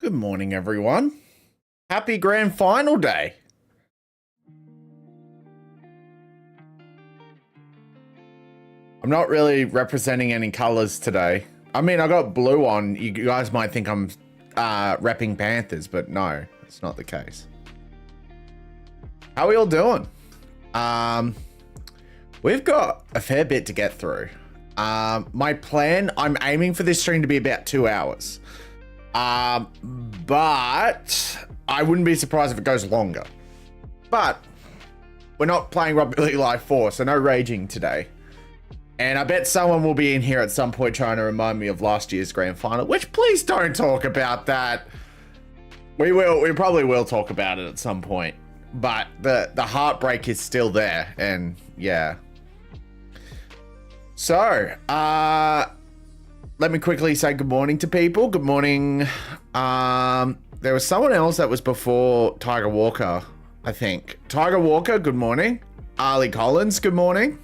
Good morning, everyone. Happy grand final day. I'm not really representing any colors today. I mean, I got blue on. You guys might think I'm repping Panthers, but no, it's not the case. How are we all doing? We've got a fair bit to get through. My plan, I'm aiming for this stream to be about 2 hours. But I wouldn't be surprised if it goes longer. But we're not playing Rugby League Live 4, so no raging today. And I bet someone will be in here at some point trying to remind me of last year's grand final, which please don't talk about that. We probably will talk about it at some point. But the heartbreak is still there, and yeah. So, let me quickly say good morning to people. Good morning. There was someone else that was before Tiger Walker, I think. Tiger Walker, good morning. Ali Collins, good morning.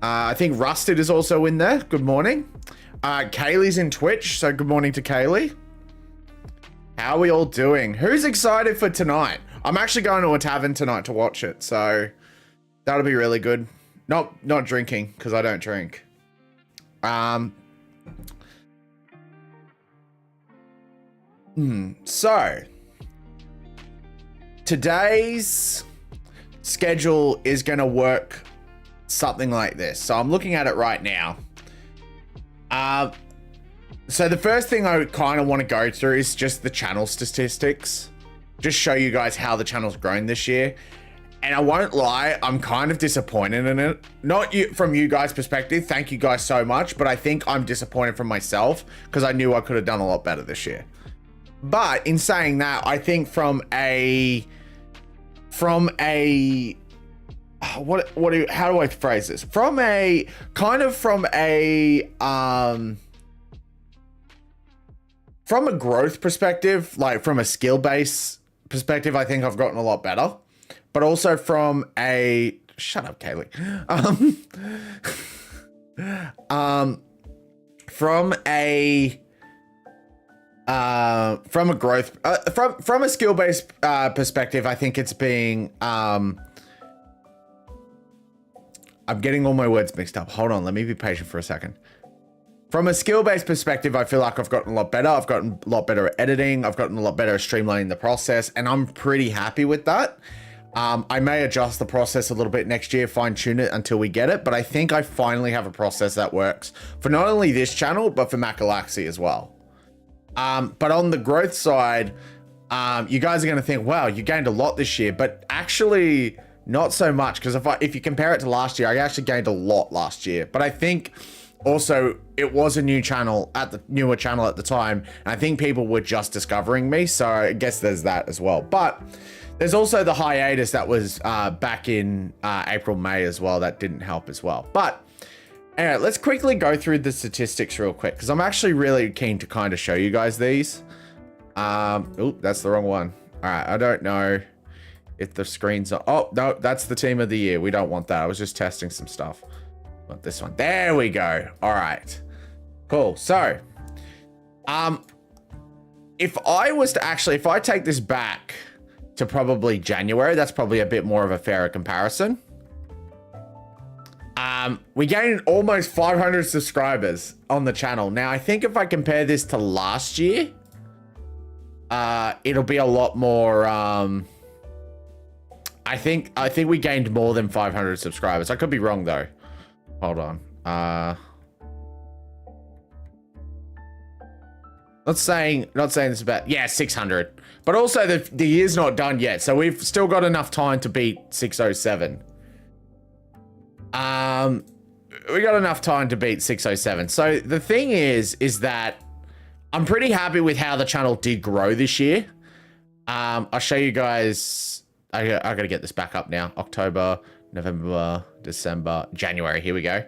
I think Rusted is also in there. Good morning. Kaylee's in Twitch, so good morning to Kaylee. How are we all doing? Who's excited for tonight? I'm actually going to a tavern tonight to watch it, so that'll be really good. Not drinking, because I don't drink. So today's schedule is going to work something like this. So I'm looking at it right now. So the first thing I kind of want to go through is just the channel statistics. Just show you guys how the channel's grown this year. And I won't lie, I'm kind of disappointed in it. Not from you guys' perspective, thank you guys so much, but I think I'm disappointed from myself because I knew I could have done a lot better this year. But in saying that, I think from a how do I phrase this? From a growth perspective, like from a skill base perspective, I think I've gotten a lot better. But also from a shut up, Kaylee. From a growth from a skill based perspective, I think it's being I'm getting all my words mixed up. Hold on, let me be patient for a second. From a skill-based perspective, I feel like I've gotten a lot better. I've gotten a lot better at editing. I've gotten a lot better at streamlining the process, and I'm pretty happy with that. I may adjust the process a little bit next year, fine-tune it until we get it, but I think I finally have a process that works for not only this channel, but for Galaxsi as well. But on the growth side, you guys are going to think, wow, you gained a lot this year, but actually not so much, because if you compare it to last year, I actually gained a lot last year. But I think also it was a newer channel at the time, and I think people were just discovering me, so I guess there's that as well. But there's also the hiatus that was back in April, May as well. That didn't help as well. But anyway, let's quickly go through the statistics real quick, because I'm actually really keen to kind of show you guys these. Oh, that's the wrong one. All right, I don't know if the screens are... Oh, no, that's the team of the year. We don't want that. I was just testing some stuff. Want this one. There we go. All right. Cool. So, if I take this back to probably January, that's probably a bit more of a fairer comparison. We gained almost 500 subscribers on the channel. Now, I think if I compare this to last year, it'll be a lot more, I think we gained more than 500 subscribers. I could be wrong though. Hold on. Not saying this about, yeah, 600. But also the year's not done yet, so we've still got enough time to beat 607. We got enough time to beat 607. So the thing is that I'm pretty happy with how the channel did grow this year. I'll show you guys. I gotta get this back up now. October, November, December, January. Here we go.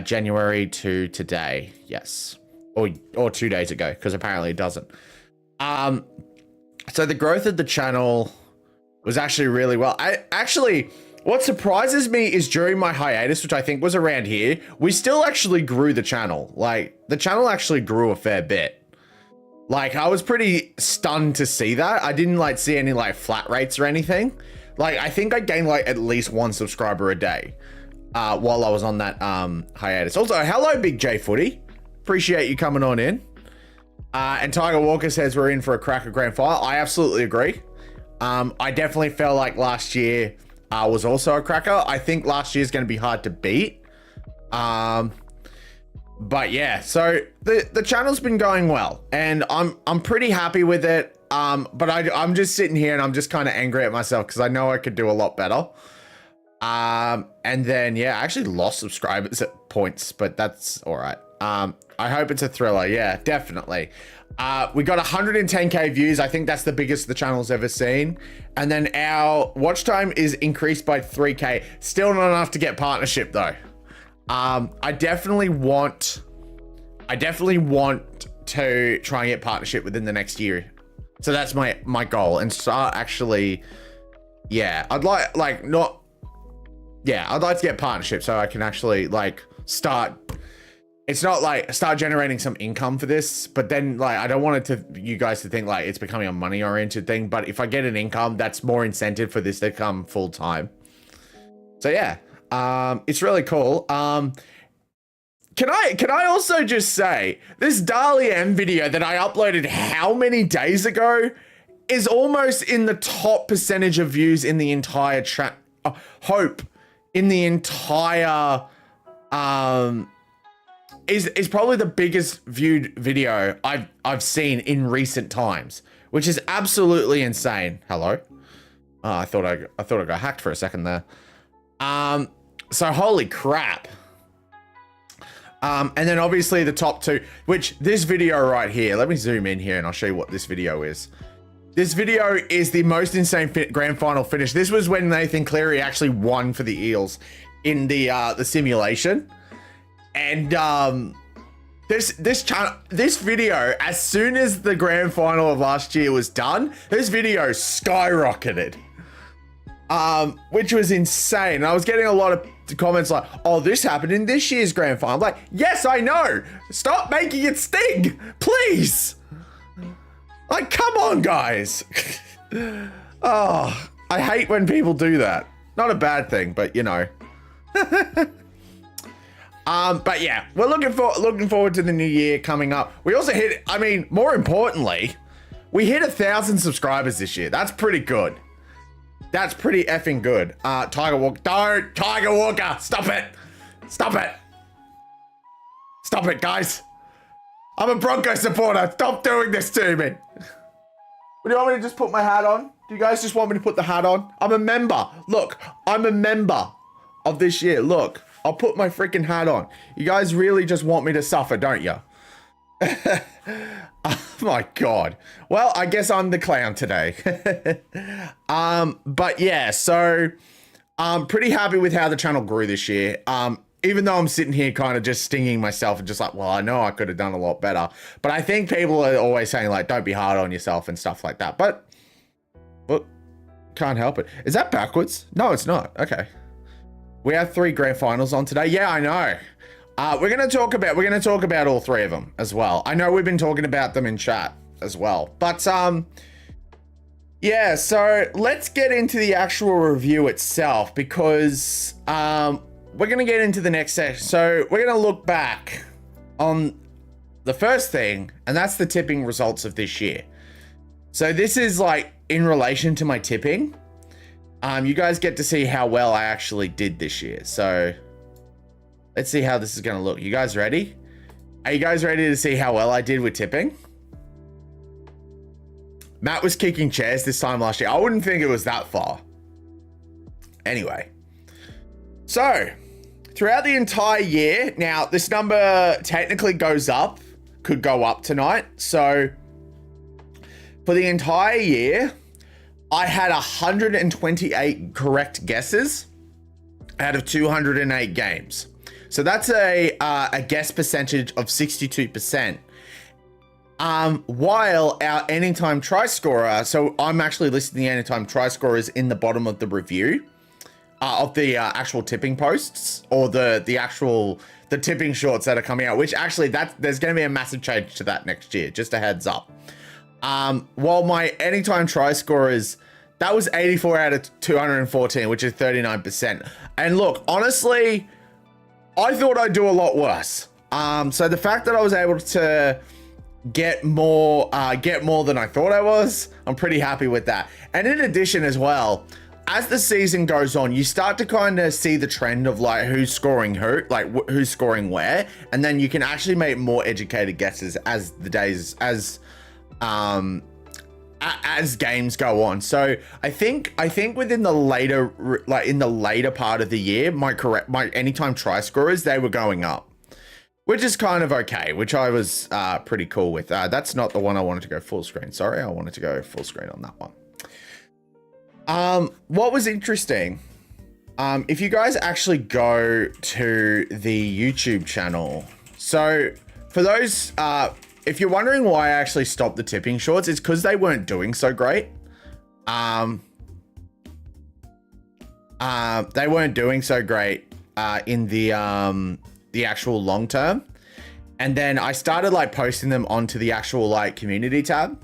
January to today. Yes. Or 2 days ago, because apparently it doesn't. So the growth of the channel was actually really well. What surprises me is during my hiatus, which I think was around here, we still actually grew the channel. Like, the channel actually grew a fair bit. Like, I was pretty stunned to see that. I didn't like see any like flat rates or anything. Like, I think I gained like at least 1 subscriber a day while I was on that hiatus. Also, hello, Big J Footy. Appreciate you coming on in. And Tiger Walker says we're in for a cracker grand final. I absolutely agree. I definitely felt like last year was also a cracker. I think last year's going to be hard to beat. But yeah, so the channel's been going well, and I'm pretty happy with it. But I'm just sitting here and I'm just kind of angry at myself because I know I could do a lot better. And then yeah, I actually lost subscribers at points, but that's all right. I hope it's a thriller. Yeah, definitely. We got 110k views. I think that's the biggest the channel's ever seen. And then our watch time is increased by 3k. Still not enough to get partnership though. I definitely want to try and get partnership within the next year. So that's my goal, and start actually, yeah, I'd like to get partnership so I can actually like start. It's not like start generating some income for this, but then like I don't want it to you guys to think like it's becoming a money oriented thing. But if I get an income, that's more incentive for this to come full time. So yeah, it's really cool. Can I also just say this Dali M video that I uploaded how many days ago is almost in the top percentage of views in the entire Hope in the entire is probably the biggest viewed video I've seen in recent times, which is absolutely insane. Hello. Oh, I thought I got hacked for a second there. So holy crap. And then obviously the top 2, which this video right here, let me zoom in here and I'll show you what this video is. This video is the most insane grand final finish. This was when Nathan Cleary actually won for the Eels in the simulation. And this video, as soon as the grand final of last year was done, this video skyrocketed. Which was insane. I was getting a lot of comments like, oh, this happened in this year's grand final. I'm like, yes, I know. Stop making it sting, please. Like, come on, guys. Oh, I hate when people do that. Not a bad thing, but you know. But yeah, we're looking forward to the new year coming up. We also hit, I mean, more importantly, we hit 1,000 subscribers this year. That's pretty good. That's pretty effing good. Tiger Walker, don't, Tiger Walker, stop it. Stop it. Stop it, guys. I'm a Broncos supporter. Stop doing this to me. What, do you want me to just put my hat on? Do you guys just want me to put the hat on? I'm a member. Look, I'm a member of this year. Look, I'll put my freaking hat on. You guys really just want me to suffer, don't you? Oh my God. Well, I guess I'm the clown today. But yeah, so I'm pretty happy with how the channel grew this year. Even though I'm sitting here kind of just stinging myself and just like, well, I know I could have done a lot better. But I think people are always saying like, don't be hard on yourself and stuff like that. But can't help it. Is that backwards? No, it's not. Okay. We have 3 grand finals on today. Yeah, I know. We're going to talk about all 3 of them as well. I know we've been talking about them in chat as well, but yeah, so let's get into the actual review itself, because we're going to get into the next section. So we're going to look back on the first thing, and that's the tipping results of this year. So this is like in relation to my tipping. You guys get to see how well I actually did this year. So let's see how this is going to look. You guys ready? Are you guys ready to see how well I did with tipping? Matt was kicking chairs this time last year. I wouldn't think it was that far. Anyway. So, throughout the entire year, now this number technically goes up, could go up tonight. So, for the entire year, I had 128 correct guesses out of 208 games. So that's a guess percentage of 62%. While our anytime try scorer, so I'm actually listing the anytime try scorers in the bottom of the review of the actual tipping posts, or the the tipping shorts that are coming out, which actually there's going to be a massive change to that next year. Just a heads up. While my anytime try scorers, that was 84 out of 214, which is 39%. And look, honestly, I thought I'd do a lot worse. So the fact that I was able to get more than I thought I was, I'm pretty happy with that. And in addition as well, as the season goes on, you start to kind of see the trend of like who's scoring who, like who's scoring where, and then you can actually make more educated guesses as the days, as games go on. So I think within the later, like in the later part of the year, my anytime try scorers, they were going up, which is kind of okay, which I was pretty cool with. That's not the one I wanted to go full screen. Sorry, I wanted to go full screen on that one. What was interesting, if you guys actually go to the YouTube channel, so for those, if you're wondering why I actually stopped the tipping shorts, it's because they weren't doing so great. They weren't doing so great in the actual long term. And then I started like posting them onto the actual like community tab.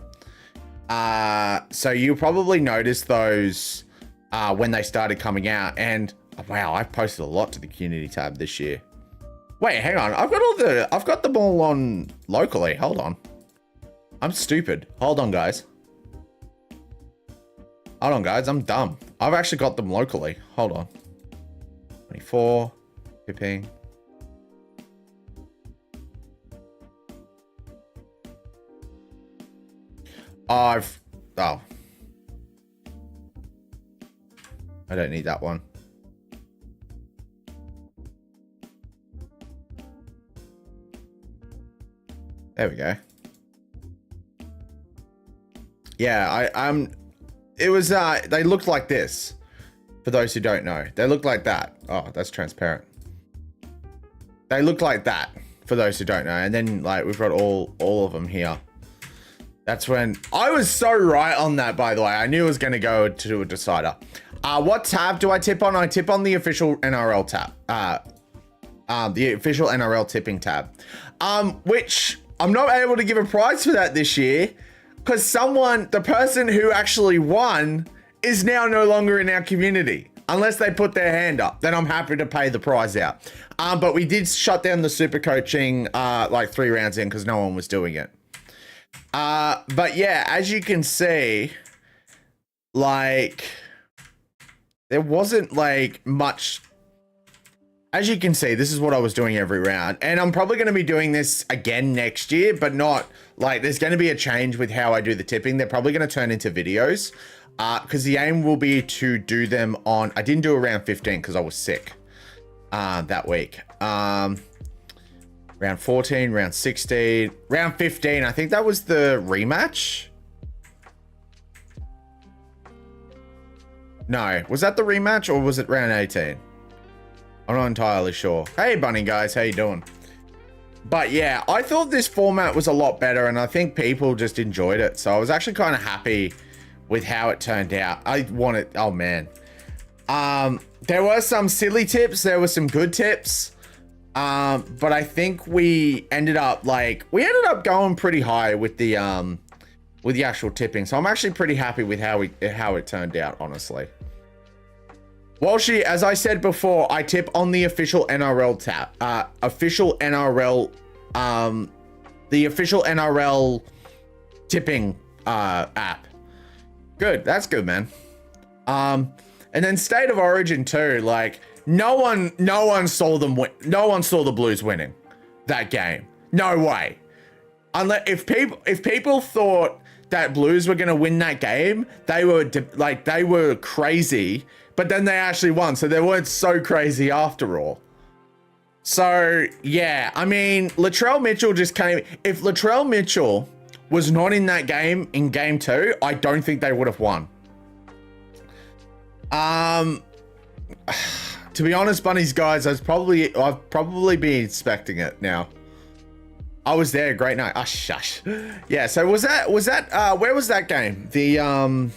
So you probably noticed those when they started coming out, and wow, I've posted a lot to the community tab this year. Wait, hang on. I've got them all on locally. Hold on. I'm stupid. Hold on, guys. Hold on, guys. I'm dumb. I've actually got them locally. Hold on. 24. Tipping. Oh. I don't need that one. There we go. Yeah, it was, they looked like this. For those who don't know, they look like that. Oh, that's transparent. They look like that for those who don't know. And then like, we've got all of them here. That's when I was so right on that, by the way. I knew it was going to go to a decider. What tab do I tip on? I tip on the official NRL tab. The official NRL tipping tab. Which I'm not able to give a prize for that this year because the person who actually won is now no longer in our community. Unless they put their hand up, then I'm happy to pay the prize out. But we did shut down the super coaching like 3 rounds in because no one was doing it. But yeah, as you can see, like there wasn't like much. As you can see, this is what I was doing every round, and I'm probably going to be doing this again next year, but not like there's going to be a change with how I do the tipping. They're probably going to turn into videos, because the aim will be to do them on. I didn't do around 15 because I was sick that week. Round 14, round 16, round 15. I think that was the rematch. No, was that the rematch or was it round 18? I'm not entirely sure. Hey, bunny guys, how you doing? But yeah, I thought this format was a lot better and I think people just enjoyed it. So I was actually kind of happy with how it turned out. I wanted, oh man. There were some silly tips. There were some good tips. But I think we ended up going pretty high with the actual tipping. So I'm actually pretty happy with how it turned out, honestly. Well, as I said before, I tip on the official NRL tab, the official NRL tipping app. Good, that's good, man. And then State of Origin too. Like no one saw them win. No one saw the Blues winning that game. No way. Unless if people thought that Blues were gonna win that game, they were crazy. But then they actually won, so they weren't so crazy after all. So, yeah, I mean, Latrell Mitchell just came. If Latrell Mitchell was not in that game, in game 2, I don't think they would have won. To be honest, Bunnies guys, I've probably been expecting it now. I was there, great night. Ah, shush. Yeah, so was that, where was that game? The,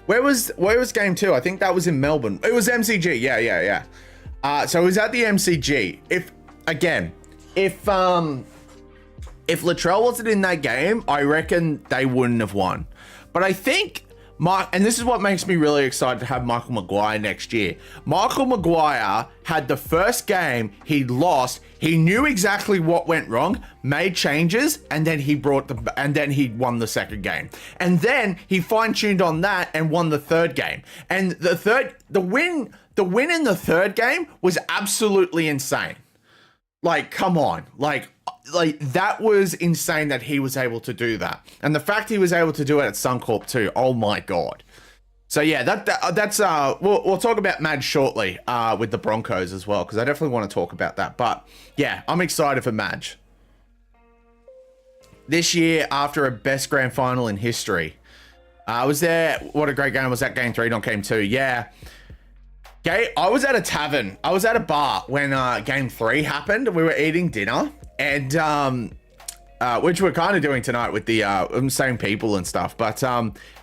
Where was game 2? I think that was in Melbourne. It was MCG. Yeah. So it was at the MCG. If again, if Latrell wasn't in that game, I reckon they wouldn't have won. But I think and this is what makes me really excited to have Michael Maguire next year. Michael Maguire had the first game, he lost, he knew exactly what went wrong, made changes, and then he won the second game. And then he fine-tuned on that and won the third game. And the win in the third game was absolutely insane. Like, come on. Like that was insane that he was able to do that. And the fact he was able to do it at Suncorp too, oh my God. So yeah, that's we'll talk about Madge shortly with the Broncos as well, because I definitely want to talk about that. But yeah, I'm excited for Madge. This year, after a best grand final in history, I was there. What a great game was that, game 3, not game 2. Yeah. I was at a tavern. I was at a bar when game 3 happened. We were eating dinner, and which we're kind of doing tonight with the same people and stuff. But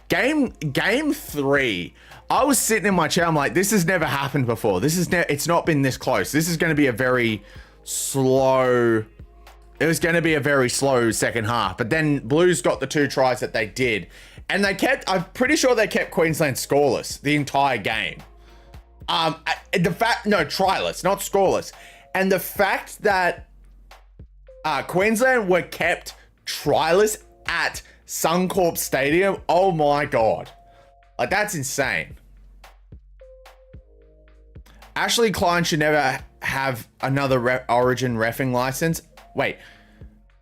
game 3, I was sitting in my chair. I'm like, this has never happened before. It's not been this close. This is going to be a very slow. It was going to be a very slow second half. But then Blues got the 2 tries that they did, and I'm pretty sure they kept Queensland scoreless the entire game. Tryless, not scoreless. And the fact that Queensland were kept tryless at Suncorp Stadium, oh my God. Like, that's insane. Ashley Klein should never have another Origin reffing license. Wait.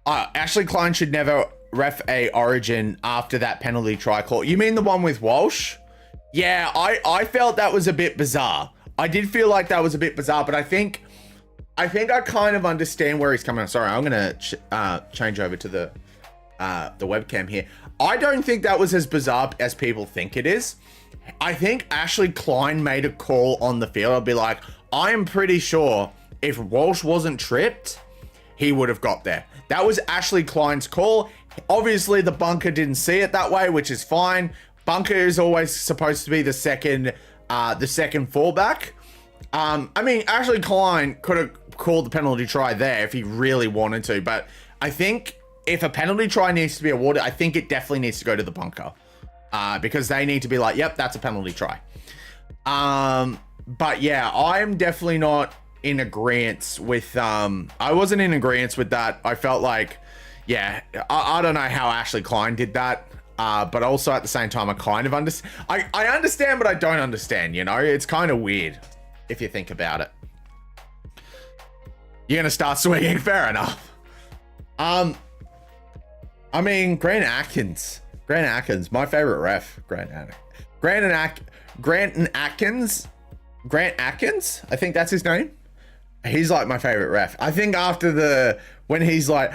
Ashley Klein should never ref a Origin after that penalty try call. You mean the one with Walsh? Yeah, I felt that was a bit bizarre. I did feel like that was a bit bizarre, but I think I kind of understand where he's coming from. Sorry, I'm going to change over to the webcam here. I don't think that was as bizarre as people think it is. I think Ashley Klein made a call on the field. I'd be like, I'm pretty sure if Walsh wasn't tripped, he would have got there. That was Ashley Klein's call. Obviously, the bunker didn't see it that way, which is fine. Bunker is always supposed to be the second fullback. I mean, Ashley Klein could have called the penalty try there if he really wanted to, but I think if a penalty try needs to be awarded, I think it definitely needs to go to the bunker, because they need to be like, yep, that's a penalty try. But yeah, I'm definitely not in agreement with, I wasn't in agreement with that. I felt like, yeah, I don't know how Ashley Klein did that. But also at the same time, I kind of understand. I understand, but I don't understand, you know? It's kind of weird if you think about it. You're going to start swinging, fair enough. I mean, Grant Atkins, my favorite ref. Grant Atkins, I think that's his name. He's like my favorite ref. I think after when he's like,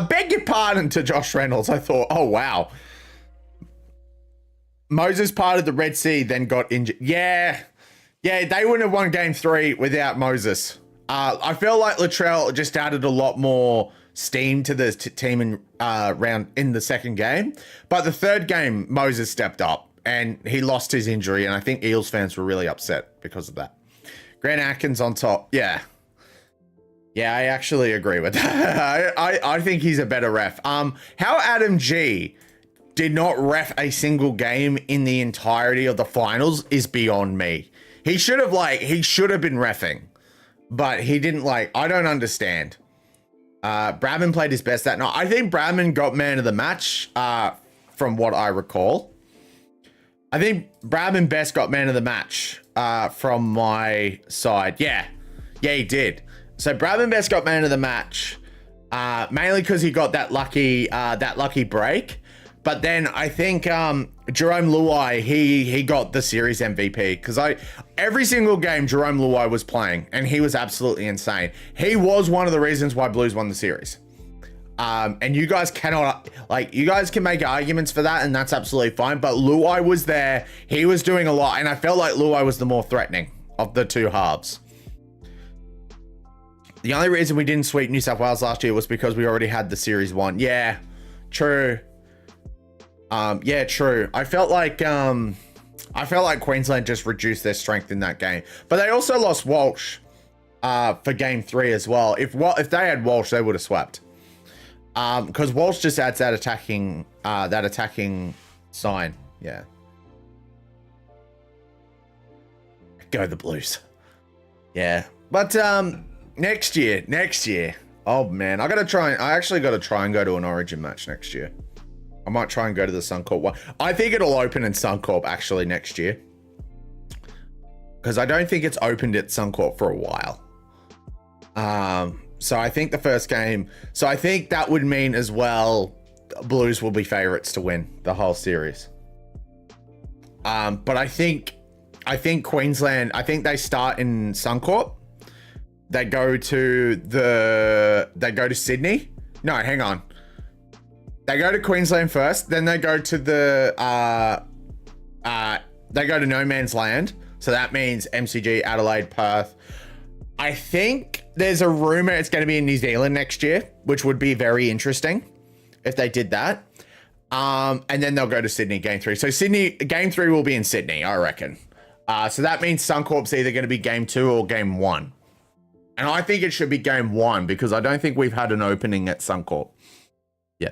beg your pardon to Josh Reynolds, I thought, oh, wow. Moses parted the Red Sea, then got injured. Yeah, they wouldn't have won game 3 without Moses. I feel like Latrell just added a lot more steam to the team in the second game. But the third game, Moses stepped up and he lost his injury. And I think Eels fans were really upset because of that. Grant Atkins on top. Yeah, I actually agree with that. I think he's a better ref. How Adam G did not ref a single game in the entirety of the finals is beyond me. He should have been reffing, but he didn't. I don't understand. Bradman played his best that night. I think Bradman got man of the match, from what I recall. I think Bradman best got man of the match, from my side. Yeah, he did. So Bradman best got man of the match, mainly because he got that lucky break. But then I think Jerome Luai, he got the series MVP, because every single game Jerome Luai was playing and he was absolutely insane. He was one of the reasons why Blues won the series. And you guys cannot, you guys can make arguments for that, and that's absolutely fine. But Luai was there. He was doing a lot, and I felt like Luai was the more threatening of the two halves. The only reason we didn't sweep New South Wales last year was because we already had the series won. Yeah, true. Yeah, true. I felt like Queensland just reduced their strength in that game, but they also lost Walsh. for game 3 as well. If they had Walsh, they would have swept. Because Walsh just adds that attacking sign. Yeah. Go the Blues. Yeah. But next year. Oh man, I actually gotta try and go to an Origin match next year. I might try and go to the Suncorp one. I think it'll open in Suncorp actually next year. Because I don't think it's opened at Suncorp for a while. So I think the first game, so I think that would mean as well, Blues will be favorites to win the whole series. But I think Queensland, I think they start in Suncorp. They go to Sydney. No, hang on. They go to Queensland first, then they go to they go to No Man's Land. So that means MCG, Adelaide, Perth. I think there's a rumor it's going to be in New Zealand next year, which would be very interesting if they did that. And then they'll go to Sydney game 3. So Sydney game 3 will be in Sydney, I reckon. So that means Suncorp's either going to be game 2 or game 1. And I think it should be game 1 because I don't think we've had an opening at Suncorp. Yeah.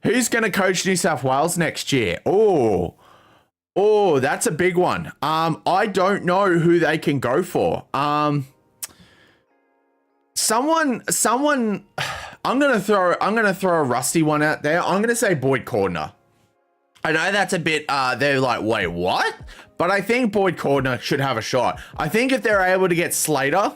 Who's going to coach New South Wales next year? Oh, that's a big one. I don't know who they can go for. Someone. I'm gonna throw a rusty one out there. I'm gonna say Boyd Cordner. I know that's a bit. They're like, wait, what? But I think Boyd Cordner should have a shot. I think if they're able to get Slater,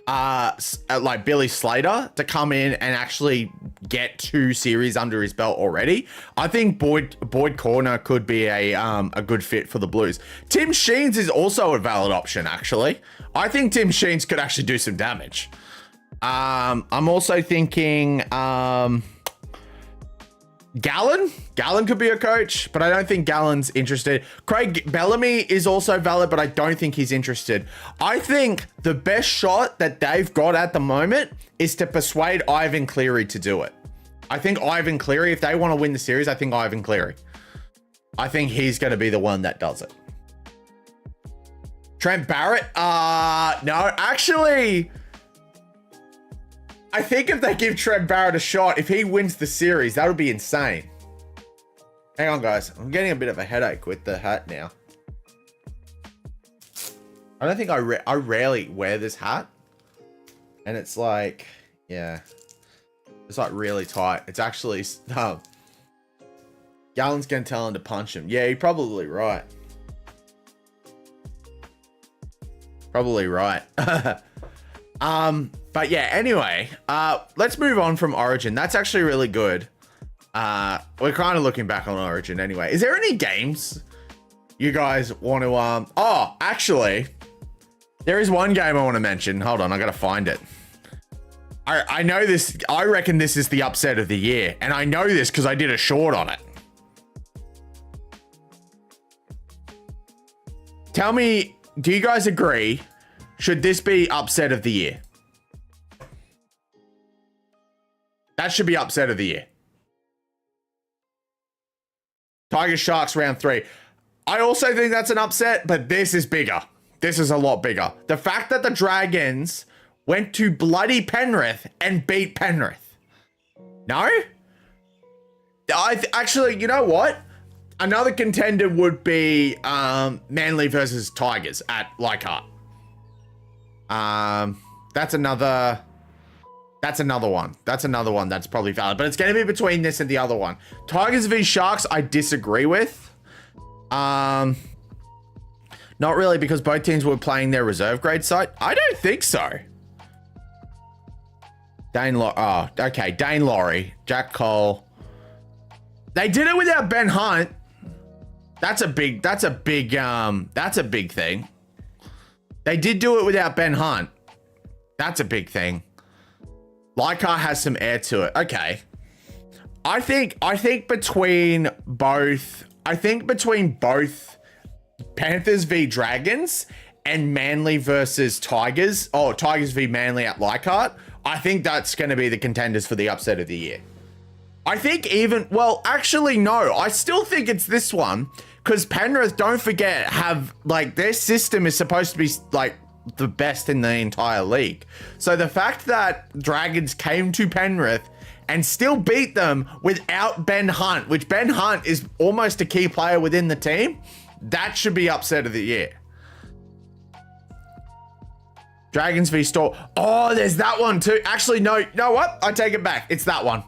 like Billy Slater, to come in and actually get 2 series under his belt already, I think Boyd Cordner could be a good fit for the Blues. Tim Sheens is also a valid option, actually. I think Tim Sheens could actually do some damage. I'm also thinking Gallen could be a coach, but I don't think Gallen's interested. Craig Bellamy is also valid, but I don't think he's interested. I think the best shot that they've got at the moment is to persuade Ivan Cleary to do it. I think Ivan Cleary, if they want to win the series, I think Ivan Cleary. I think he's going to be the one that does it. Trent Barrett? No, actually, I think if they give Trent Barrett a shot, if he wins the series, that would be insane. Hang on, guys. I'm getting a bit of a headache with the hat now. I don't think I rarely wear this hat. And it's like, yeah. It's like really tight. It's actually, Gallen's going to tell him to punch him. Yeah, you're probably right. Probably right. But yeah, anyway, let's move on from Origin. That's actually really good. We're kind of looking back on Origin anyway. Is there any games you guys want to, oh, actually, there is one game I want to mention. Hold on, I got to find it. I know this, I reckon this is the upset of the year. And I know this because I did a short on it. Tell me, do you guys agree? Should this be upset of the year? That should be upset of the year. Tigers Sharks round 3. I also think that's an upset, but this is bigger. This is a lot bigger. The fact that the Dragons went to bloody Penrith and beat Penrith. No? Actually, you know what? Another contender would be Manly versus Tigers at Leichhardt. That's another one. That's another one that's probably valid, but it's going to be between this and the other one. Tigers v Sharks, I disagree with. Not really, because both teams were playing their reserve grade side. I don't think so. Dane Laurie, Jack Cole. They did it without Ben Hunt. That's a big thing. They did do it without Ben Hunt. That's a big thing. Leichhardt has some air to it. Okay. I think between both Panthers v Dragons and Manly versus Tigers, Tigers v Manly at Leichhardt, I think that's going to be the contenders for the upset of the year. I think actually no, I still think it's this one, because Penrith, don't forget, have like their system is supposed to be like the best in the entire league. So the fact that Dragons came to Penrith and still beat them without Ben Hunt, which Ben Hunt is almost a key player within the team, that should be upset of the year. Dragons v Storm. Oh, there's that one too. Actually, no, you know what? I take it back. It's that one.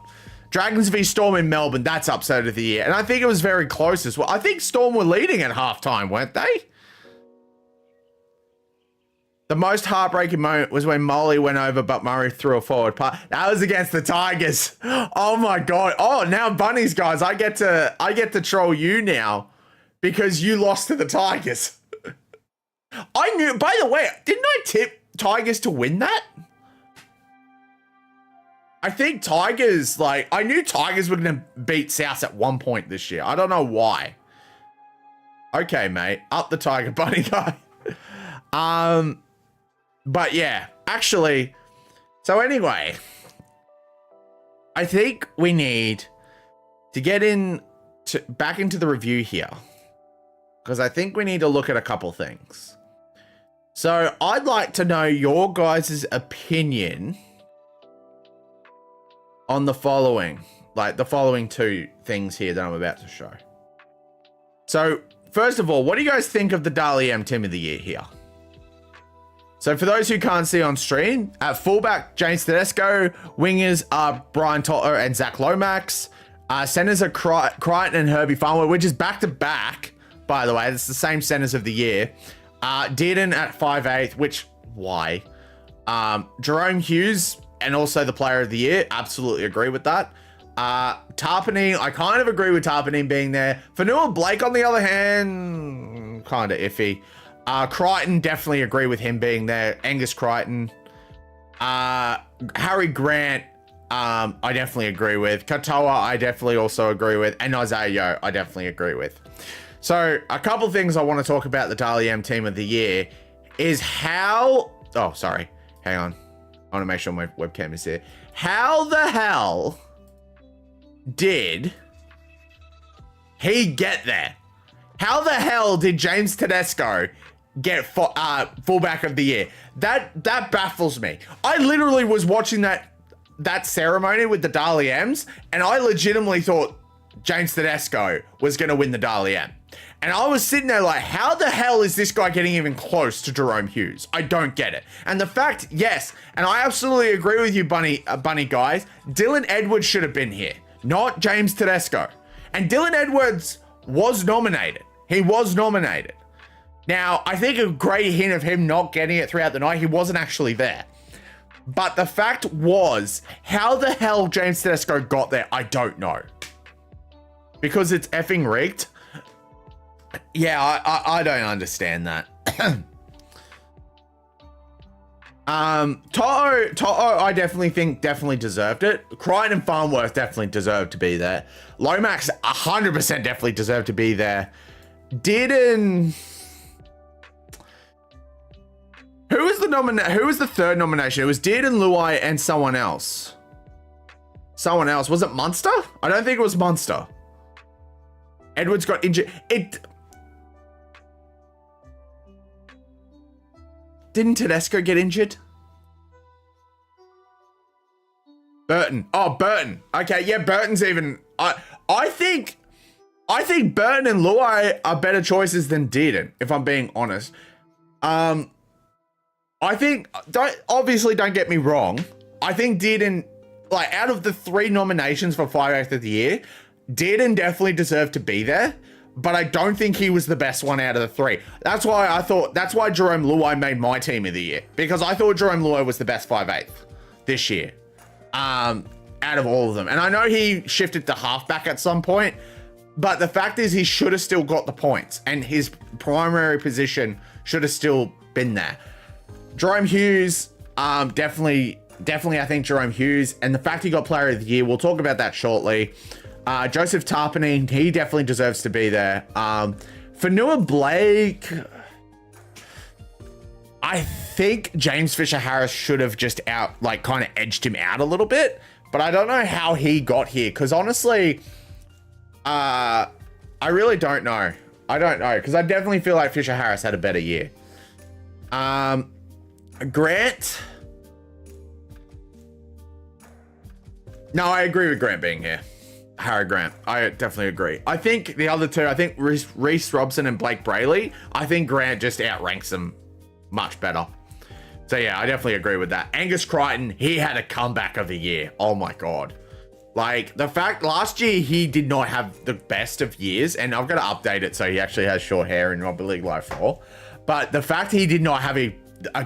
Dragons v Storm in Melbourne. That's upset of the year. And I think it was very close as well. I think Storm were leading at halftime, weren't they? The most heartbreaking moment was when Molly went over, but Murray threw a forward pass. That was against the Tigers. Oh my God. Oh, now Bunnies, guys, I get to troll you now because you lost to the Tigers. I knew, by the way, didn't I tip Tigers to win that? I think Tigers, like, I knew Tigers were going to beat South at one point this year. I don't know why. Okay, mate. Up the Tiger Bunny guy. But yeah, actually, so anyway, I think we need to get back into the review here because I think we need to look at a couple things. So I'd like to know your guys' opinion on the following, like the following two things here that I'm about to show. So first of all, what do you guys think of the Dally M Team of the Year here? So for those who can't see on stream, at fullback, James Tedesco, wingers are Brian Totter and Zach Lomax, centers are Crichton and Herbie Farmer, which is back-to-back, by the way. It's the same centers of the year. Dearden at 5'8", which, why? Jerome Hughes, and also the player of the year, absolutely agree with that. Tarpanine, I kind of agree with Tarpanine being there. Fanua Blake, on the other hand, kind of iffy. Crichton, definitely agree with him being there. Angus Crichton. Harry Grant, I definitely agree with. Katoa, I definitely also agree with. And Isaiah Yeo, I definitely agree with. So a couple things I want to talk about the Dally M Team of the Year is how... Oh, sorry. Hang on. I want to make sure my webcam is here. How the hell did he get there? How the hell did James Tedesco get fullback of the year? That baffles me. I literally was watching that ceremony with the Dally M's, and I legitimately thought James Tedesco was going to win the Dally M. And I was sitting there like, how the hell is this guy getting even close to Jerome Hughes? I don't get it. And the fact, yes, and I absolutely agree with you, Bunny guys, Dylan Edwards should have been here, not James Tedesco. And Dylan Edwards was nominated. He was nominated. Now, I think a great hint of him not getting it throughout the night, he wasn't actually there. But the fact was, how the hell James Tedesco got there, I don't know. Because it's effing rigged. Yeah, I don't understand that. Toto, I definitely think deserved it. Crichton and Farnworth definitely deserved to be there. Lomax 100% definitely deserved to be there. Dearden... Who was the third nomination? It was Dearden, Luai, and someone else. Someone else. Was it Munster? I don't think it was Munster. Edwards got injured. Didn't Tedesco get injured? Burton. Oh, Burton. Okay, yeah, Burton's even... I think Burton and Luai are better choices than Dearden, if I'm being honest. I think... Obviously, don't get me wrong. I think Dearden... Like, out of the 3 nominations for 5'8" of the year, Dearden definitely deserved to be there. But I don't think he was the best one out of the 3. That's why Jerome Luai made my team of the year. Because I thought Jerome Luai was the best 5'8" this year. Out of all of them. And I know he shifted to halfback at some point. But the fact is he should have still got the points. And his primary position should have still been there. Jerome Hughes, definitely I think Jerome Hughes. And the fact he got player of the year, we'll talk about that shortly. Joseph Tarpanine, he definitely deserves to be there. Fanua Blake, I think James Fisher-Harris should have just kind of edged him out a little bit, but I don't know how he got here, because honestly, I really don't know. I don't know, because I definitely feel like Fisher-Harris had a better year. Grant. No, I agree with Grant being here. Harry Grant. I definitely agree. I think the other two, I think Reece Robson and Blake Brayley, I think Grant just outranks them much better. So yeah, I definitely agree with that. Angus Crichton, he had a comeback of the year. Oh my God. Like the fact last year he did not have the best of years, and I've got to update it so he actually has short hair in Rugby League Live 4. But the fact he did not have a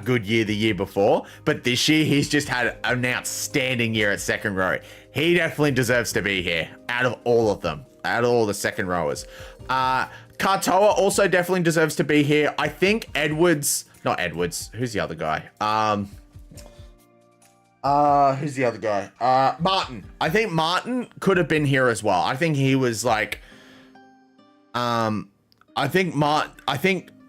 good year the year before, but this year he's just had an outstanding year at second row. He definitely deserves to be here out of all of them, out of all the second rowers. Katoa also definitely deserves to be here. I think not Edwards. Who's the other guy? Who's the other guy? Martin. I think Martin could have been here as well. I think he was like, I think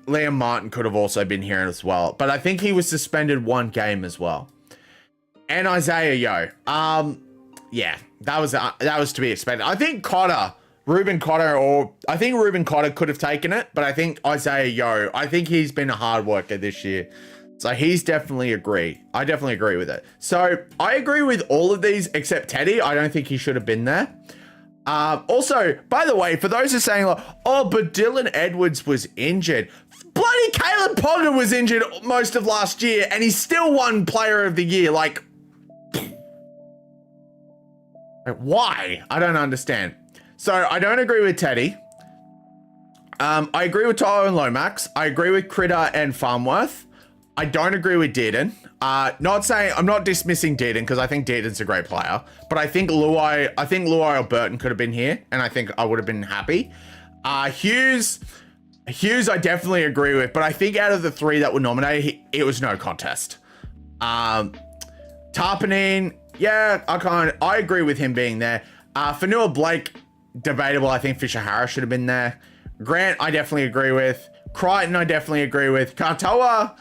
Liam Martin could have also been here as well, but I think he was suspended one game as well. And Isaiah Yeo. Yeah, that was to be expected. I think Ruben Cotter could have taken it, but I think Isaiah Yeo, I think he's been a hard worker this year. So he's definitely I definitely agree with it. So I agree with all of these except Teddy. I don't think he should have been there. Also, by the way, for those who are saying like, oh, but Dylan Edwards was injured. Bloody Kalen Ponga was injured most of last year and he still won Player of the Year. Like, why? I don't understand. So I don't agree with Teddy. I agree with Tyler and Lomax. I agree with Critter and Farmworth. I don't agree with Dearden. I'm not dismissing Dearden because I think Dearden's a great player, but I think Luai or Burton could have been here, and I think I would have been happy. Hughes, I definitely agree with, but I think out of the three that were nominated, it was no contest. Tarpanine, yeah, I agree with him being there. Fanua Blake, debatable. I think Fisher Harris should have been there. Grant, I definitely agree with. Crichton, I definitely agree with. Katoa,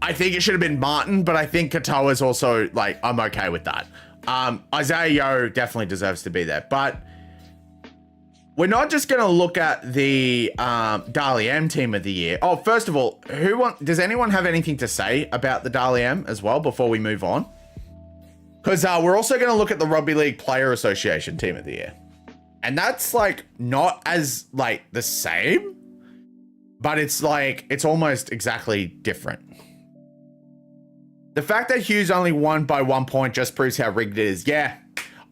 I think it should have been Martin, but I think Katoa is also like, I'm okay with that. Isaiah Yeo definitely deserves to be there, but we're not just going to look at the Dally M team of the year. Oh, first of all, does anyone have anything to say about the Dally M as well before we move on? Because we're also going to look at the Rugby League Player Association team of the year. And that's like not as like the same, but it's like, it's almost exactly different. The fact that Hughes only won by 1 point just proves how rigged it is. Yeah,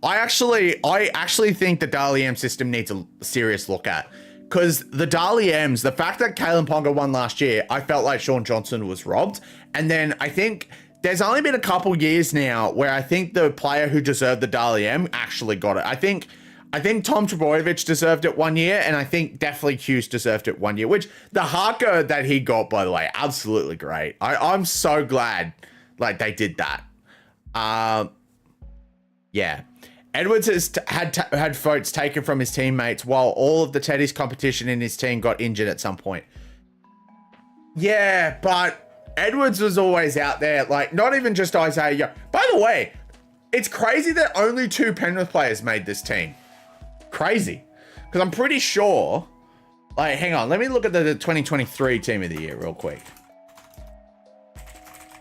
I actually think the Dally M system needs a serious look at, because the Dally M's, the fact that Kalen Ponga won last year, I felt like Sean Johnson was robbed. And then I think there's only been a couple years now where I think the player who deserved the Dally M actually got it. I think Tom Trbojevic deserved it 1 year, and I think definitely Hughes deserved it 1 year, which the haka that he got, by the way, absolutely great. I'm so glad like they did that. Yeah. Edwards has had votes taken from his teammates while all of the Teddy's competition in his team got injured at some point. Yeah, but Edwards was always out there, like not even just Isaiah. By the way, it's crazy that only 2 Penrith players made this team. Crazy. Because I'm pretty sure, like, hang on, let me look at the 2023 team of the year real quick.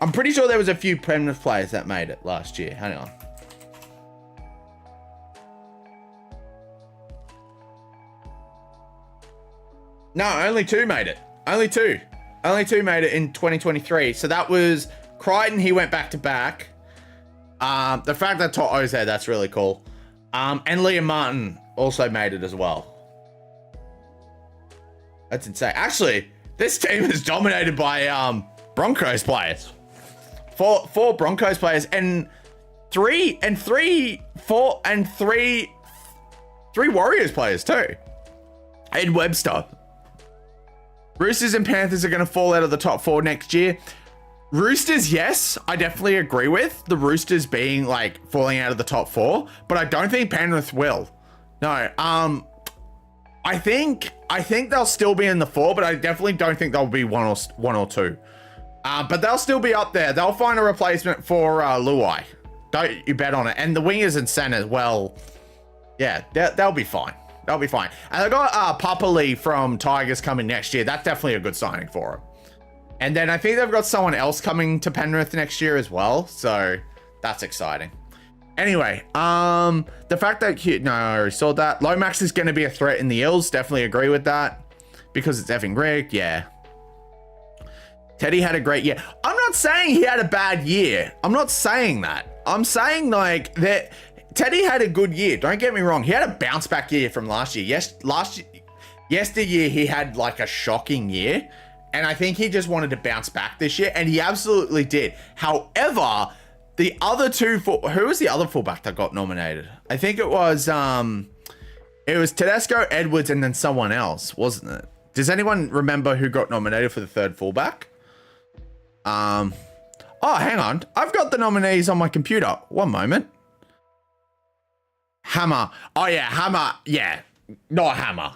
I'm pretty sure there was a few Penrith players that made it last year. Hang on. No, only 2 made it. Only 2. Only 2 made it in 2023. So that was Crichton. He went back to back. The fact that Toto's there, that's really cool. And Liam Martin also made it as well. That's insane. Actually, this team is dominated by Broncos players. Four Broncos players and three Warriors players too. And Webster. Roosters and Panthers are going to fall out of the top 4 next year. Roosters, yes, I definitely agree with the Roosters being like falling out of the top 4, but I don't think Penrith will. No, I think they'll still be in the 4, but I definitely don't think they'll be one or 2. But they'll still be up there. They'll find a replacement for Luai. Don't you bet on it. And the wingers and centers, well, yeah, they'll be fine. They'll be fine. And I got Papali from Tigers coming next year. That's definitely a good signing for him. And then I think they've got someone else coming to Penrith next year as well. So that's exciting. Anyway, the fact that no, I already saw that. Lomax is going to be a threat in the Ills. Definitely agree with that. Because it's effing rigged. Yeah. Teddy had a great year. I'm not saying he had a bad year. I'm not saying that. I'm saying like that Teddy had a good year. Don't get me wrong. He had a bounce back year from last year. Yes, yesteryear he had like a shocking year. And I think he just wanted to bounce back this year. And he absolutely did. However, the other two, who was the other fullback that got nominated? I think it was Tedesco, Edwards, and then someone else, wasn't it? Does anyone remember who got nominated for the third fullback? Oh, hang on. I've got the nominees on my computer. One moment. Hammer. Oh, yeah. Hammer. Yeah. Not Hammer.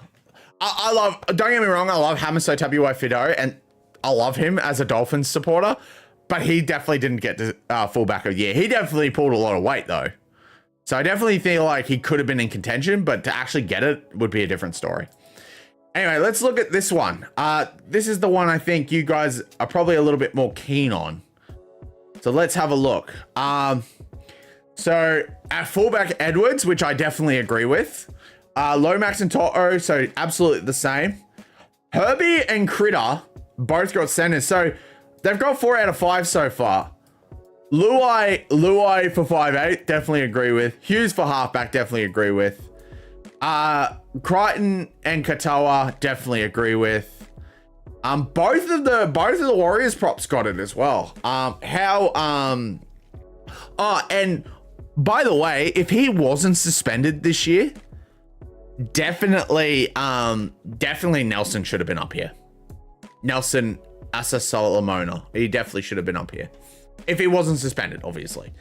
I love, don't get me wrong, I love Hammer So Tabuai Fido, and I love him as a Dolphins supporter, but he definitely didn't get the fullback of the year. He definitely pulled a lot of weight, though. So I definitely feel like he could have been in contention, but to actually get it would be a different story. Anyway, let's look at this one. This is the one I think you guys are probably a little bit more keen on. So let's have a look. So at fullback Edwards, which I definitely agree with. Lomax and Toto, so absolutely the same. Herbie and Critter both got centers. So they've got 4 out of 5 so far. Luai for 5'8", definitely agree with. Hughes for halfback, definitely agree with. Crichton and Katoa, definitely agree with. Both of the Warriors props got it as well. And by the way, if he wasn't suspended this year, definitely Nelson should have been up here. Nelson Asa-Solomona. He definitely should have been up here. If he wasn't suspended, obviously.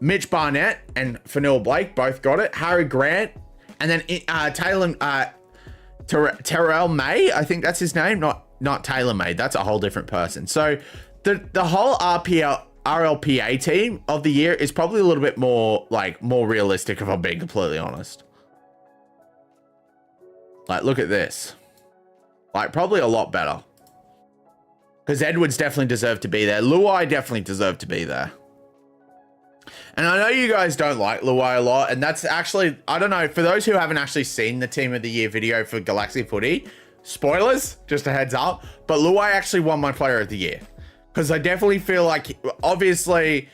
Mitch Barnett and Fanil Blake both got it. Harry Grant. And then Terrell May, I think that's his name. Not Taylor May. That's a whole different person. So the whole RLPA team of the year is probably a little bit more realistic, if I'm being completely honest. Like, look at this. Like, probably a lot better. Because Edwards definitely deserved to be there. Luai definitely deserved to be there. And I know you guys don't like Luai a lot. And that's actually, I don't know, for those who haven't actually seen the Team of the Year video for Galaxi Footy, spoilers, just a heads up. But Luai actually won my Player of the Year. Because I definitely feel like, obviously,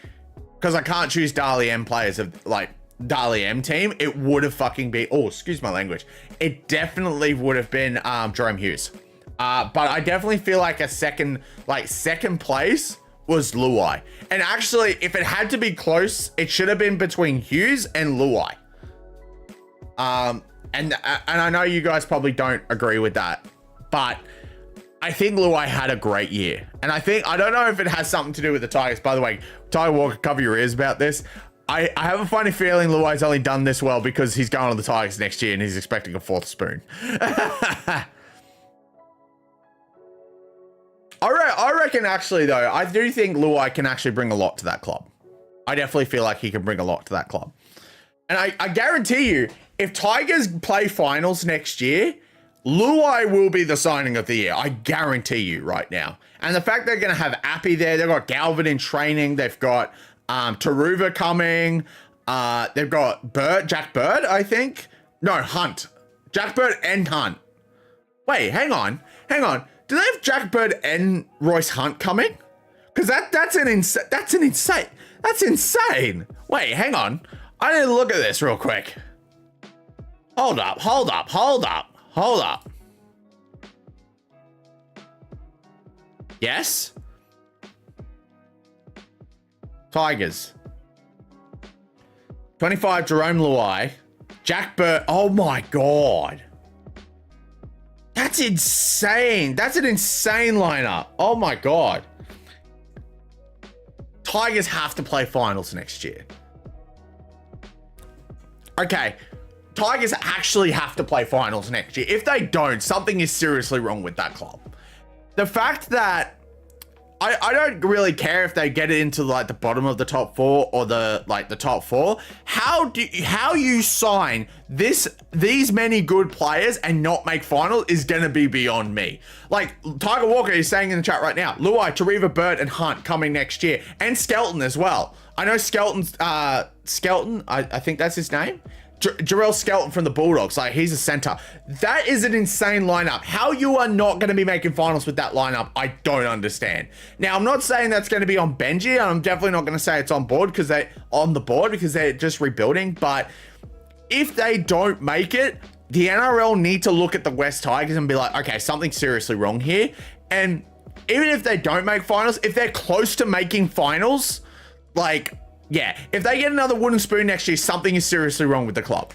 because I can't choose Dali M players of, like, Dali M team, it would have fucking been, oh, excuse my language. It definitely would have been Jerome Hughes. But I definitely feel like second place was Luai. And actually, if it had to be close, it should have been between Hughes and Luai. And I know you guys probably don't agree with that, but I think Luai had a great year. And I don't know if it has something to do with the Tigers. By the way, Tiger Walker, cover your ears about this. I have a funny feeling Luai's only done this well because he's going to the Tigers next year and he's expecting a 4th spoon. I reckon actually, though, I do think Luai can actually bring a lot to that club. I definitely feel like he can bring a lot to that club. And I guarantee you, if Tigers play finals next year, Luai will be the signing of the year. I guarantee you right now. And the fact they're going to have Appy there, they've got Galvin in training, they've got Taruva coming, they've got Jack Bird, I think. No, Hunt. Jack Bird and Hunt. Wait, hang on. Do they have Jack Bird and Royce Hunt coming? Because that's insane. Wait, hang on. I need to look at this real quick. Hold up. Yes? Tigers. 25, Jerome Luai. Jack Bird. Oh my God. That's insane. That's an insane lineup. Oh my God. Tigers have to play finals next year. Okay. Tigers actually have to play finals next year. If they don't, something is seriously wrong with that club. The fact that I don't really care if they get it into like the bottom of the top 4 or the top 4. How you sign these many good players and not make final is gonna be beyond me. Like Tiger Walker is saying in the chat right now, Luai, Tariva, Bird, and Hunt coming next year, and Skelton as well. I know Skelton's Skelton. I think that's his name. Jarrell Skelton from the Bulldogs, like he's a center. That is an insane lineup. How you are not going to be making finals with that lineup, I don't understand. Now, I'm not saying that's going to be on Benji, and I'm definitely not going to say it's on board because they're just rebuilding. But if they don't make it, the NRL need to look at the West Tigers and be like, okay, something's seriously wrong here. And even if they don't make finals, if they're close to making finals, like, yeah, if they get another wooden spoon next year, something is seriously wrong with the club.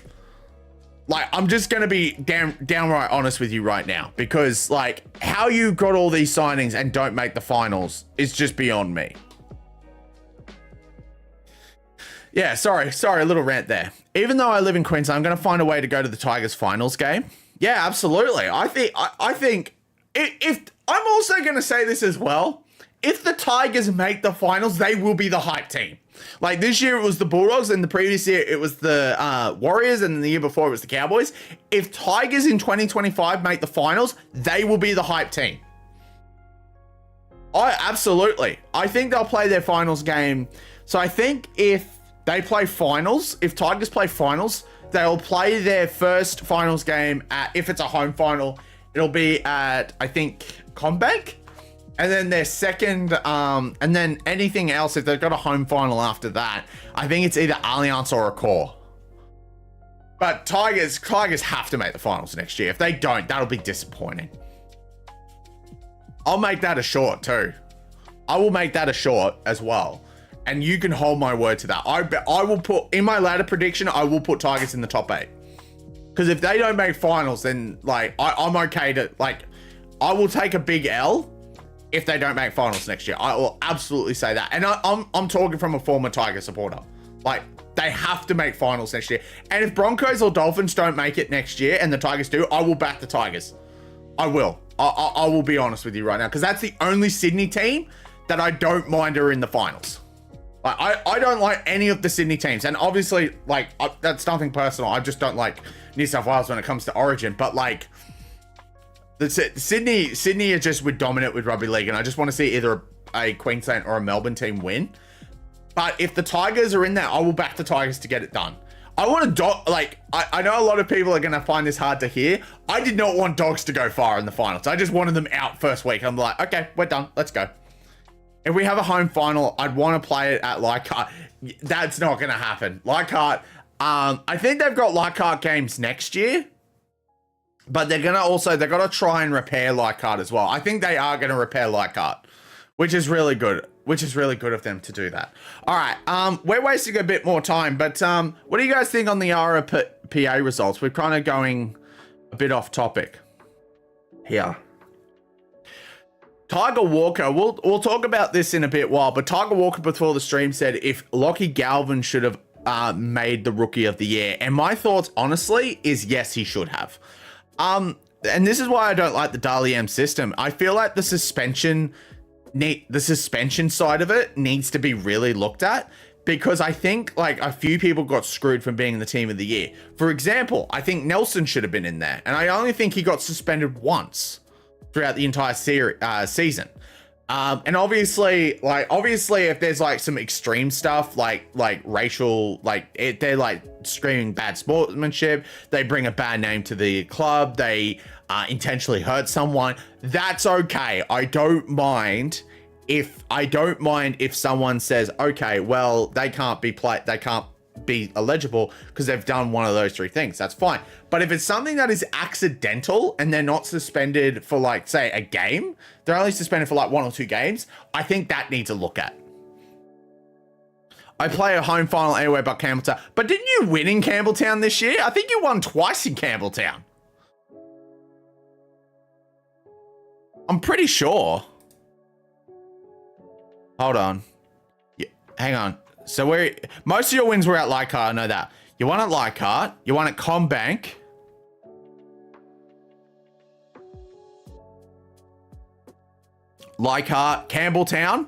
Like, I'm just going to be downright honest with you right now, because like how you got all these signings and don't make the finals is just beyond me. Yeah, sorry, a little rant there. Even though I live in Queensland, I'm going to find a way to go to the Tigers finals game. Yeah, absolutely. I think if I'm also going to say this as well, if the Tigers make the finals, they will be the hype team. Like this year it was the Bulldogs, and the previous year it was the Warriors, and the year before it was the Cowboys. If Tigers in 2025 make the finals, they will be the hype team. Absolutely. I think they'll play their finals game. So I think if they play finals, if Tigers play finals, they'll play their first finals game at, if it's a home final, it'll be at, I think, CommBank. And then their second, and then anything else, if they've got a home final after that, I think it's either Allianz or Accor. But Tigers have to make the finals next year. If they don't, that'll be disappointing. I'll make that a short too. I will make that a short as well. And you can hold my word to that. I will put, in my ladder prediction, I will put Tigers in the top 8. Because if they don't make finals, then like, I'm okay to, like, I will take a big L if they don't make finals next year. I will absolutely say that. And I'm talking from a former Tiger supporter. Like, they have to make finals next year. And if Broncos or Dolphins don't make it next year and the Tigers do, I will back the Tigers. I will. I will be honest with you right now, because that's the only Sydney team that I don't mind are in the finals. Like, I don't like any of the Sydney teams. And obviously, like, that's nothing personal. I just don't like New South Wales when it comes to Origin. But, like, Sydney are just dominant with rugby league, and I just want to see either a Queensland or a Melbourne team win. But if the Tigers are in there, I will back the Tigers to get it done. I want I know a lot of people are going to find this hard to hear. I did not want Dogs to go far in the finals. I just wanted them out first week. I'm like, okay, we're done. Let's go. If we have a home final, I'd want to play it at Leichhardt. That's not going to happen. Leichhardt, I think they've got Leichhardt games next year. But they're got to try and repair Leichhardt as well. I think they are going to repair Leichhardt, which is really good. Which is really good of them to do that. All right, we're wasting a bit more time, but what do you guys think on the RPA results? We're kind of going a bit off topic here. Tiger Walker, we'll talk about this in a bit while, but Tiger Walker before the stream said if Lockie Galvin should have made the Rookie of the Year, and my thoughts honestly is yes, he should have. And this is why I don't like the Dally M system. I feel like the suspension side of it needs to be really looked at, because I think like a few people got screwed from being the Team of the Year. For example, I think Nelson should have been in there, and I only think he got suspended once throughout the entire season. And obviously if there's like some extreme stuff like racial, they're like screaming bad sportsmanship, they bring a bad name to the club, they intentionally hurt someone, that's okay. I don't mind if someone says, okay, well, they can't be eligible because they've done one of those 3 things. That's fine. But if it's something that is accidental and they're not suspended for like, say, a game, they're only suspended for like 1 or 2 games, I think that needs a look at. I play a home final anywhere but Campbelltown. But didn't you win in Campbelltown this year? I think you won twice in Campbelltown. I'm pretty sure. Hold on. Yeah, hang on. So most of your wins were at Leichhardt, I know that. You won at Leichhardt, you won at CommBank. Leichhardt, Campbelltown.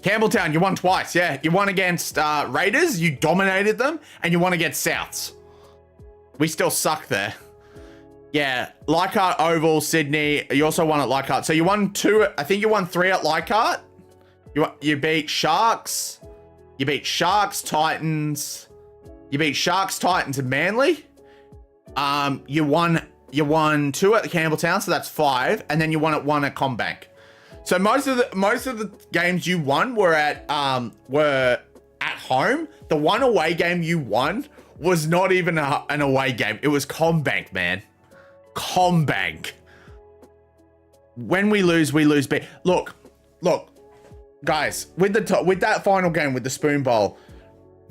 Campbelltown, you won twice, yeah. You won against Raiders, you dominated them, and you won against Souths. We still suck there. Yeah, Leichhardt, Oval, Sydney. You also won at Leichhardt. So you won 2, I think you won 3 at Leichhardt. You beat Sharks. You beat Sharks, Titans. You beat Sharks, Titans, and Manly. You won 2 at the Campbelltown, so that's 5, and then you won at 1 at Combank. So most of the games you won were at home. The one away game you won was not even an away game. It was Combank, man. Combank. When we lose big. Look, guys. With that final game with the Spoon Bowl,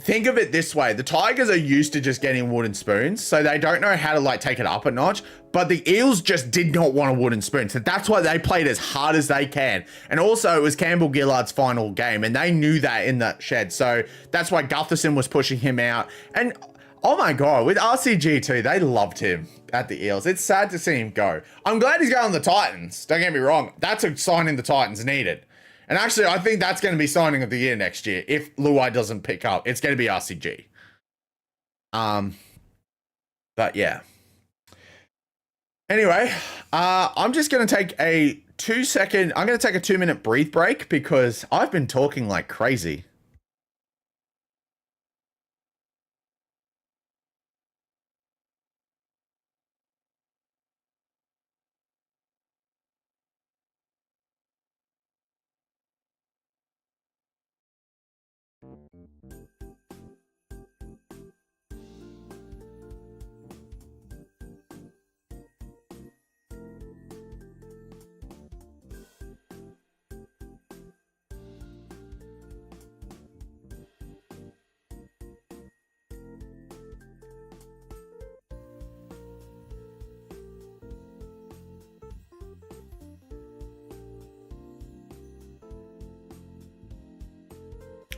think of it this way. The Tigers are used to just getting wooden spoons, so they don't know how to like take it up a notch. But the Eels just did not want a wooden spoon. So that's why they played as hard as they can. And also it was Campbell Gillard's final game, and they knew that in that shed. So that's why Gutherson was pushing him out. And oh my God, with RCG too, they loved him at the Eels. It's sad to see him go. I'm glad he's going to the Titans. Don't get me wrong. That's a signing the Titans needed. And actually, I think that's going to be signing of the year next year. If Luai doesn't pick up, it's going to be RCG. But yeah. Anyway, I'm just going to take a 2-minute breathe break because I've been talking like crazy.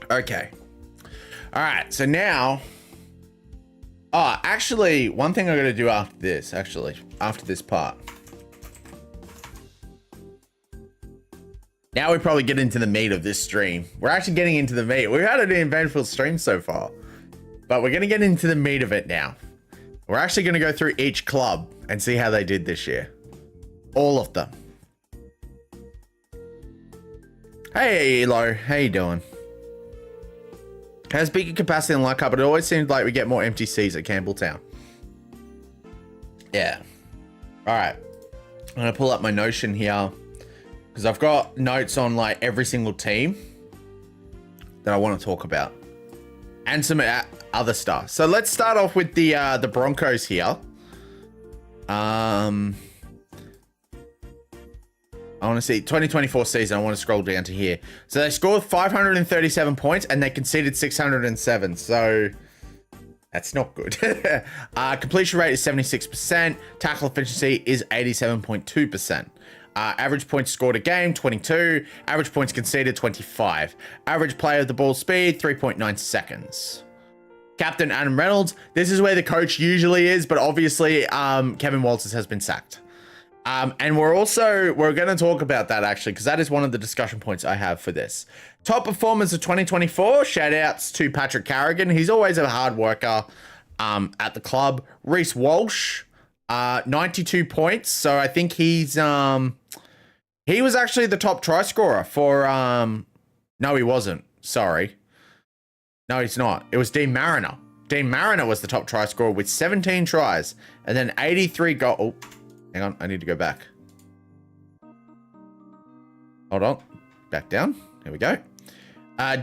Okay. All right. So now, actually, one thing I'm going to do after this part. Now we probably get into the meat of this stream. We're actually getting into the meat. We've had an eventful stream so far, but we're going to get into the meat of it now. We're actually going to go through each club and see how they did this year. All of them. Hey, Elo. How you doing? Has bigger capacity than Leichhardt, but it always seems like we get more empty seats at Campbelltown. Yeah. All right. I'm going to pull up my Notion here because I've got notes on like every single team that I want to talk about and some other stuff. So let's start off with the Broncos here. I want to see 2024 season. I want to scroll down to here. So they scored 537 points and they conceded 607. So that's not good. Completion rate is 76%. Tackle efficiency is 87.2%. Average points scored a game, 22. Average points conceded, 25. Average player of the ball speed, 3.9 seconds. Captain Adam Reynolds. This is where the coach usually is, but obviously Kevin Walters has been sacked. And we're going to talk about that actually, because that is one of the discussion points I have for this. Top performers of 2024, shout outs to Patrick Carrigan. He's always a hard worker at the club. Reece Walsh, 92 points. So I think he was actually the top try scorer for, no, he wasn't. Sorry. No, he's not. It was Dean Mariner. Dean Mariner was the top try scorer with 17 tries and then 83 goals. Oh. Hang on, I need to go back. Hold on. Back down. Here we go.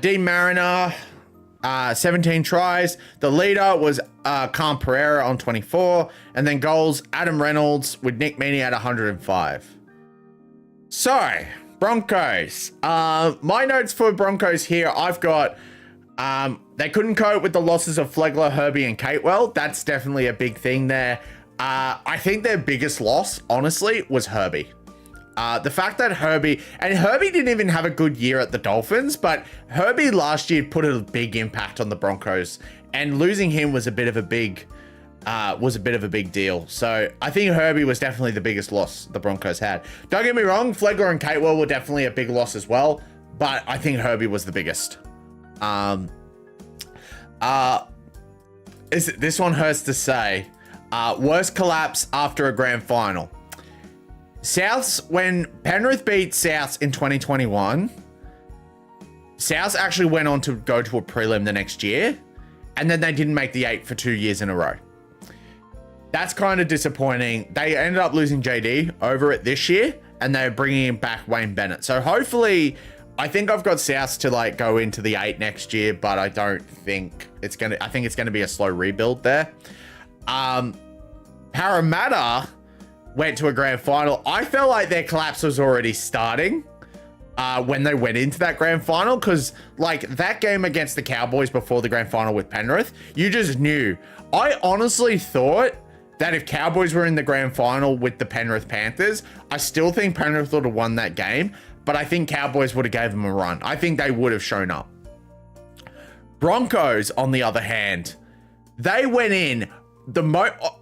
Dean Mariner, 17 tries. The leader was Cam Pereira on 24. And then goals, Adam Reynolds with Nick Meaney at 105. So, Broncos. My notes for Broncos here, I've got... they couldn't cope with the losses of Flegler, Herbie, and Catewell. That's definitely a big thing there. I think their biggest loss, honestly, was Herbie. The fact that Herbie didn't even have a good year at the Dolphins, but Herbie last year put a big impact on the Broncos, and losing him was a bit of a big was a bit of a big deal. So I think Herbie was definitely the biggest loss the Broncos had. Don't get me wrong, Flegler and Catewell were definitely a big loss as well, but I think Herbie was the biggest. This one hurts to say. Worst collapse after a grand final. Souths, when Penrith beat Souths in 2021, Souths actually went on to go to a prelim the next year, and then they didn't make the 8 for 2 years in a row. That's kind of disappointing. They ended up losing JD over it this year, and they're bringing back Wayne Bennett. So hopefully, I think I've got Souths to like go into the 8 next year, but I don't think it's gonna. I think it's gonna be a slow rebuild there. Parramatta went to a grand final. I felt like their collapse was already starting when they went into that grand final, because like that game against the Cowboys before the grand final with Penrith, you just knew. I honestly thought that if Cowboys were in the grand final with the Penrith Panthers, I still think Penrith would have won that game, but I think Cowboys would have gave them a run. I think they would have shown up. Broncos, on the other hand, they went in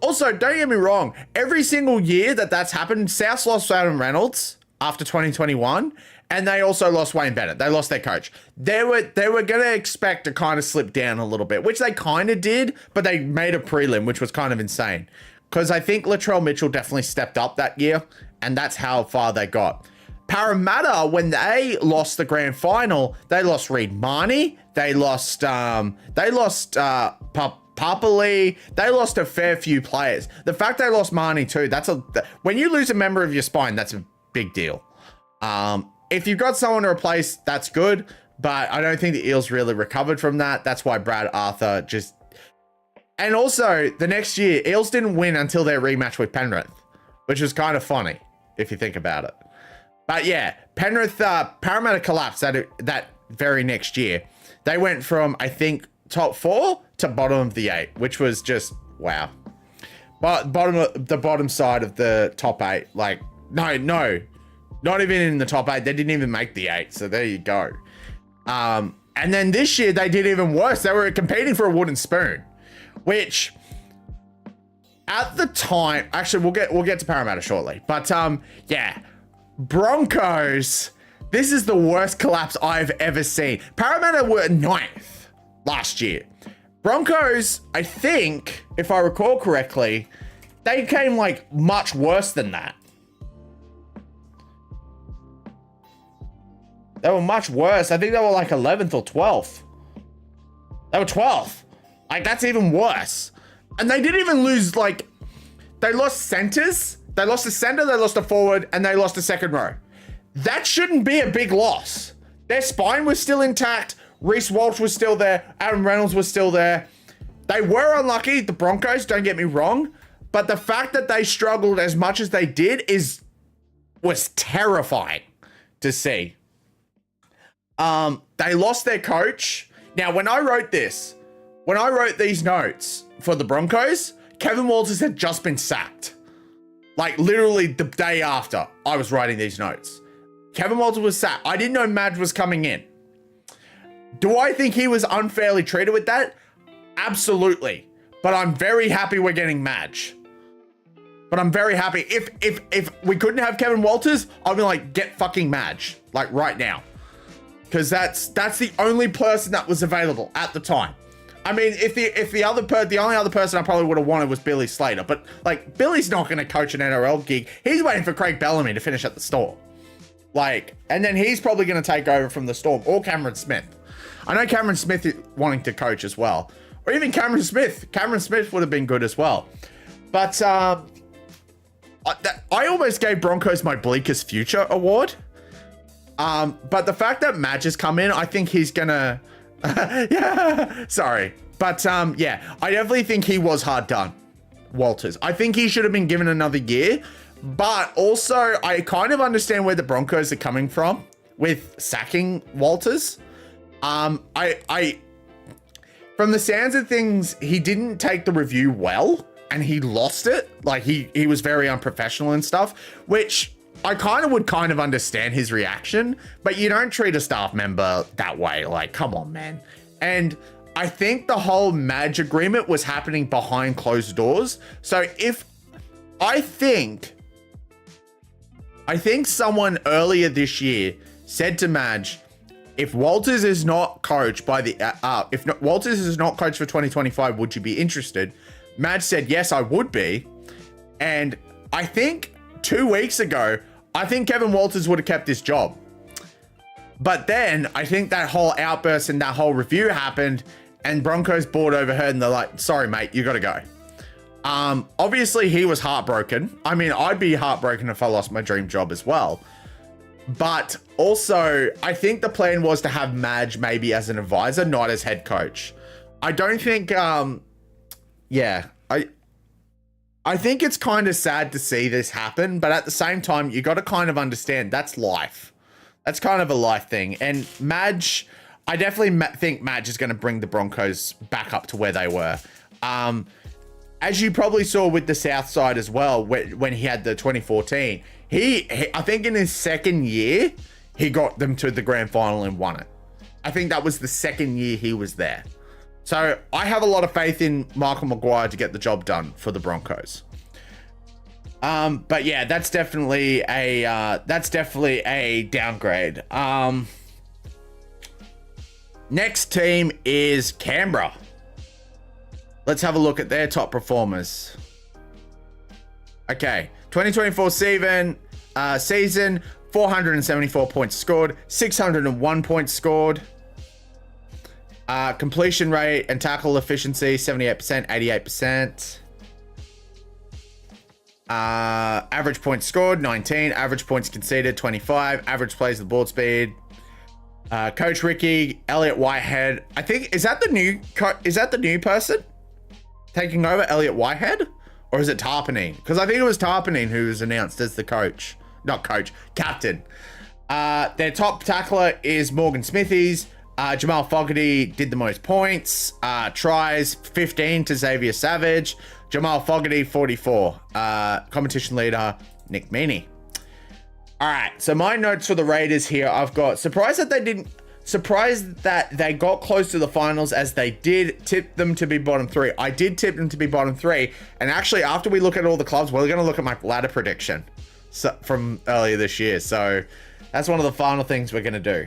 also, don't get me wrong, every single year that's happened, South lost Adam Reynolds after 2021, and they also lost Wayne Bennett. They lost their coach. They were going to expect to kind of slip down a little bit, which they kind of did, but they made a prelim, which was kind of insane. Because I think Latrell Mitchell definitely stepped up that year, and that's how far they got. Parramatta, when they lost the grand final, they lost Reid Marnie. They lost Papali. They lost a fair few players. The fact they lost Marnie too, when you lose a member of your spine, that's a big deal. If you've got someone to replace, that's good, but I don't think the Eels really recovered from that. That's why Brad Arthur just... And also, the next year, Eels didn't win until their rematch with Penrith, which was kind of funny, if you think about it. But yeah, Parramatta collapsed that very next year. They went from, I think, top 4 to bottom of the 8, which was just, wow. But the bottom side of the top 8, like, no, not even in the top 8. They didn't even make the 8, so there you go. And then this year, they did even worse. They were competing for a wooden spoon, which... At the time, actually, we'll get to Parramatta shortly. But yeah, Broncos. This is the worst collapse I've ever seen. Parramatta were 9th last year. Broncos, I think, if I recall correctly, they came like much worse than that. They were much worse. I think they were like 11th or 12th. They were 12th. Like, that's even worse. And they didn't even lose, like, they lost centers. They lost a center, they lost a forward, and they lost a second row. That shouldn't be a big loss. Their spine was still intact. Reece Walsh was still there. Adam Reynolds was still there. They were unlucky, the Broncos, don't get me wrong. But the fact that they struggled as much as they did was terrifying to see. They lost their coach. Now, when I wrote these notes for the Broncos, Kevin Walters had just been sacked. Like, literally the day after I was writing these notes. Kevin Walters was sacked. I didn't know Madge was coming in. Do I think he was unfairly treated with that? Absolutely. But I'm very happy we're getting Madge. But I'm very happy. If we couldn't have Kevin Walters, I'd be like, get fucking Madge. Like, right now. Because that's the only person that was available at the time. I mean, if the only other person I probably would have wanted was Billy Slater, but like, Billy's not going to coach an NRL gig. He's waiting for Craig Bellamy to finish at the Storm. Like, and then he's probably going to take over from the Storm, or Cameron Smith. I know Cameron Smith is wanting to coach as well, or even Cameron Smith. Cameron Smith would have been good as well. But I almost gave Broncos my bleakest future award. But the fact that Madge has come in, I think he's gonna. Yeah, sorry. But yeah, I definitely think he was hard done, Walters. I think he should have been given another year, but also I kind of understand where the Broncos are coming from with sacking Walters. From the sounds of things, he didn't take the review well and he lost it. Like, he was very unprofessional and stuff, which I would understand his reaction, but you don't treat a staff member that way. Like, come on, man. And I think the whole Madge agreement was happening behind closed doors. So I think someone earlier this year said to Madge, if Walters is not coached by the, Walters is not coached for 2025, would you be interested? Madge said, yes, I would be. And I think 2 weeks ago, I think Kevin Walters would have kept this job. But then I think that whole outburst and that whole review happened and Broncos board overheard and they're like, sorry, mate, you got to go. Obviously he was heartbroken. I mean, I'd be heartbroken if I lost my dream job as well. But also, I think the plan was to have Madge maybe as an advisor, not as head coach. I don't think, yeah, I think it's kind of sad to see this happen, but at the same time, you got to kind of understand that's life. That's kind of a life thing. And Madge, I definitely think Madge is going to bring the Broncos back up to where they were. As you probably saw with the South Side as well, when he had the 2014, he I think in his second year, he got them to the grand final and won it. I think that was the second year he was there. So I have a lot of faith in Michael Maguire to get the job done for the Broncos. But yeah, that's definitely a downgrade. Next team is Canberra. Let's have a look at their top performers. Okay, 2024 season, 474 points scored, 601 points scored. Completion rate and tackle efficiency, 78%, 88%. Average points scored, 19. Average points conceded, 25. Average plays the ball speed. Coach Ricky, Elliot Whitehead. I think, is that the new person taking over, Elliot Whitehead? Or is it Tarpanine? Because I think it was Tarpanine who was announced as the coach. Not coach, captain. Their top tackler is Morgan Smithies. Jamal Fogarty did the most points. Tries, 15 to Xavier Savage. Jamal Fogarty, 44. Competition leader, Nick Meaney. All right, so my notes for the Raiders here, I've got surprised that they got close to the finals as they did tip them to be bottom 3. I did tip them to be bottom 3. And actually, after we look at all the clubs, we're going to look at my ladder prediction from earlier this year. So that's one of the final things we're going to do.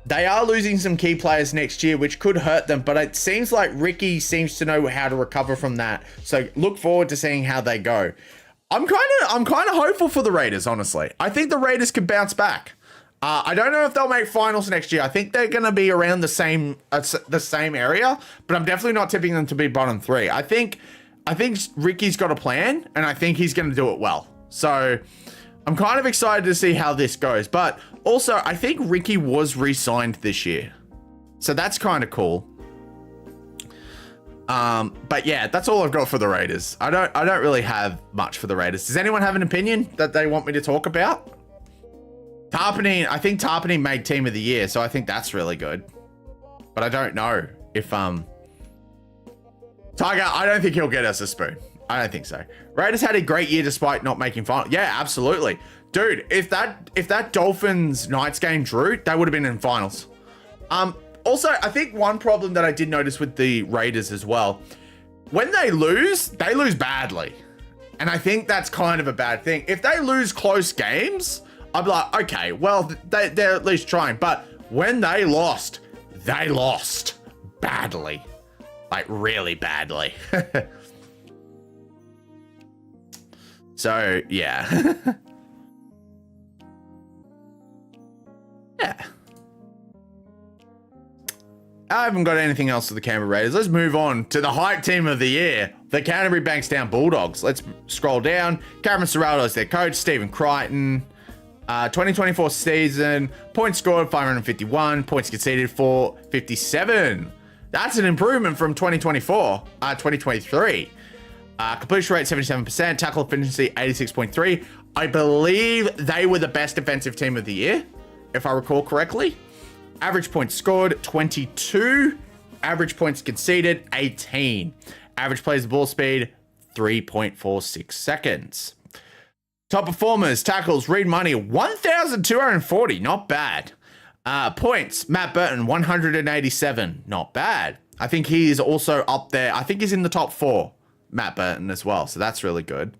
They are losing some key players next year, which could hurt them, but it seems like Ricky seems to know how to recover from that. So look forward to seeing how they go. I'm kind of hopeful for the Raiders, honestly. I think the Raiders could bounce back. I don't know if they'll make finals next year. I think they're going to be around the same area, but I'm definitely not tipping them to be bottom 3. I think Ricky's got a plan, and I think he's going to do it well. So I'm kind of excited to see how this goes. But also, I think Ricky was re-signed this year, so that's kind of cool. But yeah, that's all I've got for the Raiders. I don't really have much for the Raiders. Does anyone have an opinion that they want me to talk about? I think Tarpanine made team of the year, so I think that's really good. But I don't know if Tiger, I don't think he'll get us a spoon. I don't think so. Raiders had a great year despite not making final. Yeah, absolutely. Dude, if that Dolphins Knights game drew, they would have been in finals. Also, I think one problem that I did notice with the Raiders as well, when they lose badly. And I think that's kind of a bad thing. If they lose close games, I'd be like, okay, well, they're at least trying. But when they lost badly. Like, really badly. So, yeah. Yeah. I haven't got anything else for the Canberra Raiders. Let's move on to the hype team of the year, the Canterbury Bankstown Bulldogs. Let's scroll down. Cameron Ciraldo is their coach, Stephen Crichton. 2024 season, points scored 551, points conceded 457. That's an improvement from 2023. Completion rate 77%, tackle efficiency 86.3. I believe they were the best defensive team of the year, if I recall correctly. Average points scored 22, average points conceded 18. Average plays the ball speed 3.46 seconds. Top performers, tackles, Reed Money, 1,240, not bad. Points, Matt Burton, 187. Not bad. I think he is also up there. I think he's in the top 4, Matt Burton as well. So that's really good.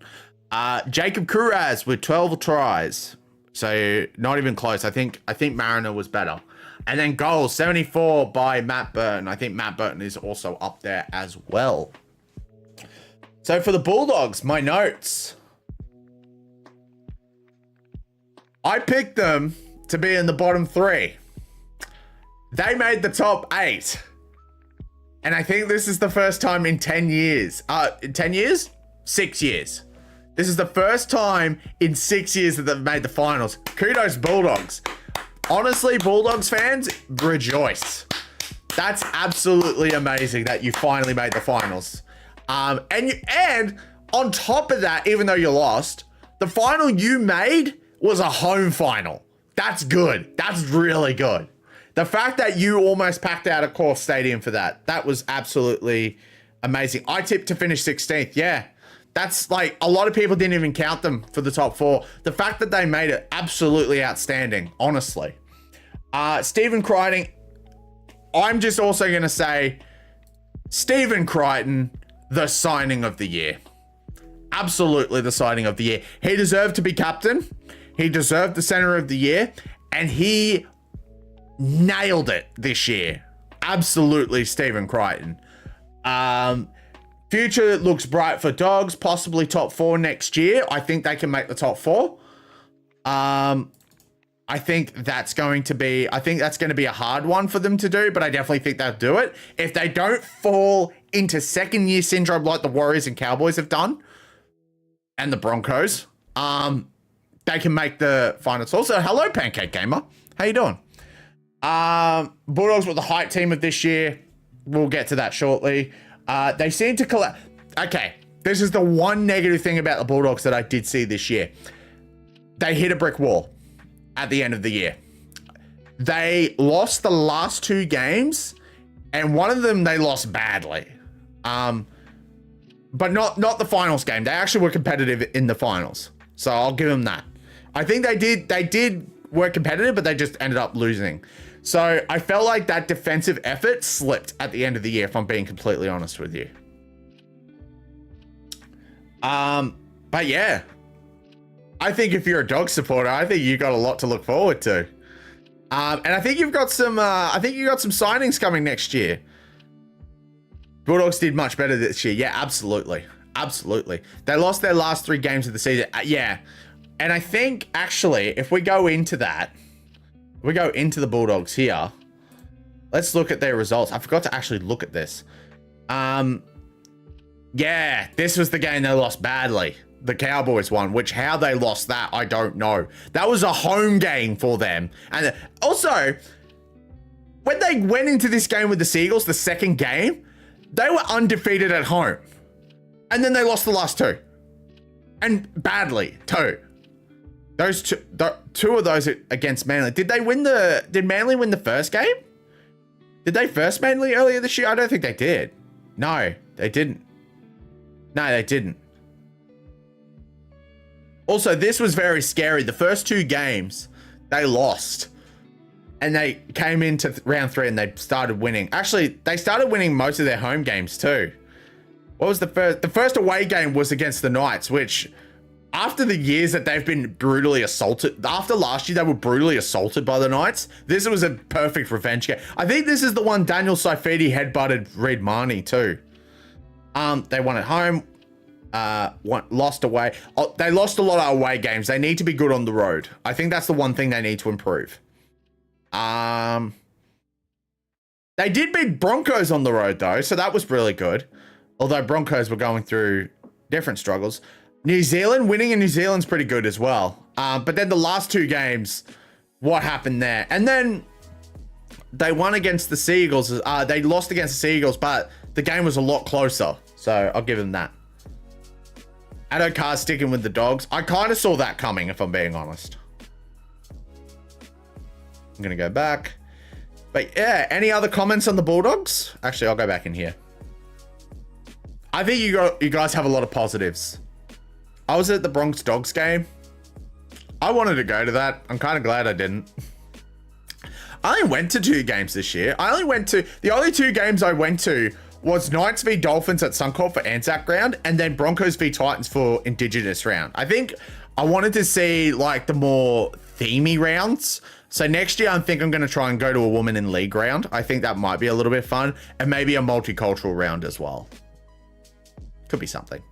Jacob Kuraz with 12 tries. So not even close. I think Mariner was better. And then goals, 74 by Matt Burton. I think Matt Burton is also up there as well. So for the Bulldogs, my notes. I picked them to be in the bottom 3. They made the top 8. And I think this is the first time in 10 years. 10 years? 6 years. This is the first time in 6 years that they've made the finals. Kudos, Bulldogs. Honestly, Bulldogs fans, rejoice. That's absolutely amazing that you finally made the finals. And on top of that, even though you lost, the final you made was a home final. That's good. That's really good. The fact that you almost packed out a core stadium for that was absolutely amazing. I tipped to finish 16th. Yeah. That's like, a lot of people didn't even count them for the top 4. The fact that they made it, absolutely outstanding, honestly. Stephen Crichton, I'm just also going to say, Stephen Crichton, the signing of the year. Absolutely the signing of the year. He deserved to be captain. He deserved the center of the year. And he nailed it this year. Absolutely, Stephen Crichton. Future looks bright for Dogs, possibly top 4 next year. I think they can make the top 4. I think that's going to be a hard one for them to do, but I definitely think they'll do it. If they don't fall into second year syndrome like the Warriors and Cowboys have done, and the Broncos, they can make the finals. Also, hello, Pancake Gamer. How you doing? Bulldogs were the hype team of this year. We'll get to that shortly. They seem to collapse. Okay, this is the one negative thing about the Bulldogs that I did see this year. They hit a brick wall at the end of the year. They lost the last 2 games, and one of them they lost badly. But not the finals game. They actually were competitive in the finals, so I'll give them that. I think they did work competitive, but they just ended up losing. So I felt like that defensive effort slipped at the end of the year, if I'm being completely honest with you. But yeah, I think if you're a Dog supporter, I think you got a lot to look forward to. And I think you've got some signings coming next year. Bulldogs did much better this year. Yeah, absolutely. Absolutely. They lost their last 3 games of the season. Yeah. And I think, actually, if we go into that, we go into the Bulldogs here, let's look at their results. I forgot to actually look at this. Yeah, this was the game they lost badly. The Cowboys won, which how they lost that, I don't know. That was a home game for them. And also, when they went into this game with the Seagulls, the second game, they were undefeated at home. And then they lost the last 2. And badly, too. Those two of those against Manly. Did Manly win the first game? Did they first Manly earlier this year? I don't think they did. No, they didn't. No, they didn't. Also, this was very scary. The first 2 games, they lost. And they came into round 3 and they started winning. Actually, they started winning most of their home games too. What was the first? The first away game was against the Knights, which after the years that they've been brutally assaulted, after last year they were brutally assaulted by the Knights, this was a perfect revenge game. I think this is the one Daniel Saifidi headbutted Reid Marnie too. They won at home, lost away. Oh, they lost a lot of away games. They need to be good on the road. I think that's the one thing they need to improve. They did beat Broncos on the road though, so that was really good. Although Broncos were going through different struggles. New Zealand, winning in New Zealand's pretty good as well. But then the last 2 games, what happened there? And then they won against the Seagulls. They lost against the Seagulls, but the game was a lot closer. So I'll give them that. Addo Carr sticking with the Dogs. I kind of saw that coming, if I'm being honest. I'm going to go back. But yeah, any other comments on the Bulldogs? Actually, I'll go back in here. I think you guys have a lot of positives. I was at the Bronx Dogs game. I wanted to go to that. I'm kind of glad I didn't. I only went to 2 games this year. The only 2 games I went to was Knights v Dolphins at Suncorp for Anzac round, and then Broncos v Titans for Indigenous round. I think I wanted to see like the more themey rounds. So next year, I think I'm going to try and go to a woman in league round. I think that might be a little bit fun, and maybe a multicultural round as well. Could be something.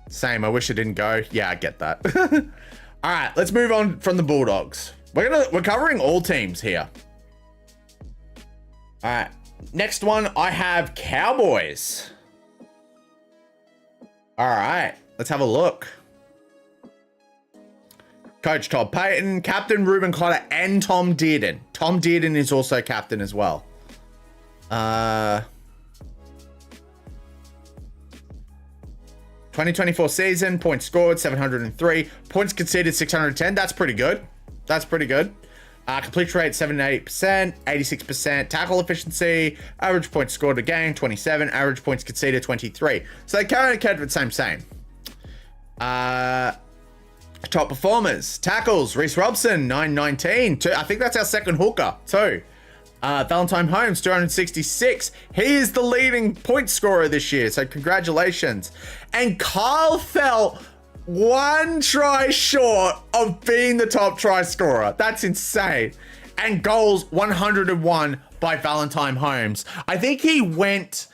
Same. I wish I didn't go. Yeah, I get that. All right, let's move on from the Bulldogs. We're covering all teams here. All right. Next one, I have Cowboys. All right, let's have a look. Coach Todd Payton, Captain Ruben Cotter, and Tom Dearden. Tom Dearden is also captain as well. 2024 season, points scored, 703. Points conceded, 610. That's pretty good. That's pretty good. Completion rate, 78%, 86%. Tackle efficiency, average points scored a game, 27. Average points conceded, 23. So they kind of kept it same. Top performers. Tackles, Reece Robson, 919. I think that's our second hooker, too. Valentine Holmes, 266. He is the leading point scorer this year, so congratulations. And Kyle fell 1 try short of being the top try scorer. That's insane. And goals, 101 by Valentine Holmes. I think he went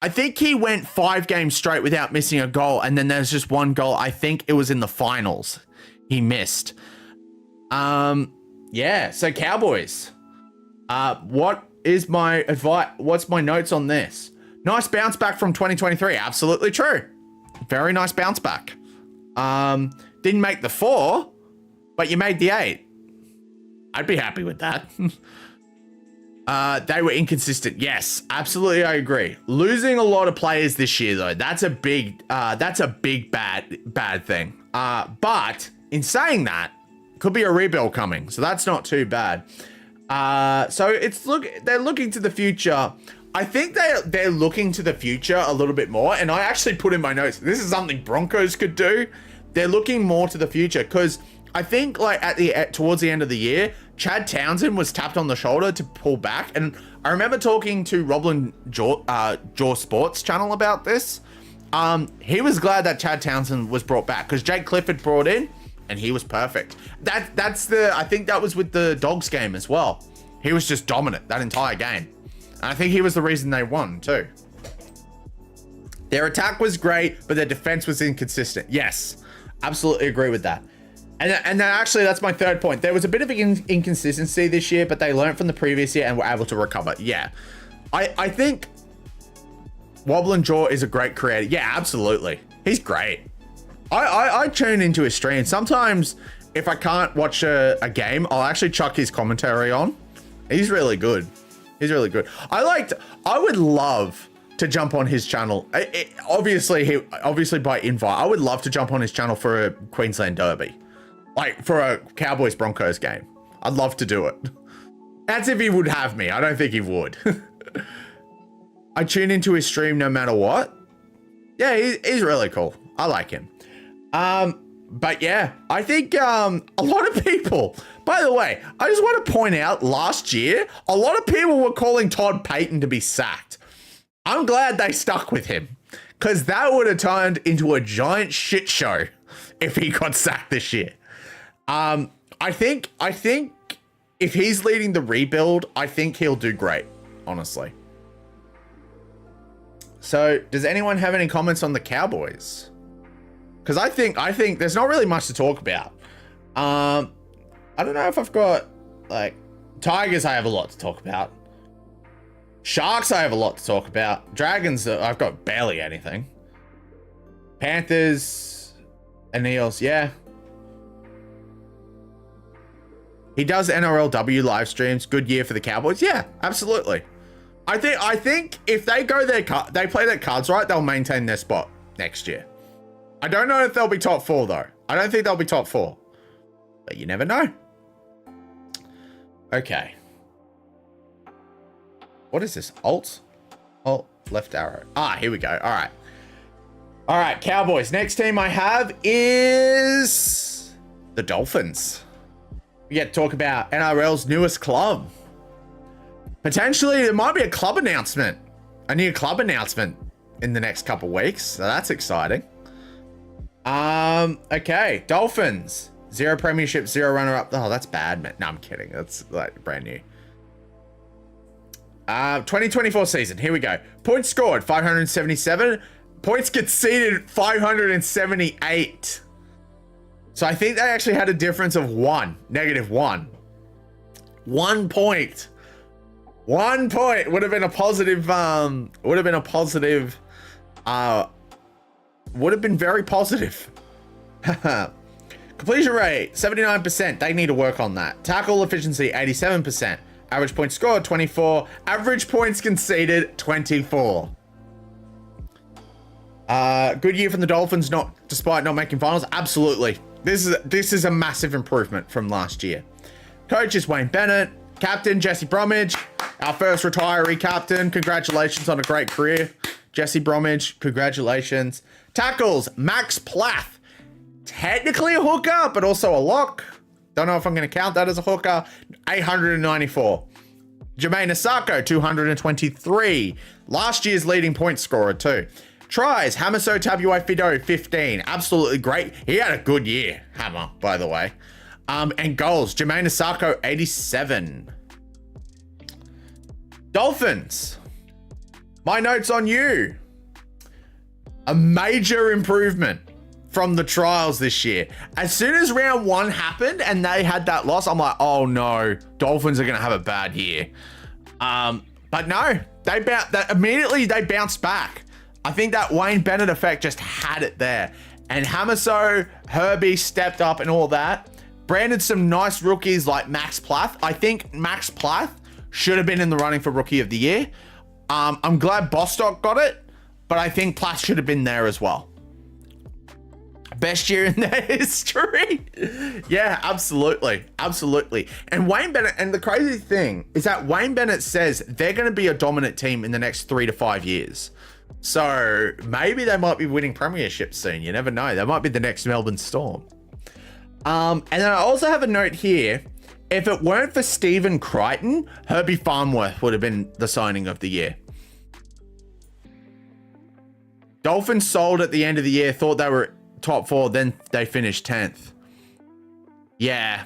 5 games straight without missing a goal, and then there's just 1 goal. I think it was in the finals he missed. Yeah, so Cowboys. What is my advice? What's my notes on this? Nice bounce back from 2023. Absolutely true. Very nice bounce back. Didn't make the 4, but you made the 8. I'd be happy with that. They were inconsistent. Yes, absolutely. I agree. Losing a lot of players this year, though, that's a big bad thing. But in saying that, could be a rebuild coming, so that's not too bad. So they're looking to the future. I think they're looking to the future a little bit more. And I actually put in my notes, this is something Broncos could do. They're looking more to the future because I think like towards the end of the year, Chad Townsend was tapped on the shoulder to pull back. And I remember talking to Roblin Jaw Sports channel about this. He was glad that Chad Townsend was brought back because Jake Clifford brought in and he was perfect. I think that was with the Dogs game as well. He was just dominant that entire game. And I think he was the reason they won too. Their attack was great, but their defense was inconsistent. Yes, absolutely agree with that. And then actually, that's my third point. There was a bit of an inconsistency this year, but they learned from the previous year and were able to recover. Yeah, I think Wobbling Jaw is a great creator. Yeah, absolutely. He's great. I tune into his stream. Sometimes if I can't watch a game, I'll actually chuck his commentary on. He's really good. He's really good. I would love to jump on his channel. Obviously by invite, I would love to jump on his channel for a Queensland Derby. Like for a Cowboys Broncos game. I'd love to do it. That's if he would have me. I don't think he would. I tune into his stream no matter what. Yeah, he's really cool. I like him. But yeah, I think a lot of people, by the way, I just want to point out last year, a lot of people were calling Todd Payton to be sacked. I'm glad they stuck with him because that would have turned into a giant shit show if he got sacked this year. I think if he's leading the rebuild, I think he'll do great, honestly. So does anyone have any comments on the Cowboys? Because I think there's not really much to talk about. I don't know if I've got like Tigers. I have a lot to talk about. Sharks. I have a lot to talk about. Dragons. I've got barely anything. Panthers and Eels. Yeah. He does NRLW live streams. Good year for the Cowboys. Yeah, absolutely. I think if they play their cards right, they'll maintain their spot next year. I don't know if they'll be top 4 though. I don't think they'll be top 4, but you never know. Okay. What is this? Alt, left arrow. Here we go. All right, Cowboys. Next team I have is the Dolphins. We get to talk about NRL's newest club. Potentially, there might be a club announcement. A new club announcement in the next couple weeks. So that's exciting. Okay. Dolphins. 0 premiership, 0 runner-up. Oh, that's bad, man. No, I'm kidding. That's like brand new. 2024 season. Here we go. Points scored, 577. Points conceded, 578. So I think they actually had a difference of -1. 1 point. 1 point would have been a positive, would have been very positive. Completion rate, 79%. They need to work on that. Tackle efficiency, 87%. Average points scored, 24. Average points conceded, 24. Good year from the Dolphins, despite not making finals. Absolutely. This is a massive improvement from last year. Coach is Wayne Bennett. Captain, Jesse Bromwich. Our first retiree captain. Congratulations on a great career. Jesse Bromwich, congratulations. Tackles, Max Plath. Technically a hooker, but also a lock. Don't know if I'm going to count that as a hooker. 894. Jermaine Asako, 223. Last year's leading point scorer too. Tries, Hamaso Tabuai-Fidow, 15. Absolutely great. He had a good year, Hammer, by the way. And goals, Jermaine Asako, 87. Dolphins. My notes on you. A major improvement from the trials this year. As soon as round 1 happened and they had that loss, I'm like, oh no, Dolphins are going to have a bad year. But no, immediately they bounced back. I think that Wayne Bennett effect just had it there. And Hamaso, Herbie stepped up and all that. Branded some nice rookies like Max Plath. I think Max Plath should have been in the running for Rookie of the Year. I'm glad Bostock got it, but I think Plath should have been there as well. Best year in their history. Yeah, absolutely. Absolutely. And Wayne Bennett, and the crazy thing is that Wayne Bennett says they're going to be a dominant team in the next 3 to 5 years. So maybe they might be winning premierships soon. You never know. They might be the next Melbourne Storm. And then I also have a note here. If it weren't for Stephen Crichton, Herbie Farnworth would have been the signing of the year. Dolphins sold at the end of the year, thought they were top 4, then they finished 10th. Yeah.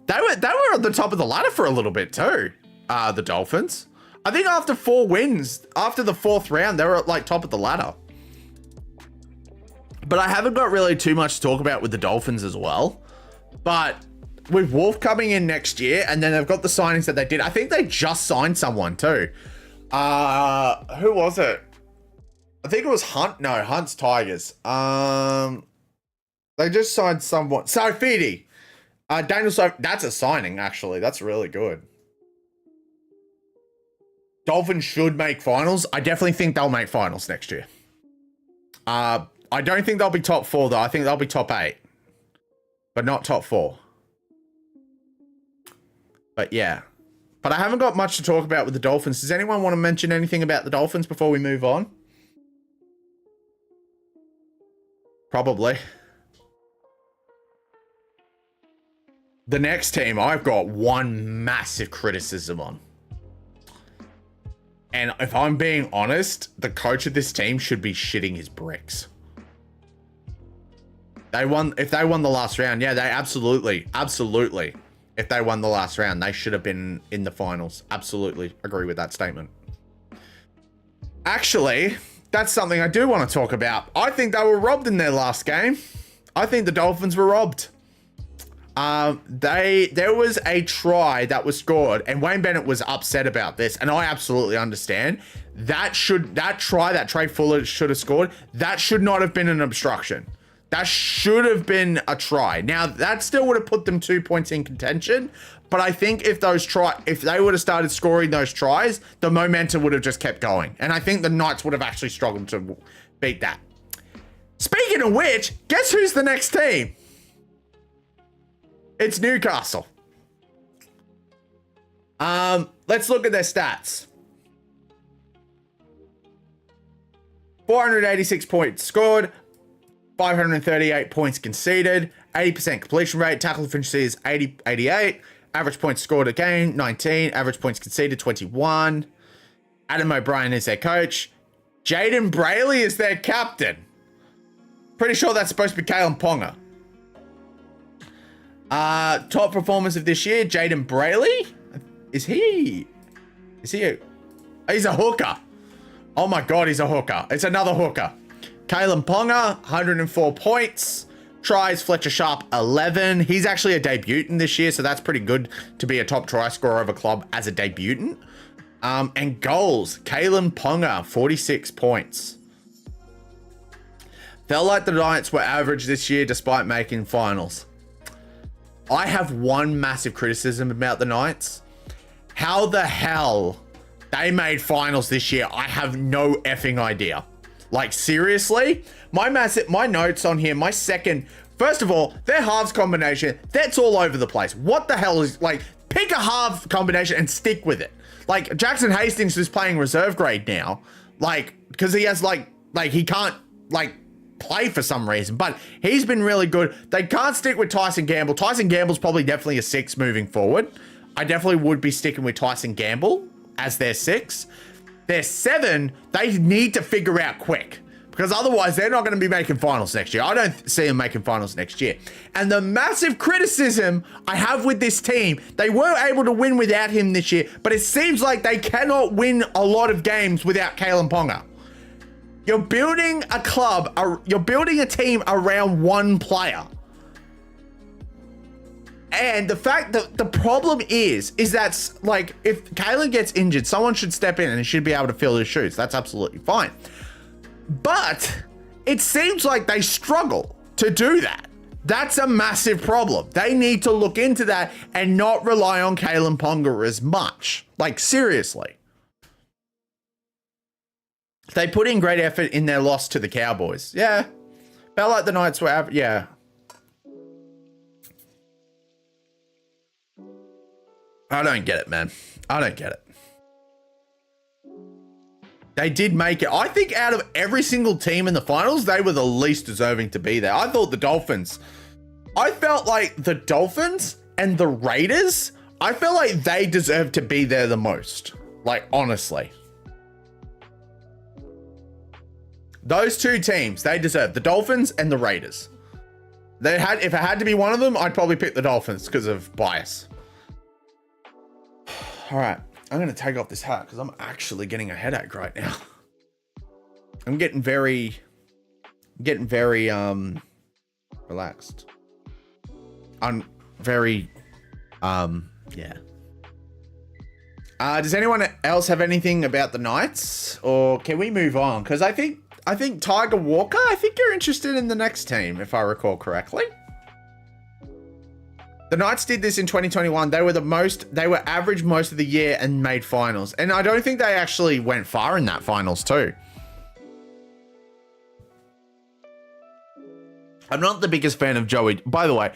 They were at the top of the ladder for a little bit too, the Dolphins. I think after 4 wins, after the 4th round, they were at like top of the ladder. But I haven't got really too much to talk about with the Dolphins as well. But with Wolf coming in next year, and then they've got the signings that they did. I think they just signed someone too. Who was it? I think it was Hunt. No, Hunt's Tigers. They just signed someone. Saifidi. Daniel Sof. That's a signing, actually. That's really good. Dolphins should make finals. I definitely think they'll make finals next year. I don't think they'll be top 4, though. I think they'll be top 8. But not top 4. But yeah. But I haven't got much to talk about with the Dolphins. Does anyone want to mention anything about the Dolphins before we move on? Probably. The next team, I've got one massive criticism on. And if I'm being honest, the coach of this team should be shitting his bricks. If they won the last round, yeah, they absolutely. If they won the last round, they should have been in the finals. Absolutely agree with that statement. Actually, that's something I do want to talk about. I think they were robbed in their last game. I think the Dolphins were robbed. There was a try that was scored, and Wayne Bennett was upset about this, and I absolutely understand. That Trey Fuller should have scored. That should not have been an obstruction. That should have been a try. Now, that still would have put them 2 points in contention, but I think if they would have started scoring those tries, the momentum would have just kept going. And I think the Knights would have actually struggled to beat that. Speaking of which, guess who's the next team? It's Newcastle. Let's look at their stats. 486 points scored, 538 points conceded, 80% completion rate, tackle efficiency is 88, average points scored a game, 19, average points conceded, 21. Adam O'Brien is their coach. Jaden Brayley is their captain. Pretty sure that's supposed to be Kalen Ponga. Top performers of this year, Jaden Brayley. Is he? He's a hooker. Oh my God, he's a hooker. It's another hooker. Kalen Ponga, 104 points. Tries, Fletcher Sharp, 11. He's actually a debutant this year, so that's pretty good to be a top try scorer of a club as a debutant. And goals, Kalen Ponga, 46 points. Felt like the Knights were average this year despite making finals. I have one massive criticism about the Knights. How the hell they made finals this year, I have no effing idea. Like, seriously? My notes on here, first of all, their halves combination, that's all over the place. What the hell is, like, pick a half combination and stick with it. Like, Jackson Hastings is playing reserve grade now. Like, because he has, he can't, play for some reason. But he's been really good. They can't stick with Tyson Gamble. Tyson Gamble's probably definitely a 6 moving forward. I definitely would be sticking with Tyson Gamble as their 6. Their 7, they need to figure out quick. Because otherwise, they're not going to be making finals next year. I don't see them making finals next year. And the massive criticism I have with this team, they were able to win without him this year, but it seems like they cannot win a lot of games without Kalen Ponga. You're building a club, you're building a team around one player. And the fact that the problem is that, like, if Kalen gets injured, someone should step in and he should be able to fill his shoes. That's absolutely fine. But it seems like they struggle to do that. That's a massive problem. They need to look into that and not rely on Kalen Ponga as much. Like, seriously. They put in great effort in their loss to the Cowboys. Yeah. Felt like the Knights were, yeah. I don't get it, man. I don't get it. They did make it. I think out of every single team in the finals, they were the least deserving to be there. I thought the Dolphins. I felt like the Dolphins and the Raiders, I felt like they deserved to be there the most. Like, honestly. Those two teams, they deserve. The Dolphins and the Raiders. If it had to be one of them, I'd probably pick the Dolphins because of bias. All right. I'm going to take off this hat because I'm actually getting a headache right now. I'm getting very relaxed. I'm very, yeah. Does anyone else have anything about the Knights, or can we move on? Because I think Tiger Walker, I think you're interested in the next team, if I recall correctly. The Knights did this in 2021. They were average most of the year and made finals. And I don't think they actually went far in that finals too. I'm not the biggest fan of Joey. By the way,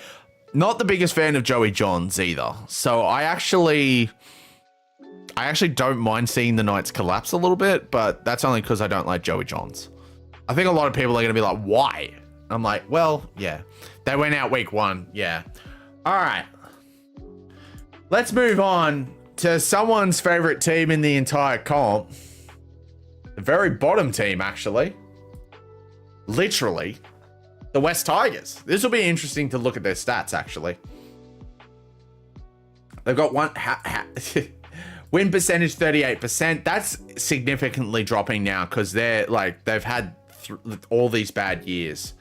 not the biggest fan of Joey Johns either. So I actually don't mind seeing the Knights collapse a little bit, but that's only because I don't like Joey Johns. I think a lot of people are going to be like, why? I'm like, well, yeah. They went out week 1. Yeah. All right, let's move on to someone's favorite team in the entire comp. The very bottom team, actually. Literally. The West Tigers. This will be interesting to look at their stats, actually. They've got one... win percentage, 38%. That's significantly dropping now because they've had all these bad years.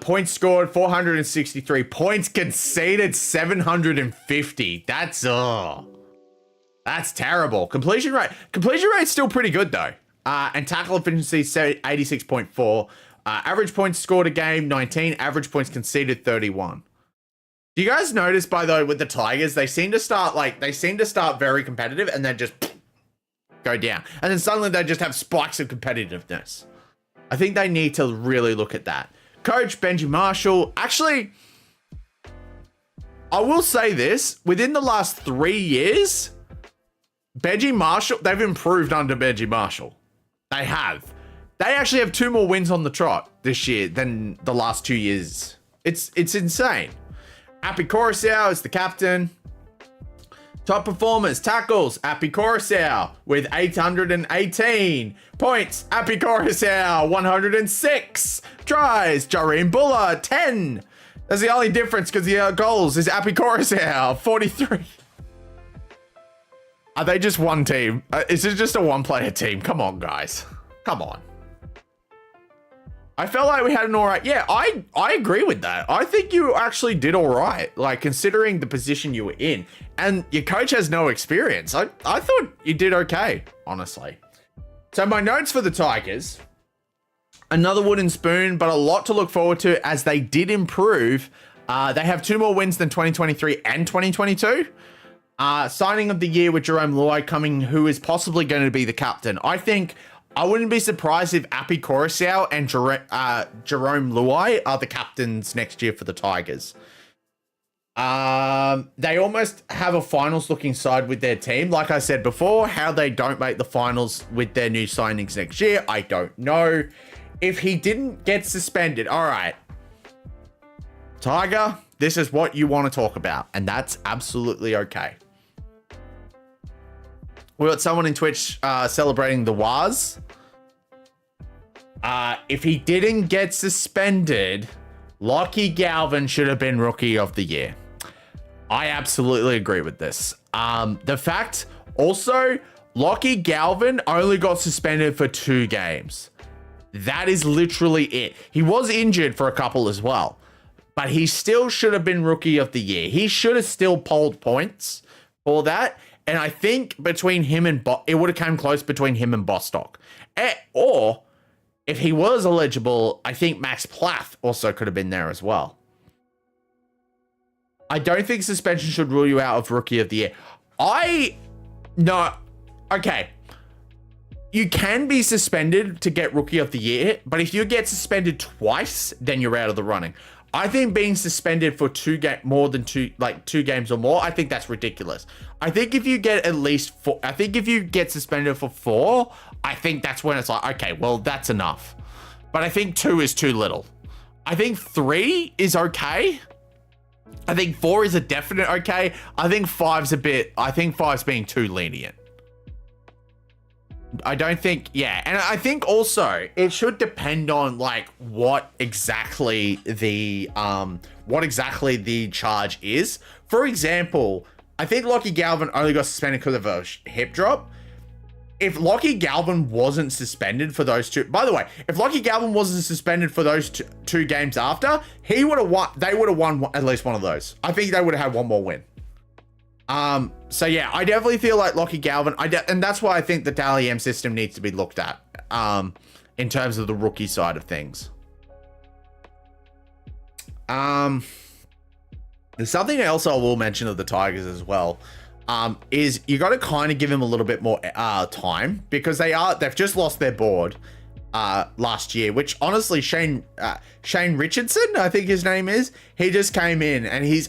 Points scored, 463. Points conceded, 750. That's terrible. Completion rate's still pretty good, though. And tackle efficiency, 86.4. Average points scored a game, 19. Average points conceded, 31. Do you guys notice, by the way, with the Tigers, they seem to start very competitive and then just go down. And then suddenly they just have spikes of competitiveness. I think they need to really look at that. Coach Benji Marshall. Actually, I will say this. Within the last 3 years, Benji Marshall, they've improved under Benji Marshall. They have. They actually have 2 more wins on the trot this year than the last 2 years. It's insane. Api Coruscant is the captain. Top performers, tackles, Api Coruscant with 818 points. Api Coruscant, 106 tries. Jareem Buller, 10. That's the only difference because the goals is Api Coruscant, 43. Are they just one team? Is it just a one-player team? Come on, guys. Come on. I felt like we had an all right. Yeah, I agree with that. I think you actually did all right, like considering the position you were in, and your coach has no experience. I thought you did okay, honestly. So my notes for the Tigers, another wooden spoon, but a lot to look forward to as they did improve. They have 2 more wins than 2023 and 2022. Signing of the year with Jerome Luai coming, who is possibly going to be the captain. I wouldn't be surprised if Api Coruscant and Jerome Luai are the captains next year for the Tigers. They almost have a finals-looking side with their team. Like I said before, how they don't make the finals with their new signings next year, I don't know. If he didn't get suspended, all right. Tiger, this is what you want to talk about, and that's absolutely okay. We got someone in Twitch celebrating the Waz. If he didn't get suspended, Lockie Galvin should have been Rookie of the Year. I absolutely agree with this. The fact also, Lockie Galvin only got suspended for 2 games. That is literally it. He was injured for a couple as well, but he still should have been Rookie of the Year. He should have still polled points for that. And I think between him and it would have come close between him and Bostock. Or if he was eligible, I think Max Plath also could have been there as well. I don't think suspension should rule you out of Rookie of the Year. No. Okay. You can be suspended to get Rookie of the Year, but if you get suspended twice, then you're out of the running. I think being suspended for 2 games or more, I think that's ridiculous. I think if you get at least 4, I think if you get suspended for 4, I think that's when it's like, okay, well, that's enough. But I think 2 is too little. I think 3 is okay. I think 4 is a definite okay. I think 5's being too lenient. I don't think, yeah. And I think also it should depend on like what exactly the charge is. For example, I think Lockie Galvin only got suspended because of a hip drop. If Lockie Galvin wasn't suspended for those 2, by the way, if Lockie Galvin wasn't suspended for those two games after, he would have won. They would have won at least one of those. I think they would have had one more win. So yeah, I definitely feel like Lockie Galvin, and that's why I think the Dally M system needs to be looked at, in terms of the rookie side of things. There's something else I will mention of the Tigers as well, is you got to kind of give him a little bit more time, because they've just lost their board last year, which honestly Shane Richardson, I think his name is, he just came in and he's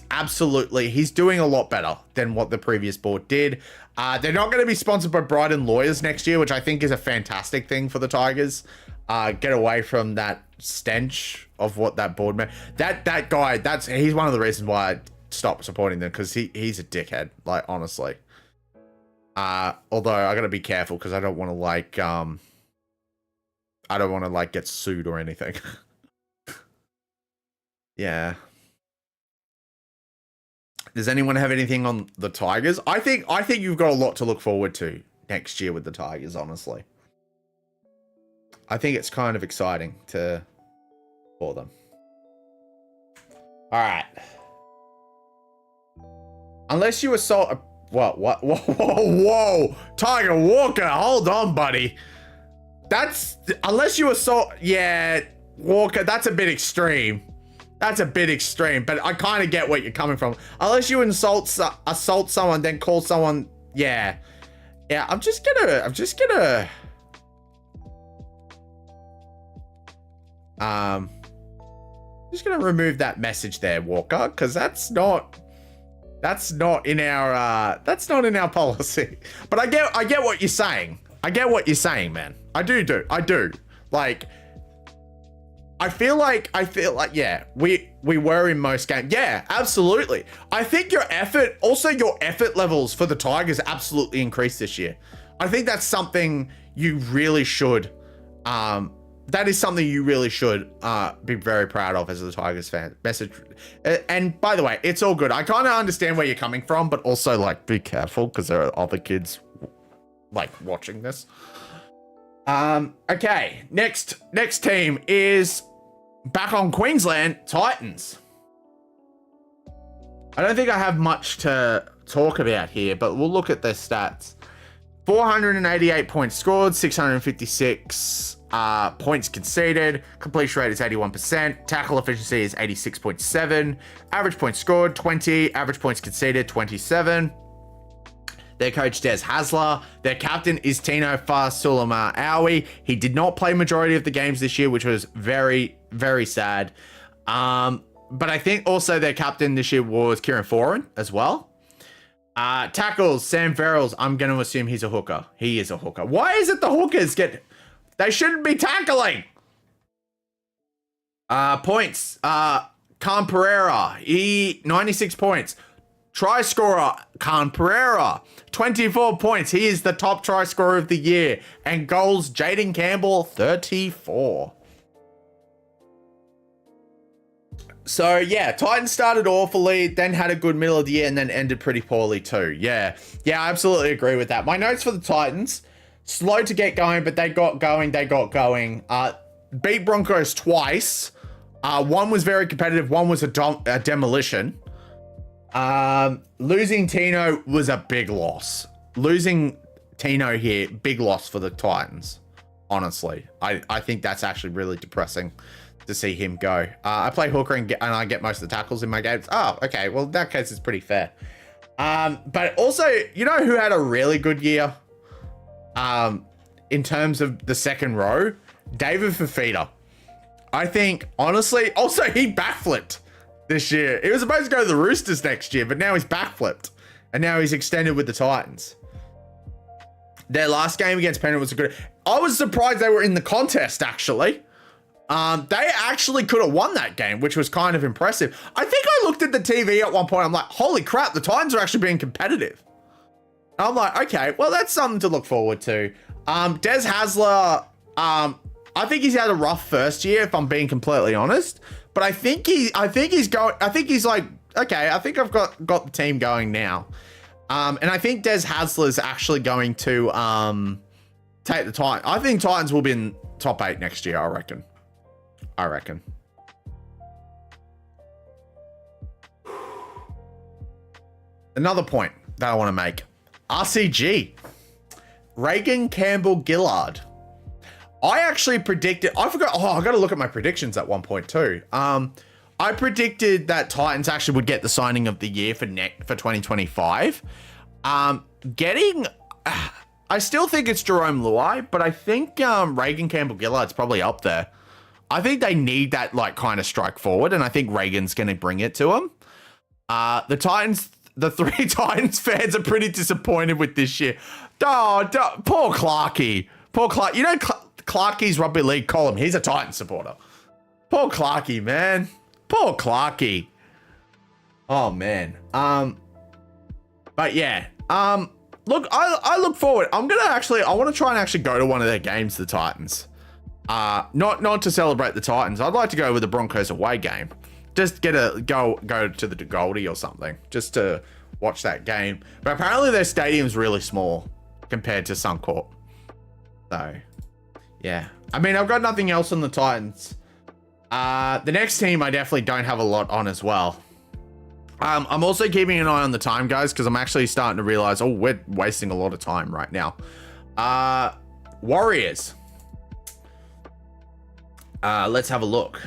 doing a lot better than what the previous board did. They're not going to be sponsored by Brighton Lawyers next year, which I think is a fantastic thing for the Tigers. Get away from that stench of what that board meant. That guy, he's one of the reasons why I stopped supporting them, because he's a dickhead, like, honestly. Although I gotta be careful because I don't want to get sued or anything. Yeah. Does anyone have anything on the Tigers? I think you've got a lot to look forward to next year with the Tigers, honestly. I think it's kind of exciting for them. All right. Unless you assault whoa, Tiger Walker, hold on, buddy. Unless you assault, yeah, Walker, that's a bit extreme. But I kind of get what you're coming from. Unless you assault someone, then call someone, yeah. I'm just gonna remove that message there, Walker, because that's not in our policy. But I get what you're saying. I get what you're saying, man. I do. Like, I feel like, yeah, we were in most games. Yeah, absolutely. I think your effort levels for the Tigers absolutely increased this year. I think that's something you really should, that is something you really should be very proud of as a Tigers fan. And by the way, it's all good. I kind of understand where you're coming from, but also, like, be careful because there are other kids, like, watching this. Okay, next team is back on Queensland, Titans. I don't think I have much to talk about here, but we'll look at their stats. 488 points scored, 656 points conceded. Completion rate is 81%. Tackle efficiency is 86.7. Average points scored, 20. Average points conceded, 27. Their coach, Des Hasler. Their captain is Tino Fa'asuamaleaui. He did not play majority of the games this year, which was very, very sad. But I think also their captain this year was Kieran Foran as well. Tackles, Sam Verrills. I'm going to assume he's a hooker. He is a hooker. Why is it the hookers they shouldn't be tackling? Points. Khan Pereira. 96 points. Try scorer, Khan Pereira, 24 points. He is the top try scorer of the year. And goals, Jaden Campbell, 34. So, yeah, Titans started awfully, then had a good middle of the year, and then ended pretty poorly too. Yeah, I absolutely agree with that. My notes for the Titans, slow to get going, but they got going. Beat Broncos twice. One was very competitive. One was a demolition. Losing Tino was a big loss. Losing Tino here, big loss for the Titans. Honestly, I think that's actually really depressing to see him go. I play hooker and I get most of the tackles in my games. Oh, okay. Well, in that case, it's pretty fair. But also, you know who had a really good year? In terms of the second row, David Fifita. I think, honestly, also he backflipped this year. He was supposed to go to the Roosters next year, but now he's backflipped. And now he's extended with the Titans. Their last game against Penrith was good. I was surprised they were in the contest, actually. They actually could have won that game, which was kind of impressive. I think I looked at the TV at one point. I'm like, holy crap, the Titans are actually being competitive. And I'm like, okay, well, that's something to look forward to. Des Hasler, I think he's had a rough first year, if I'm being completely honest. But I think he's like, okay, I think I've got the team going now. And I think Des Hasler's actually going to take the Titans. I think Titans will be in top 8 next year, I reckon. Another point that I want to make. RCG. Reagan Campbell Gillard. I actually predicted, I got to look at my predictions at one point too. I predicted that Titans actually would get the signing of the year for 2025. I still think it's Jerome Luai, but I think Reagan Campbell Gillard's probably up there. I think they need that like kind of strike forward, and I think Reagan's going to bring it to them. The three Titans fans are pretty disappointed with this year. Poor Clarkey. You know Clarkey's rugby league column. He's a Titans supporter. Poor Clarkey, man. Poor Clarkey. Oh man. But yeah. Look, I look forward. I want to try and actually go to one of their games, the Titans. Not to celebrate the Titans. I'd like to go with the Broncos away game. Just go to the Goldie or something, just to watch that game. But apparently their stadium's really small compared to Suncorp. So, yeah. I mean, I've got nothing else on the Titans. The next team I definitely don't have a lot on as well. I'm also keeping an eye on the time, guys, because I'm actually starting to realize, we're wasting a lot of time right now. Warriors. Let's have a look.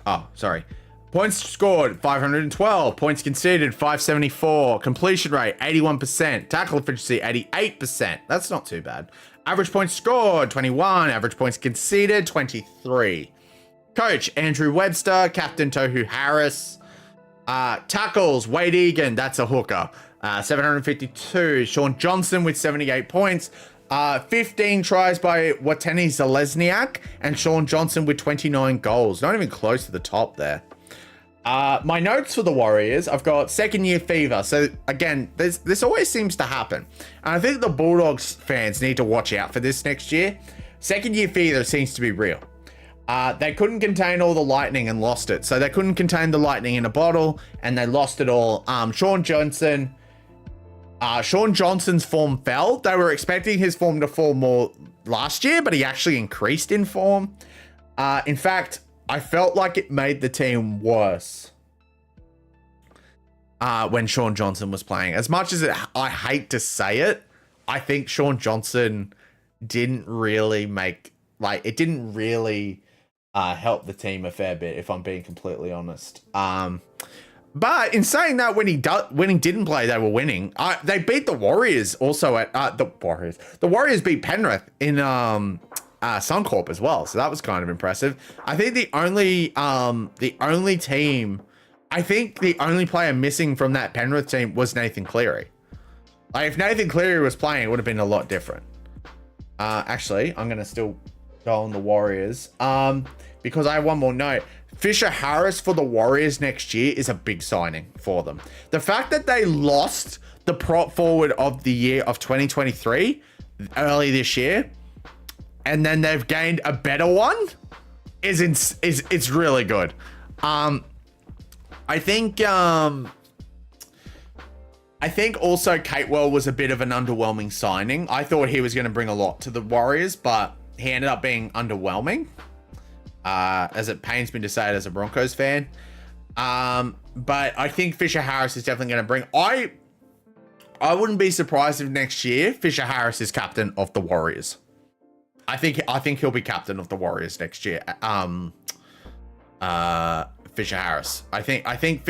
Oh, sorry. Points scored, 512. Points conceded, 574. Completion rate, 81%. Tackle efficiency, 88%. That's not too bad. Average points scored, 21. Average points conceded, 23. Coach, Andrew Webster. Captain, Tohu Harris. Tackles, Wade Egan. That's a hooker. 752. Sean Johnson with 78 points. 15 tries by Wateni Zalesniak and Sean Johnson with 29 goals. Not even close to the top there. My notes for the Warriors, I've got second year fever. So again, this always seems to happen. And I think the Bulldogs fans need to watch out for this next year. Second year fever seems to be real. They couldn't contain all the lightning and lost it. So they couldn't contain the lightning in a bottle and they lost it all. Sean Johnson's form fell. They were expecting his form to fall more last year, but he actually increased in form. In fact, I felt like it made the team worse when Sean Johnson was playing. As much as I hate to say it, I think Sean Johnson didn't really help the team a fair bit, if I'm being completely honest. But in saying that, when he didn't play, they were winning. They beat the Warriors also at the Warriors. The Warriors beat Penrith in Suncorp as well, so that was kind of impressive. I think the only player missing from that Penrith team was Nathan Cleary. Like, if Nathan Cleary was playing, it would have been a lot different. Actually, I'm gonna still go on the Warriors because I have one more note. Fisher Harris for the Warriors next year is a big signing for them. The fact that they lost the prop forward of the year of 2023 early this year, and then they've gained a better one, it's really good. I think also Catewell was a bit of an underwhelming signing. I thought he was going to bring a lot to the Warriors, but he ended up being underwhelming. As it pains me to say it as a Broncos fan. But I think Fisher Harris is definitely going to bring... I wouldn't be surprised if next year Fisher Harris is captain of the Warriors. I think he'll be captain of the Warriors next year. Fisher Harris. I think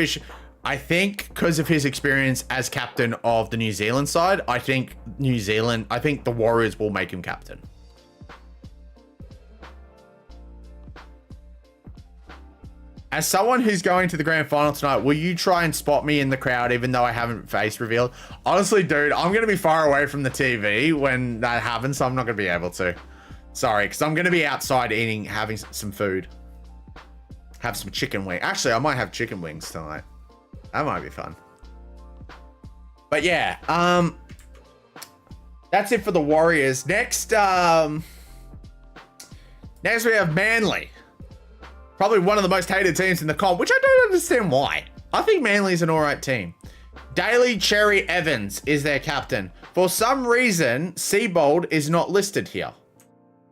because of his experience as captain of the New Zealand side, I think the Warriors will make him captain. As someone who's going to the grand final tonight, will you try and spot me in the crowd even though I haven't face revealed? Honestly, dude, I'm going to be far away from the TV when that happens, so I'm not going to be able to. Sorry, because I'm going to be outside having some food. Have some chicken wings. Actually, I might have chicken wings tonight. That might be fun. But yeah, that's it for the Warriors. Next we have Manly. Probably one of the most hated teams in the comp, which I don't understand why. I think Manly's an alright team. Daly Cherry Evans is their captain. For some reason, Seibold is not listed here,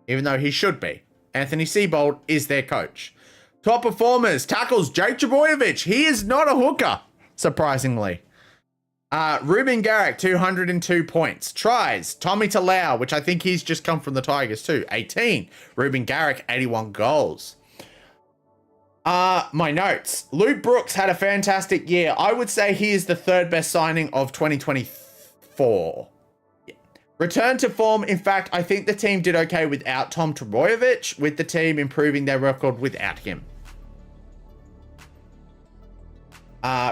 even though he should be. Anthony Seibold is their coach. Top performers, tackles Jake Trbojevic. He is not a hooker, surprisingly. Ruben Garrick, 202 points. Tries, Tommy Talau, which I think he's just come from the Tigers too, 18. Ruben Garrick, 81 goals. My notes. Luke Brooks had a fantastic year. I would say he is the third best signing of 2024. Return to form. In fact, I think the team did okay without Tom Trbojevic, with the team improving their record without him.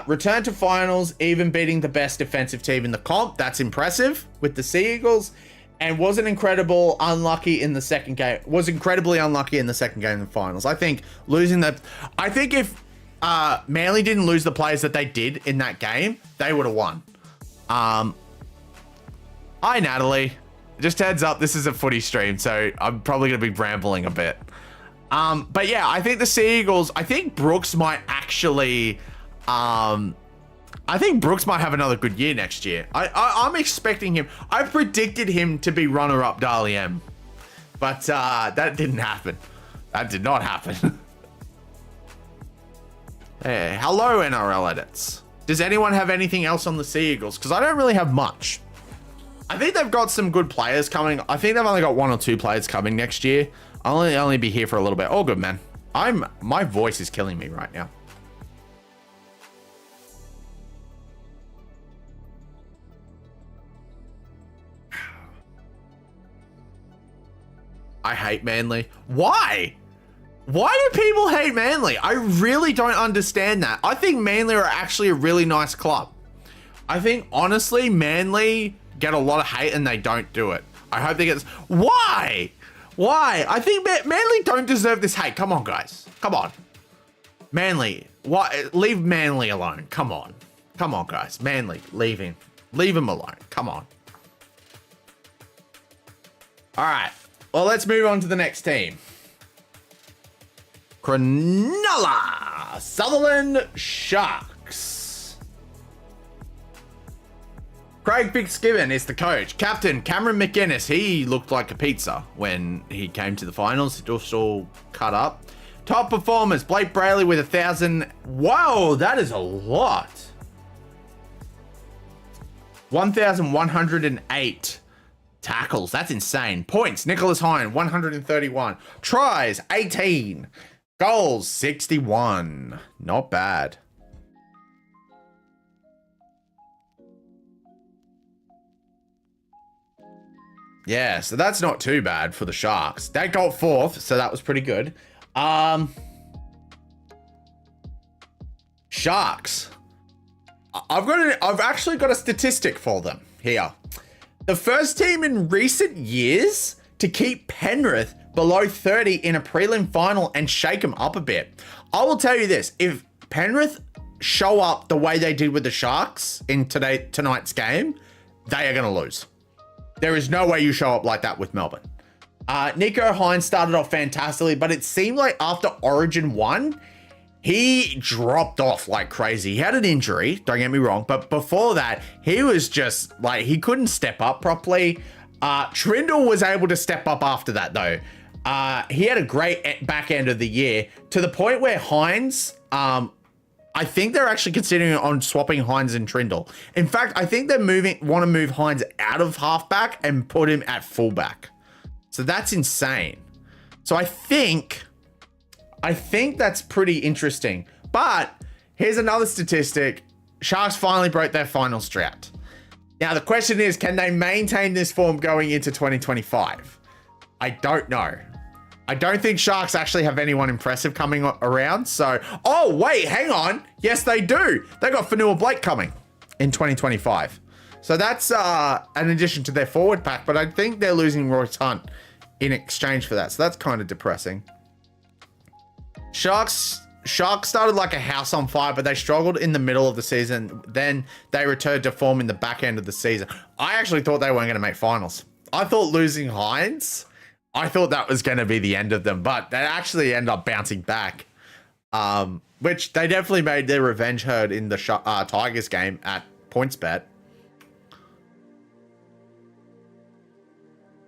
Return to finals, even beating the best defensive team in the comp. That's impressive with the Sea Eagles. And was incredibly unlucky in the second game in the finals. I think if Manly didn't lose the players that they did in that game, they would have won. Hi, Natalie. Just heads up, this is a footy stream, so I'm probably going to be rambling a bit. But yeah, I think the Sea Eagles, I think Brooks might actually... I think Brooks might have another good year next year. I'm expecting him. I predicted him to be runner-up Dali M. But that didn't happen. That did not happen. Hey, hello, NRL edits. Does anyone have anything else on the Sea Eagles? Because I don't really have much. I think they've got some good players coming. I think they've only got 1 or 2 players coming next year. I'll only be here for a little bit. All good, man. My voice is killing me right now. I hate Manly. Why? Why do people hate Manly? I really don't understand that. I think Manly are actually a really nice club. I think, honestly, Manly get a lot of hate and they don't do it. I hope they get this. Why? Why? I think Manly don't deserve this hate. Come on, guys. Come on. Manly. Why? Leave Manly alone. Come on. Come on, guys. Manly. Leave him. Leave him alone. Come on. All right. Well, let's move on to the next team. Cronulla Sutherland Sharks. Craig Fitzgibbon is the coach. Captain Cameron McInnes, he looked like a pizza when he came to the finals. Just all cut up. Top performers, Blake Brayley with 1,000. Whoa, that is a lot. 1,108 tackles. That's insane. Points, Nicholas Hine, 131. Tries, 18. Goals, 61. Not bad. Yeah, so that's not too bad for the Sharks. They got fourth, so that was pretty good. Sharks. I've actually got a statistic for them here. The first team in recent years to keep Penrith below 30 in a prelim final and shake them up a bit. I will tell you this, if Penrith show up the way they did with the Sharks in tonight's game, they are going to lose. There is no way you show up like that with Melbourne. Nico Hines started off fantastically, but it seemed like after Origin 1, he dropped off like crazy. He had an injury, don't get me wrong, but before that, he was just like, he couldn't step up properly. Trindle was able to step up after that though. He had a great back end of the year to the point where Hines, I think they're actually considering on swapping Hines and Trindle. In fact, I think they want to move Hines out of halfback and put him at fullback. So that's insane. So I think that's pretty interesting. But here's another statistic. Sharks finally broke their finals drought. Now the question is, can they maintain this form going into 2025? I don't know. I don't think Sharks actually have anyone impressive coming around. So, oh, wait, hang on. Yes, they do. They got Fanua Blake coming in 2025. So that's an addition to their forward pack, but I think they're losing Royce Hunt in exchange for that. So that's kind of depressing. Sharks started like a house on fire, but they struggled in the middle of the season. Then they returned to form in the back end of the season. I actually thought they weren't going to make finals. I thought losing Hines, I thought that was going to be the end of them, but they actually end up bouncing back, which they definitely made their revenge herd in the Tigers game at PointsBet.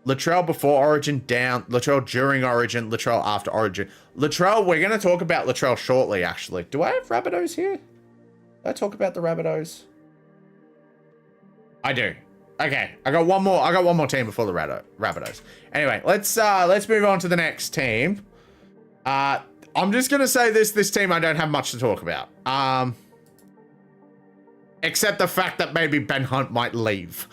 Latrell before Origin down, Latrell during Origin, Latrell after Origin. Latrell, we're going to talk about Latrell shortly, actually. Do I have Rabbitohs here? Did I talk about the Rabbitohs? I do. Okay, I got one more team before the Rabbitohs. Anyway, let's move on to the next team. I'm just going to say this team I don't have much to talk about. Except the fact that maybe Ben Hunt might leave.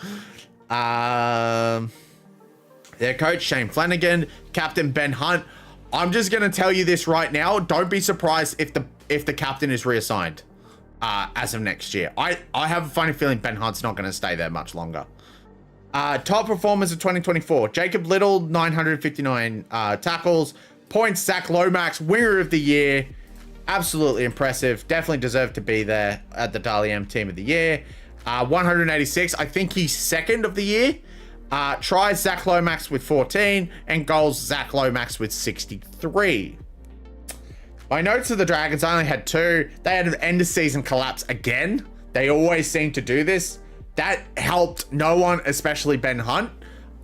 Their coach, Shane Flanagan, captain Ben Hunt. I'm just going to tell you this right now. Don't be surprised if the captain is reassigned as of next year. I have a funny feeling Ben Hunt's not going to stay there much longer. Top performers of 2024. Jacob Little, 959 tackles. Points, Zach Lomax, winner of the year. Absolutely impressive. Definitely deserved to be there at the Dally M Team of the Year. 186. I think he's second of the year. Tries, Zach Lomax with 14, and goals, Zach Lomax with 63. My notes of the Dragons, I only had 2. They had an end of season collapse again. They always seem to do this. That helped no one, especially Ben Hunt.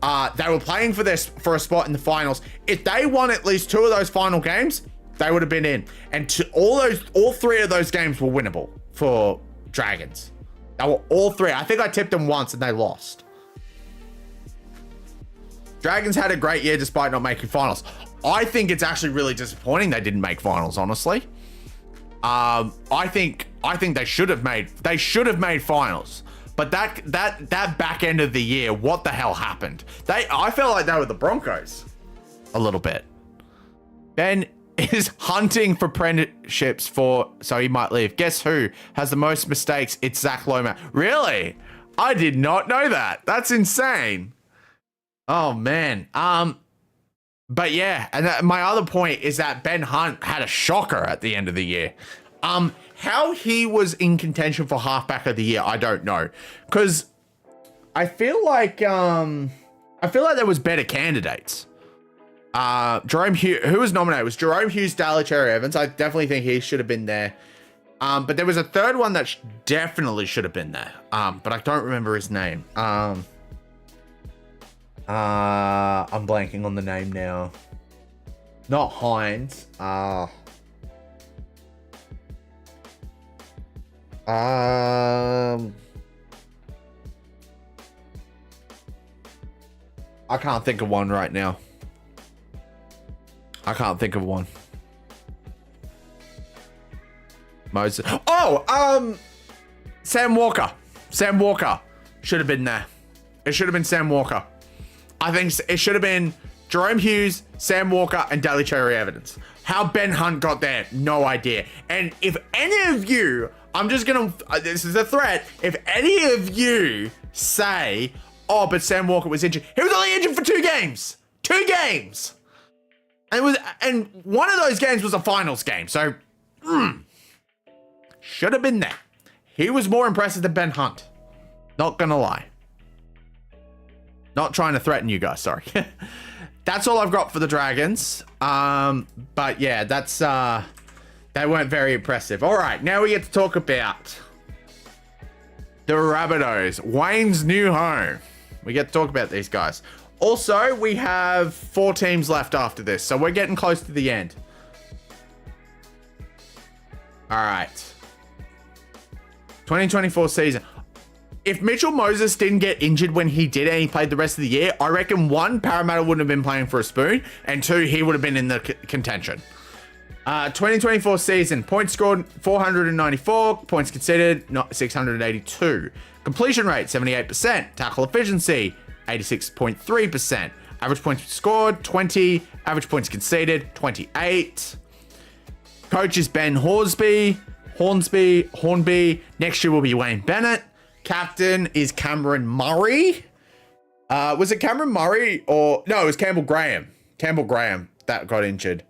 They were playing for a spot in the finals. If they won at least 2 of those final games, they would have been in. And all 3 of those games were winnable for Dragons. They were all 3. I think I tipped them once and they lost. Dragons had a great year despite not making finals. I think it's actually really disappointing they didn't make finals, honestly. I think they should have made finals. But that back end of the year, what the hell happened? I felt like they were the Broncos a little bit. Ben is hunting for apprenticeships so he might leave. Guess who has the most mistakes? It's Zach Lomax. Really? I did not know that. That's insane. Oh man. But yeah, and my other point is that Ben Hunt had a shocker at the end of the year. How he was in contention for halfback of the year, I don't know, because I feel like there was better candidates. Jerome Hughes, who was nominated, was Jerome Hughes, Daly Cherry Evans. I definitely think he should have been there. But there was a third one that definitely should have been there. But I don't remember his name. I'm blanking on the name now. Not Hines. I can't think of one right now. I can't think of one. Moses. Oh, Sam Walker. Sam Walker should have been there. It should have been Sam Walker. I think it should have been Jerome Hughes, Sam Walker, and Daly Cherry Evans. How Ben Hunt got there, no idea. And if any of you, I'm just gonna, this is a threat, if any of you say, oh, but Sam Walker was injured. He was only injured for 2 games. 2 games. And one of those games was a finals game. So, should have been there. He was more impressive than Ben Hunt. Not gonna lie. Not trying to threaten you guys, sorry. That's all I've got for the Dragons. But yeah, that's they weren't very impressive. All right, now we get to talk about the Rabbitohs, Wayne's new home. We get to talk about these guys. Also, we have 4 teams left after this, so we're getting close to the end. All right. 2024 season. If Mitchell Moses didn't get injured when he did and he played the rest of the year, I reckon 1, Parramatta wouldn't have been playing for a spoon, and 2, he would have been in the contention. 2024 season, points scored 494, points conceded 682. Completion rate 78%, tackle efficiency 86.3%, average points scored 20, average points conceded 28. Coach is Ben Hornsby. Next year will be Wayne Bennett. Captain is Cameron Murray. Was it Cameron Murray or no? It was Campbell Graham. Campbell Graham that got injured.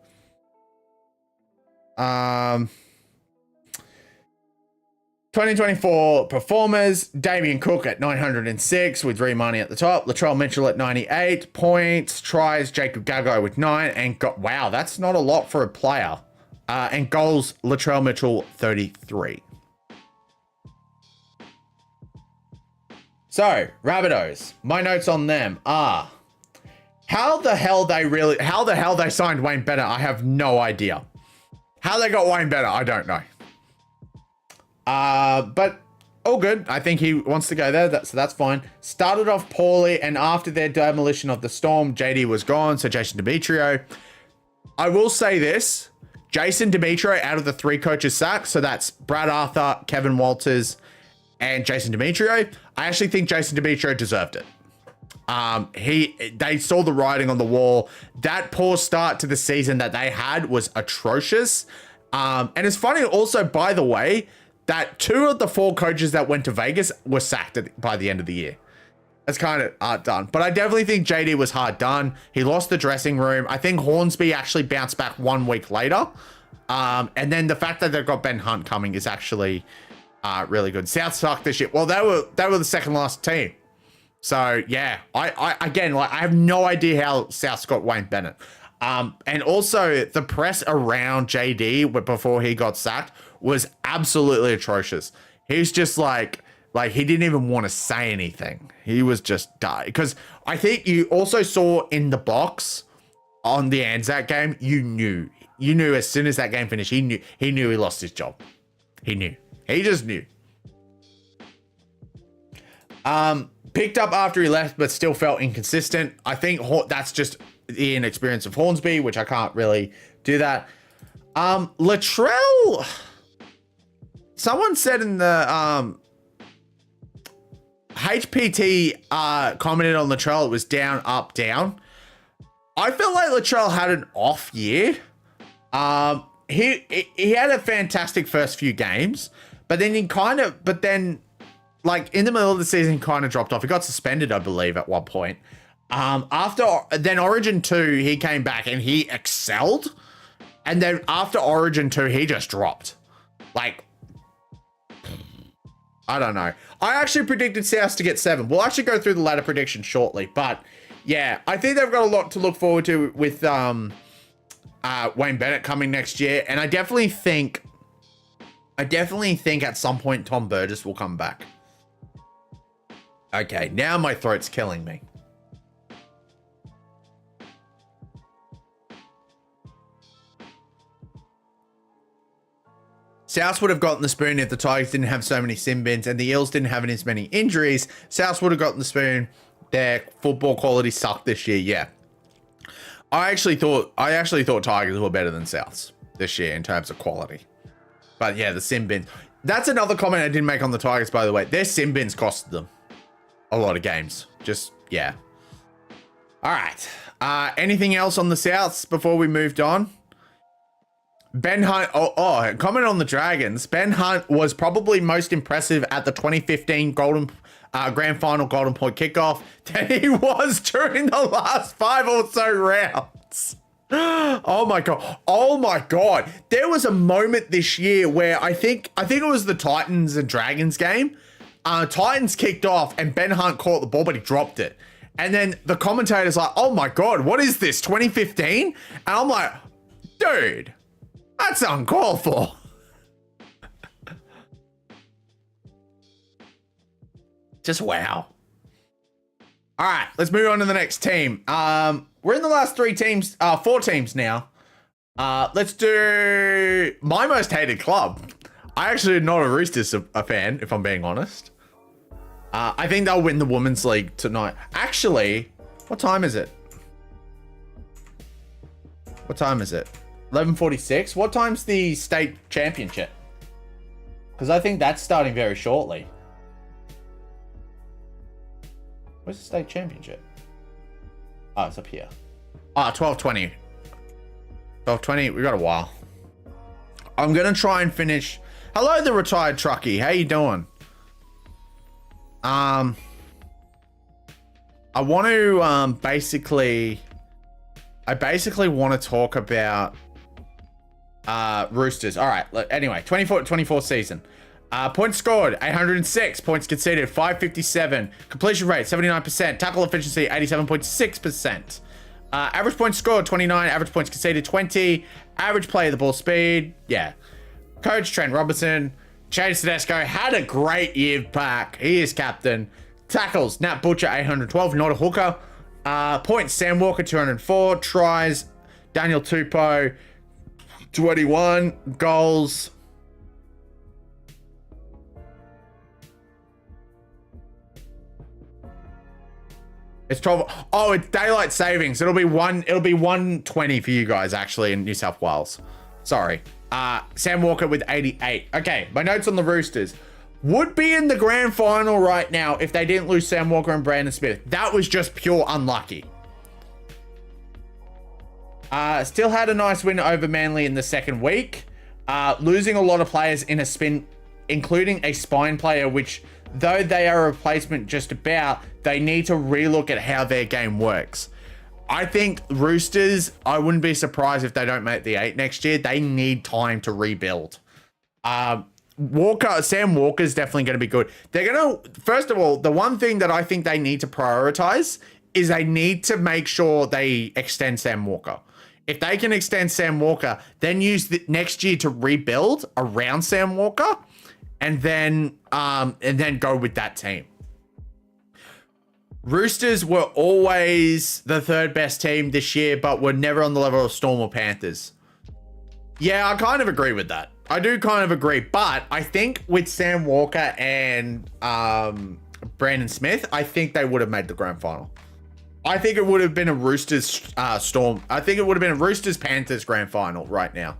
2024 performers: Damien Cook at 906 with Remoney at the top. Latrell Mitchell at 98 points. Tries: Jacob Gagai with 9 and got wow, that's not a lot for a player. And goals: Latrell Mitchell 33. So, Rabbitohs, my notes on them are how the hell they signed Wayne Bennett, I have no idea. How they got Wayne Bennett, I don't know. But all good. I think he wants to go there, so that's fine. Started off poorly, and after their demolition of the Storm, JD was gone, so Jason Demetrio. I will say this, Jason Demetrio out of the 3 coaches sacked, so that's Brad Arthur, Kevin Walters, and Jason Demetrio. I actually think Jason Demetrio deserved it. They saw the writing on the wall. That poor start to the season that they had was atrocious. And it's funny also, by the way, that 2 of the 4 coaches that went to Vegas were sacked by the end of the year. That's kind of hard done. But I definitely think JD was hard done. He lost the dressing room. I think Hornsby actually bounced back 1 week later. And then the fact that they've got Ben Hunt coming is actually really good. South sucked this year. Well, they were the second last team. So yeah, I again, like, I have no idea how South's got Wayne Bennett. And also the press around JD before he got sacked was absolutely atrocious. He's just like he didn't even want to say anything. He was just die. Because I think you also saw in the box on the Anzac game, you knew as soon as that game finished, he knew he lost his job. He knew. He just knew. Picked up after he left, but still felt inconsistent. I think that's just the inexperience of Hornsby, which I can't really do that. Latrell, someone said in the HPT commented on Latrell, it was down, up, down. I felt like Latrell had an off year. He had a fantastic first few games, but then like in the middle of the season, he kind of dropped off. He got suspended, I believe, at one point. After then Origin 2, he came back and he excelled. And then after Origin 2, he just dropped. Like, I don't know. I actually predicted South to get 7. We'll actually go through the ladder prediction shortly. But yeah, I think they've got a lot to look forward to with Wayne Bennett coming next year. And I definitely think at some point Tom Burgess will come back. Okay, now my throat's killing me. South would have gotten the spoon if the Tigers didn't have so many sin bins and the Eels didn't have as many injuries. South would have gotten the spoon. Their football quality sucked this year. Yeah, I actually thought Tigers were better than Souths this year in terms of quality. But yeah, the sin bins. That's another comment I didn't make on the Tigers, by the way. Their sin bins costed them a lot of games. Just yeah. All right. Anything else on the Souths before we moved on? Ben Hunt, comment on the Dragons. Ben Hunt was probably most impressive at the 2015 Grand Final Golden Point kickoff than he was during the last 5 or so rounds. Oh my god. There was a moment this year where I think it was the Titans and Dragons game. Titans kicked off and Ben Hunt caught the ball, but he dropped it. And then the commentator's like, oh my god, what is this, 2015? And I'm like, dude, that's uncalled for. Just wow. All right, let's move on to the next team. We're in the last 4 teams now. Let's do my most hated club. I actually am not a Roosters a fan, if I'm being honest. I think they'll win the Women's League tonight. Actually, what time is it? 11:46. What time's the state championship? Because I think that's starting very shortly. Where's the state championship? Oh, it's up here. 12:20. 12:20. We got a while. I'm gonna try and finish. Hello, the retired truckie. How you doing? I want to basically want to talk about Roosters. All right. Anyway, 24 season. Points scored, 806. Points conceded, 557. Completion rate, 79%. Tackle efficiency, 87.6%. Average points scored, 29. Average points conceded, 20. Average play of the ball speed, yeah. Coach, Trent Robinson. Chase Tedesco had a great year back. He is captain. Tackles, Nat Butcher, 812. Not a hooker. Points, Sam Walker, 204. Tries, Daniel Tupou, 21. Goals, it's 12. Oh, it's daylight savings. It'll be 120 for you guys actually in New South Wales. Sorry. Sam Walker with 88. Okay, my notes on the Roosters. Would be in the grand final right now if they didn't lose Sam Walker and Brandon Smith. That was just pure unlucky. Still had a nice win over Manly in the second week. Losing a lot of players in a spin, including a spine player, which, though they are a replacement just about, they need to relook at how their game works. I think Roosters, I wouldn't be surprised if they don't make the 8 next year. They need time to rebuild. Sam Walker's definitely going to be good. They're going to, first of all, the one thing that I think they need to prioritize is they need to make sure they extend Sam Walker. If they can extend Sam Walker, then use the next year to rebuild around Sam Walker, and then go with that team. Roosters were always the third best team this year, but were never on the level of Storm or Panthers. Yeah, I kind of agree with that. I do kind of agree, but I think with Sam Walker and Brandon Smith, I think they would have made the grand final. I think it would have been a Roosters Storm. I think it would have been a Roosters Panthers grand final right now,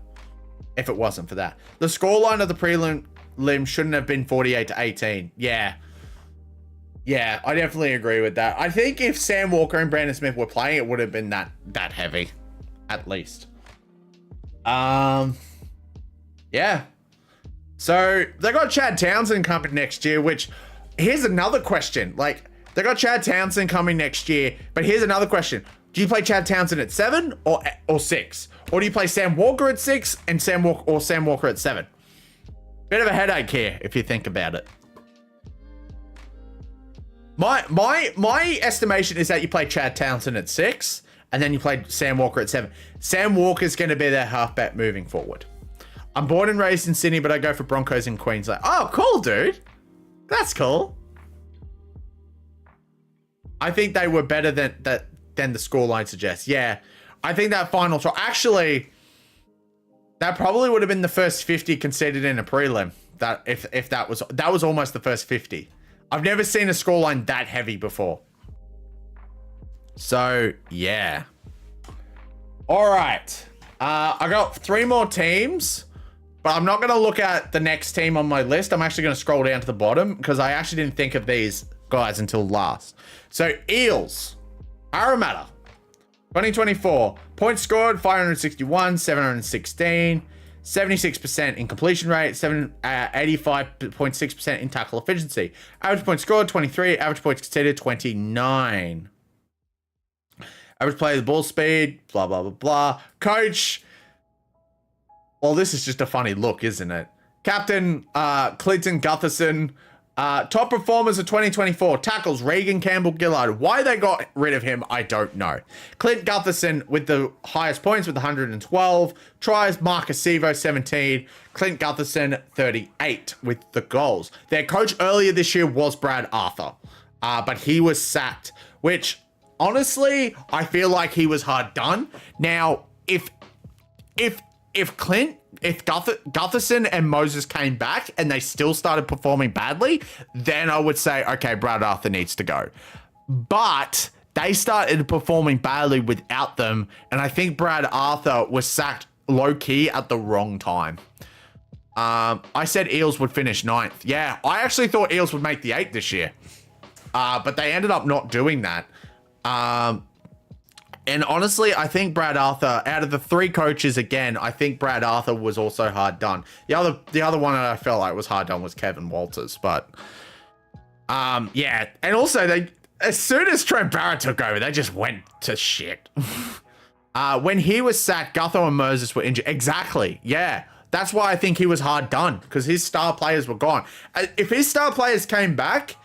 if it wasn't for that. The scoreline of the prelim shouldn't have been 48-18. Yeah, I definitely agree with that. I think if Sam Walker and Brandon Smith were playing, it would have been that heavy, at least. Yeah. So they got Chad Townsend coming next year, which, here's another question. Like, They got Chad Townsend coming next year. But here's another question. Do you play Chad Townsend at 7 or 6? Or do you play Sam Walker at 6 and Sam Walker at 7? Bit of a headache here if you think about it. My estimation is that you play Chad Townsend at 6 and then you play Sam Walker at 7. Sam Walker's going to be their halfback moving forward. I'm born and raised in Sydney, but I go for Broncos in Queensland. Oh, cool, dude. That's cool. I think they were better than the scoreline suggests. Yeah, I think that final try. Actually, that probably would have been the first 50 conceded in a prelim. That if that was almost the first 50. I've never seen a scoreline that heavy before. So yeah. All right. I got 3 more teams, but I'm not going to look at the next team on my list. I'm actually going to scroll down to the bottom because I actually didn't think of these guys until last. So Eels, Parramatta, 2024 points scored 561, 716, 76% in completion rate, 85.6% in tackle efficiency. Average points scored 23, average points conceded 29. Average play the ball speed, blah blah blah blah. Coach, well, this is just a funny look, isn't it? Captain Clinton Gutherson. Top performers of 2024. Tackles, Regan Campbell-Gillard. Why they got rid of him, I don't know. Clint Gutherson with the highest points with 112. Tries, Marcus Sevo, 17. Clint Gutherson, 38 with the goals. Their coach earlier this year was Brad Arthur. But he was sacked, which, honestly, I feel like he was hard done. Now, if Gutherson and Moses came back and they still started performing badly, then I would say, okay, Brad Arthur needs to go. But they started performing badly without them, and I think Brad Arthur was sacked low-key at the wrong time. I said Eels would finish 9th. Yeah, I actually thought Eels would make the 8 this year. But they ended up not doing that. And honestly, I think Brad Arthur, out of the 3 coaches, again, I think Brad Arthur was also hard done. The other one that I felt like was hard done was Kevin Walters. But yeah, and also they, as soon as Trent Barrett took over, they just went to shit. When he was sacked, Gutho and Moses were injured. Exactly. Yeah, that's why I think he was hard done, because his star players were gone. If his star players came back,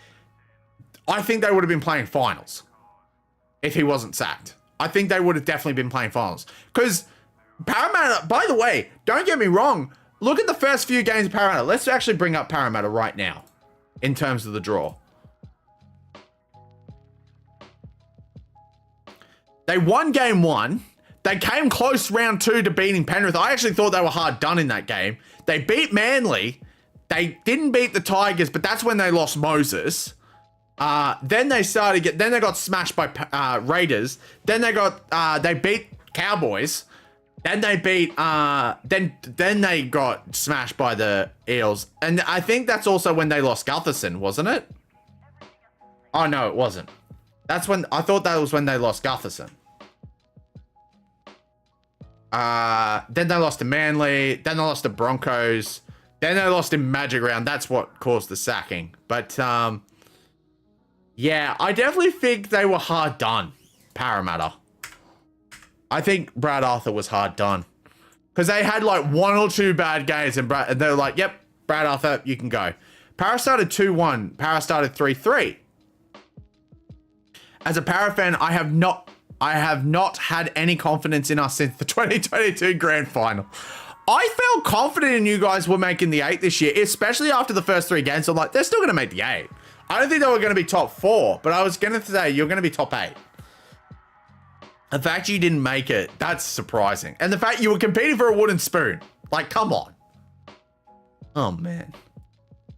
I think they would have been playing finals. If he wasn't sacked, I think they would have definitely been playing finals. Because Parramatta, by the way, don't get me wrong, look at the first few games of Parramatta. Let's actually bring up Parramatta right now in terms of the draw. They won game 1. They came close round 2 to beating Penrith. I actually thought they were hard done in that game. They beat Manly. They didn't beat the Tigers, but that's when they lost Moses. Then they got smashed by Raiders. Then they beat Cowboys. Then they beat then they got smashed by the Eels. And I think that's also when they lost Gutherson, wasn't it? Oh no, it wasn't. That's when I thought that was when they lost Gutherson. Then they lost to Manly. Then they lost to Broncos. Then they lost in Magic Round. That's what caused the sacking. But yeah, I definitely think they were hard done, Parramatta. I think Brad Arthur was hard done. Because they had like 1 or 2 bad games and they were like, yep, Brad Arthur, you can go. Para started 2-1. Para started 3-3. As a Para fan, I have not had any confidence in us since the 2022 Grand Final. I felt confident in you guys were making the 8 this year, especially after the first 3 games. I'm like, they're still going to make the 8. I don't think they were going to be top 4, but I was going to say you're going to be top 8. The fact you didn't make it, that's surprising. And the fact you were competing for a wooden spoon. Like, come on. Oh, man.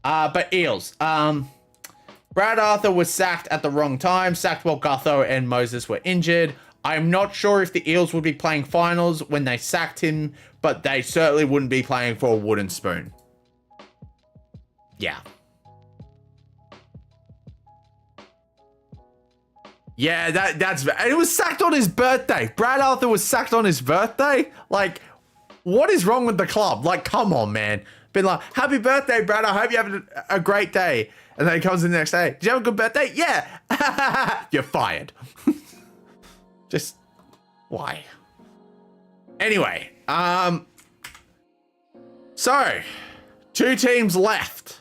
But Eels. Brad Arthur was sacked at the wrong time. Sacked while Gutho and Moses were injured. I'm not sure if the Eels would be playing finals when they sacked him, but they certainly wouldn't be playing for a wooden spoon. Yeah. Yeah, that's... And it was sacked on his birthday. Brad Arthur was sacked on his birthday? Like, what is wrong with the club? Like, come on, man. Been like, happy birthday, Brad. I hope you have a great day. And then he comes in the next day. Did you have a good birthday? Yeah. You're fired. Just why? Anyway, so 2 teams left.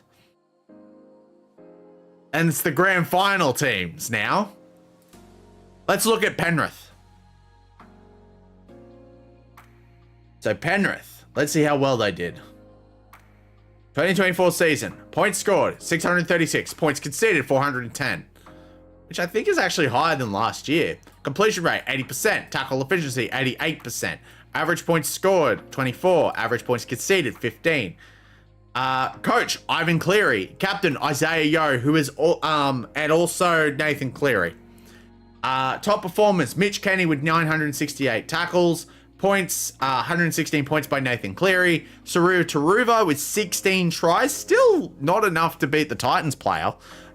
And it's the grand final teams now. Let's look at Penrith. So Penrith, let's see how well they did. 2024 season, points scored, 636. Points conceded, 410. Which I think is actually higher than last year. Completion rate, 80%. Tackle efficiency, 88%. Average points scored, 24. Average points conceded, 15. Coach, Ivan Cleary. Captain, Isaiah Yeo, who is, and also Nathan Cleary. Top performers, Mitch Kenny with 968 tackles. Points, 116 points by Nathan Cleary. Saru Taruva with 16 tries. Still not enough to beat the Titans player.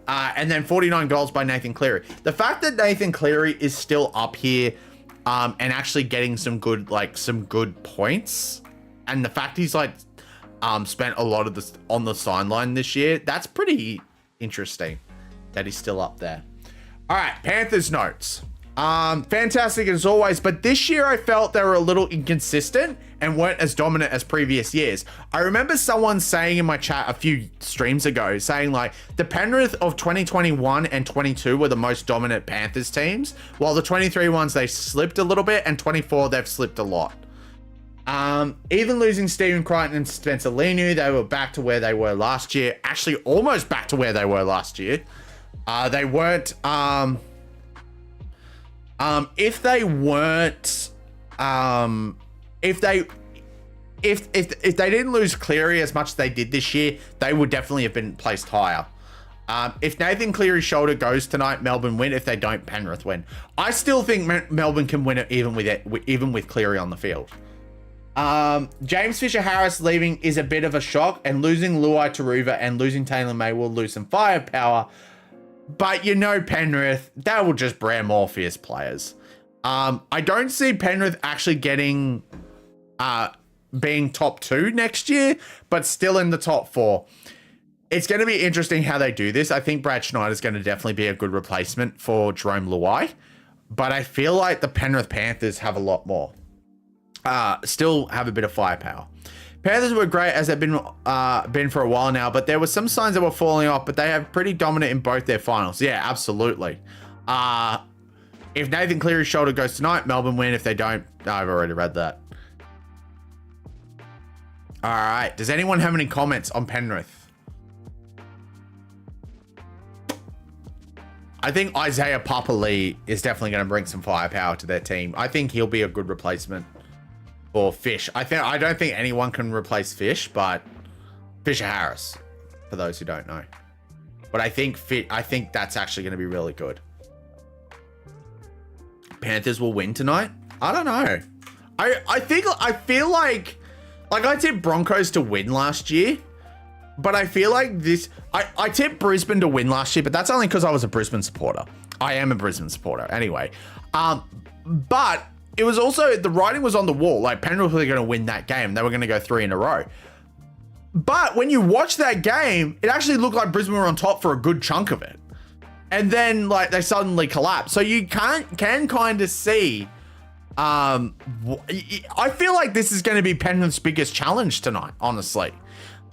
And then 49 goals by Nathan Cleary. The fact that Nathan Cleary is still up here and actually getting some good points, and the fact he's spent a lot of this on the sideline this year, that's pretty interesting that he's still up there. All right, Panthers notes. Fantastic as always, but this year I felt they were a little inconsistent and weren't as dominant as previous years. I remember someone saying in my chat a few streams ago, saying the Penrith of 2021 and 22 were the most dominant Panthers teams, while the 23 ones, they slipped a little bit, and 24, they've slipped a lot. Even losing Stephen Crichton and Spencer Leniu, they were back to where they were last year. Actually, almost back to where they were last year. They weren't, if they didn't lose Cleary as much as they did this year, they would definitely have been placed higher. If Nathan Cleary's shoulder goes tonight, Melbourne win. If they don't, Penrith win. I still think Melbourne can win it even with Cleary on the field. James Fisher-Harris leaving is a bit of a shock, and losing Luai Taruva and losing Taylor May will lose some firepower. But Penrith, that will just brand more fierce players. I don't see Penrith actually getting, being top 2 next year, but still in the top 4. It's going to be interesting how they do this. I think Brad Schneider's going to definitely be a good replacement for Jerome Luai, but I feel like the Penrith Panthers have a lot more. Still have a bit of firepower. Panthers were great as they've been for a while now, but there were some signs that were falling off, but they have pretty dominant in both their finals. Yeah, absolutely. If Nathan Cleary's shoulder goes tonight, Melbourne win. If they don't, I've already read that. All right. Does anyone have any comments on Penrith? I think Isaiah Papali'i is definitely going to bring some firepower to their team. I think he'll be a good replacement for Fish. I don't think anyone can replace Fish, but Fisher-Harris, for those who don't know. But I think that's actually going to be really good. Panthers will win tonight? I don't know. I feel like I tipped Broncos to win last year, but I feel like this. I tipped Brisbane to win last year, but that's only because I was a Brisbane supporter. I am a Brisbane supporter anyway. But it was also, the writing was on the wall. Penrith were going to win that game. They were going to go 3 in a row. But when you watch that game, it actually looked like Brisbane were on top for a good chunk of it. And then they suddenly collapsed. So you can kind of see, I feel like this is going to be Penrith's biggest challenge tonight, honestly.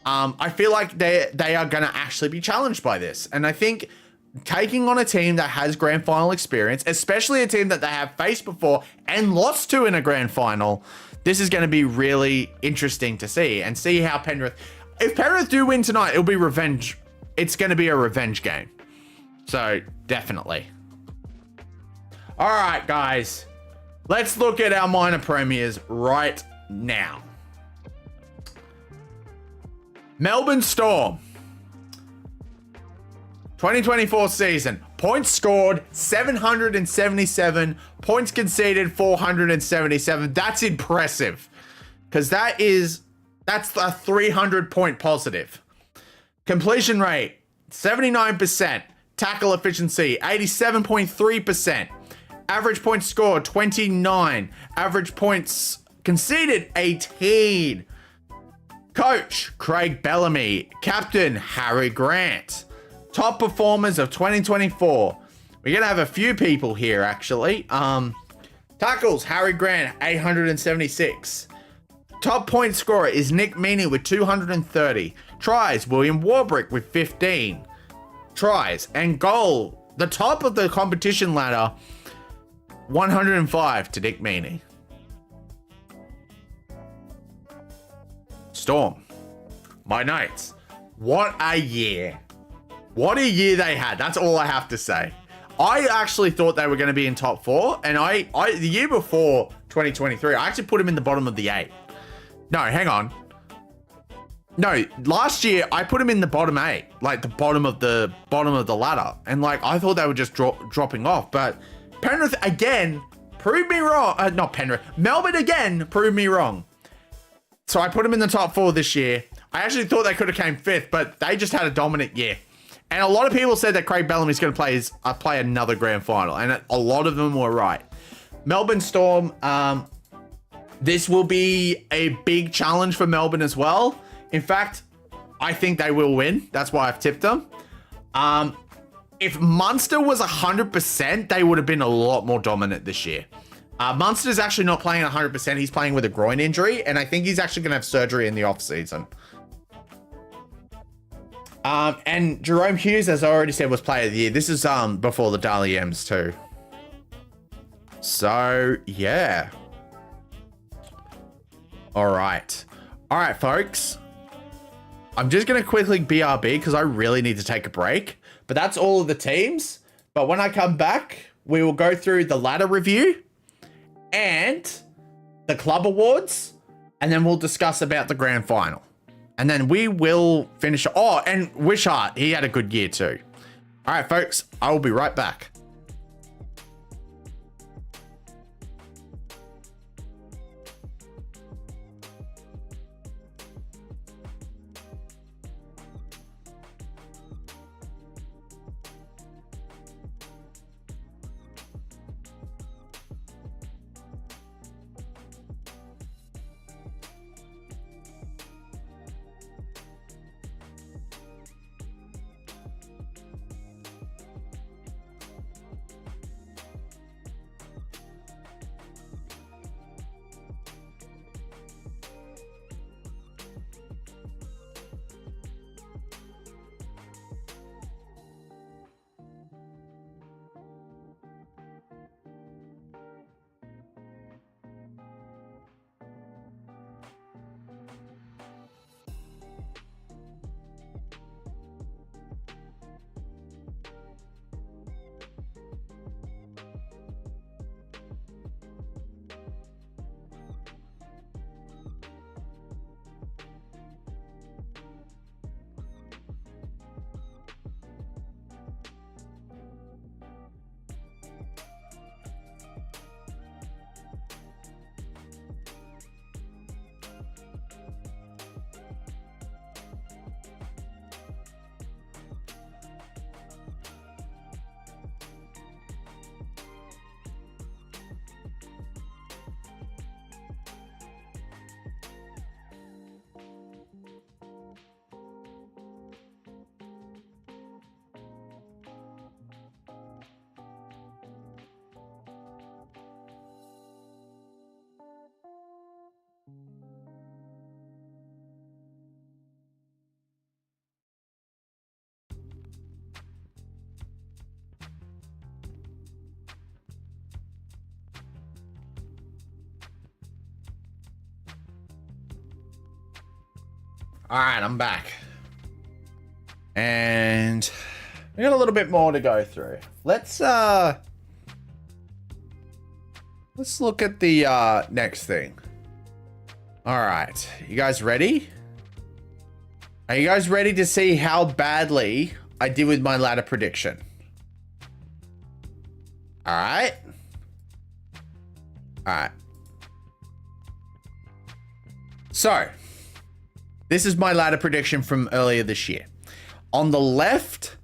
I feel like they are going to actually be challenged by this. And I think taking on a team that has grand final experience, especially a team that they have faced before and lost to in a grand final, this is going to be really interesting to see and see how if Penrith do win tonight, it'll be revenge. It's going to be a revenge game. So definitely. All right, guys, let's look at our minor premiers right now. Melbourne Storm. 2024 season. Points scored, 777. Points conceded, 477. That's impressive. Because that's a 300-point positive. Completion rate, 79%. Tackle efficiency, 87.3%. Average points scored, 29. Average points conceded, 18. Coach, Craig Bellamy. Captain, Harry Grant. top performers of 2024. We're going to have a few people here, actually. Tackles, Harry Grant, 876. Top point scorer is Nick Meaney with 230. Tries, William Warbrick with 15 tries. And goal, the top of the competition ladder, 105 to Nick Meaney. Storm, my Knights. What a year. What a year they had. That's all I have to say. I actually thought they were going to be in top 4. And I the year before 2023, I actually put them in the bottom of the 8. No, hang on. No, last year I put them in the bottom 8, like the bottom of the ladder. And like, I thought they were just dropping off. But Penrith again proved me wrong. Not Penrith. Melbourne again proved me wrong. So I put them in the top 4 this year. I actually thought they could have came 5th, but they just had a dominant year. And a lot of people said that Craig Bellamy's going to play another grand final. And a lot of them were right. Melbourne Storm, this will be a big challenge for Melbourne as well. In fact, I think they will win. That's why I've tipped them. If Munster was 100%, they would have been a lot more dominant this year. Munster's actually not playing 100%. He's playing with a groin injury, and I think he's actually going to have surgery in the offseason. And Jerome Hughes, as I already said, was player of the year. This is before the Dally M's too. So, yeah. All right, folks. I'm just going to quickly BRB because I really need to take a break. But that's all of the teams. But when I come back, we will go through the ladder review and the club awards. And then we'll discuss about the grand final. And then we will finish. Oh, and Wishart, he had a good year too. All right, folks, I will be right back. All right, I'm back. And we got a little bit more to go through. Let's look at the next thing. All right, you guys ready? Are you guys ready to see how badly I did with my ladder prediction? All right. All right. So, this is my ladder prediction from earlier this year. On the left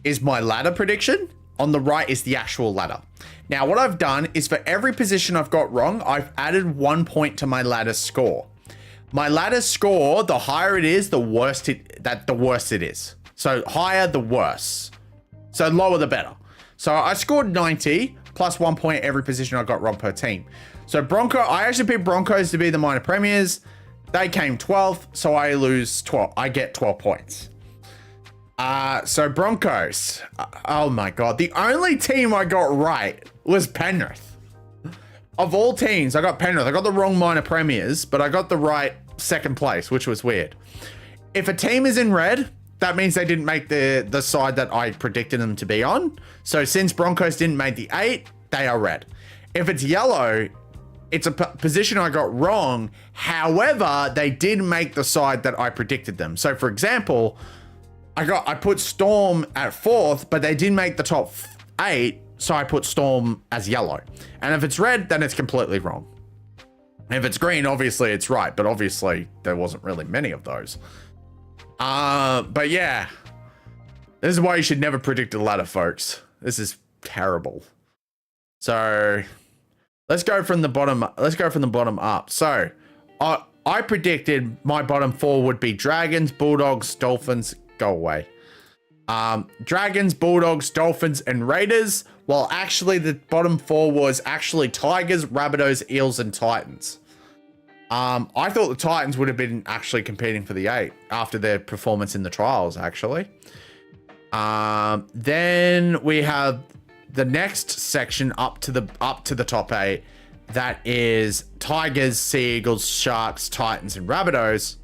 is my ladder prediction. On the right is the actual ladder. Now, what I've done is for every position I've got wrong, I've added 1 point to my ladder score. My ladder score, the higher it is, the worse it is. So higher, the worse. So lower, the better. So I scored 90 plus 1 point every position I got wrong per team. So I actually picked Broncos to be the minor premiers. They came 12th, so I lose 12. I get 12 points. So Broncos. Oh my God. The only team I got right was Penrith. Of all teams, I got Penrith. I got the wrong minor premiers, but I got the right second place, which was weird. If a team is in red, that means they didn't make the side that I predicted them to be on. So since Broncos didn't make the 8, they are red. If it's yellow, it's a position I got wrong. However, they did make the side that I predicted them. So for example, I put Storm at 4th, but they didn't make the top 8. So I put Storm as yellow. And if it's red, then it's completely wrong. If it's green, obviously it's right. But obviously there wasn't really many of those. But yeah, this is why you should never predict a ladder, folks. This is terrible. So let's go from the bottom. Let's go from the bottom up. So I predicted my bottom 4 would be Dragons, Bulldogs, Dolphins. Go away. Dragons, Bulldogs, Dolphins, and Raiders. Well, actually, the bottom 4 was actually Tigers, Rabbitohs, Eels, and Titans. I thought the Titans would have been actually competing for the 8 after their performance in the trials, actually. Then we have the next section up to the top 8. That is Tigers, Sea Eagles, Sharks, Titans, and Rabbitohs.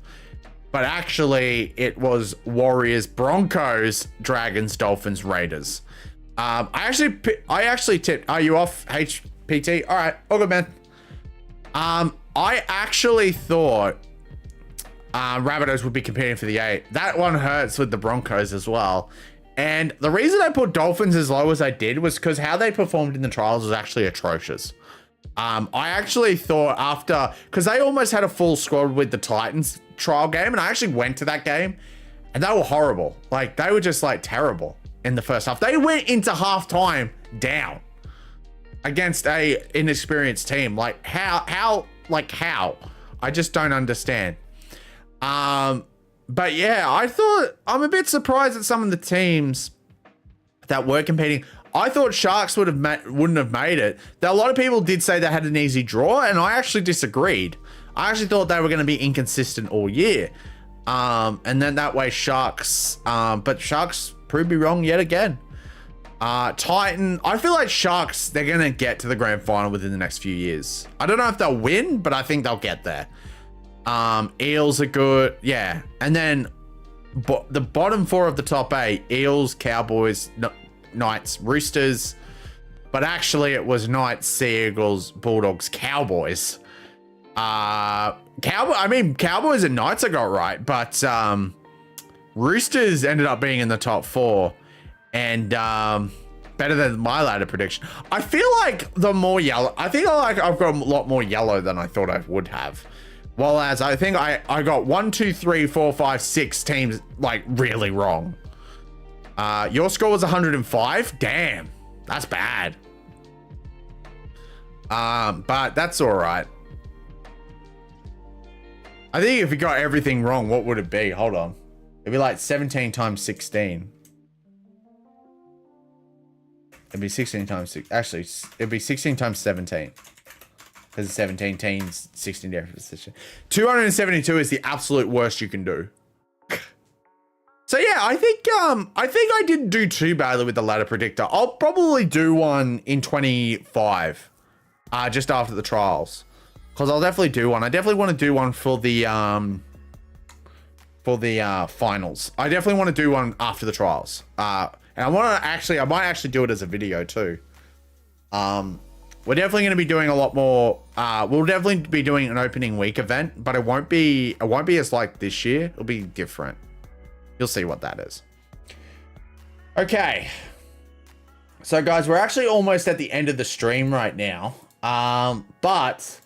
But actually, it was Warriors, Broncos, Dragons, Dolphins, Raiders. I actually tipped. Are you off, HPT? All right, all good, man. I actually thought Rabbitohs would be competing for the 8. That one hurts with the Broncos as well. And the reason I put Dolphins as low as I did was because how they performed in the trials was actually atrocious. I actually thought because they almost had a full squad with the Titans trial game, and I actually went to that game, and they were horrible. Like, they were just like terrible in the first half. They went into halftime down against a inexperienced team. Like, how? I just don't understand. But yeah, I'm a bit surprised at some of the teams that were competing. I thought Sharks wouldn't have made it. A lot of people did say they had an easy draw, and I actually disagreed. I actually thought they were going to be inconsistent all year. And then that way Sharks, but Sharks proved me wrong yet again. Titan, I feel like Sharks, they're going to get to the grand final within the next few years. I don't know if they'll win, but I think they'll get there. Eels are good. Yeah. And then the bottom 4 of the top 8, Eels, Cowboys, Knights, Roosters. But actually it was Knights, Sea Eagles, Bulldogs, Cowboys. Cowboys and Knights I got right, but Roosters ended up being in the top 4 and better than my ladder prediction. I feel like the more yellow, I've got a lot more yellow than I thought I would have. Well, as I think I got 1, 2, 3, 4, 5, 6 teams like really wrong. Your score was 105. Damn, that's bad. But that's all right. I think if you got everything wrong, what would it be? Hold on. It'd be like 17 times 16. It'd be 16 times 6. Actually, it'd be 16 times 17. Because 17 teams, 16 different positions. 272 is the absolute worst you can do. So yeah, I think I didn't do too badly with the ladder predictor. I'll probably do one in 25, just after the trials, because I'll definitely do one. I definitely want to do one for the finals. I definitely want to do one after the trials. And I might actually do it as a video too. We're definitely going to be doing a lot more. We'll definitely be doing an opening week event, but it won't be as like this year. It'll be different. You'll see what that is. Okay. So guys, we're actually almost at the end of the stream right now. But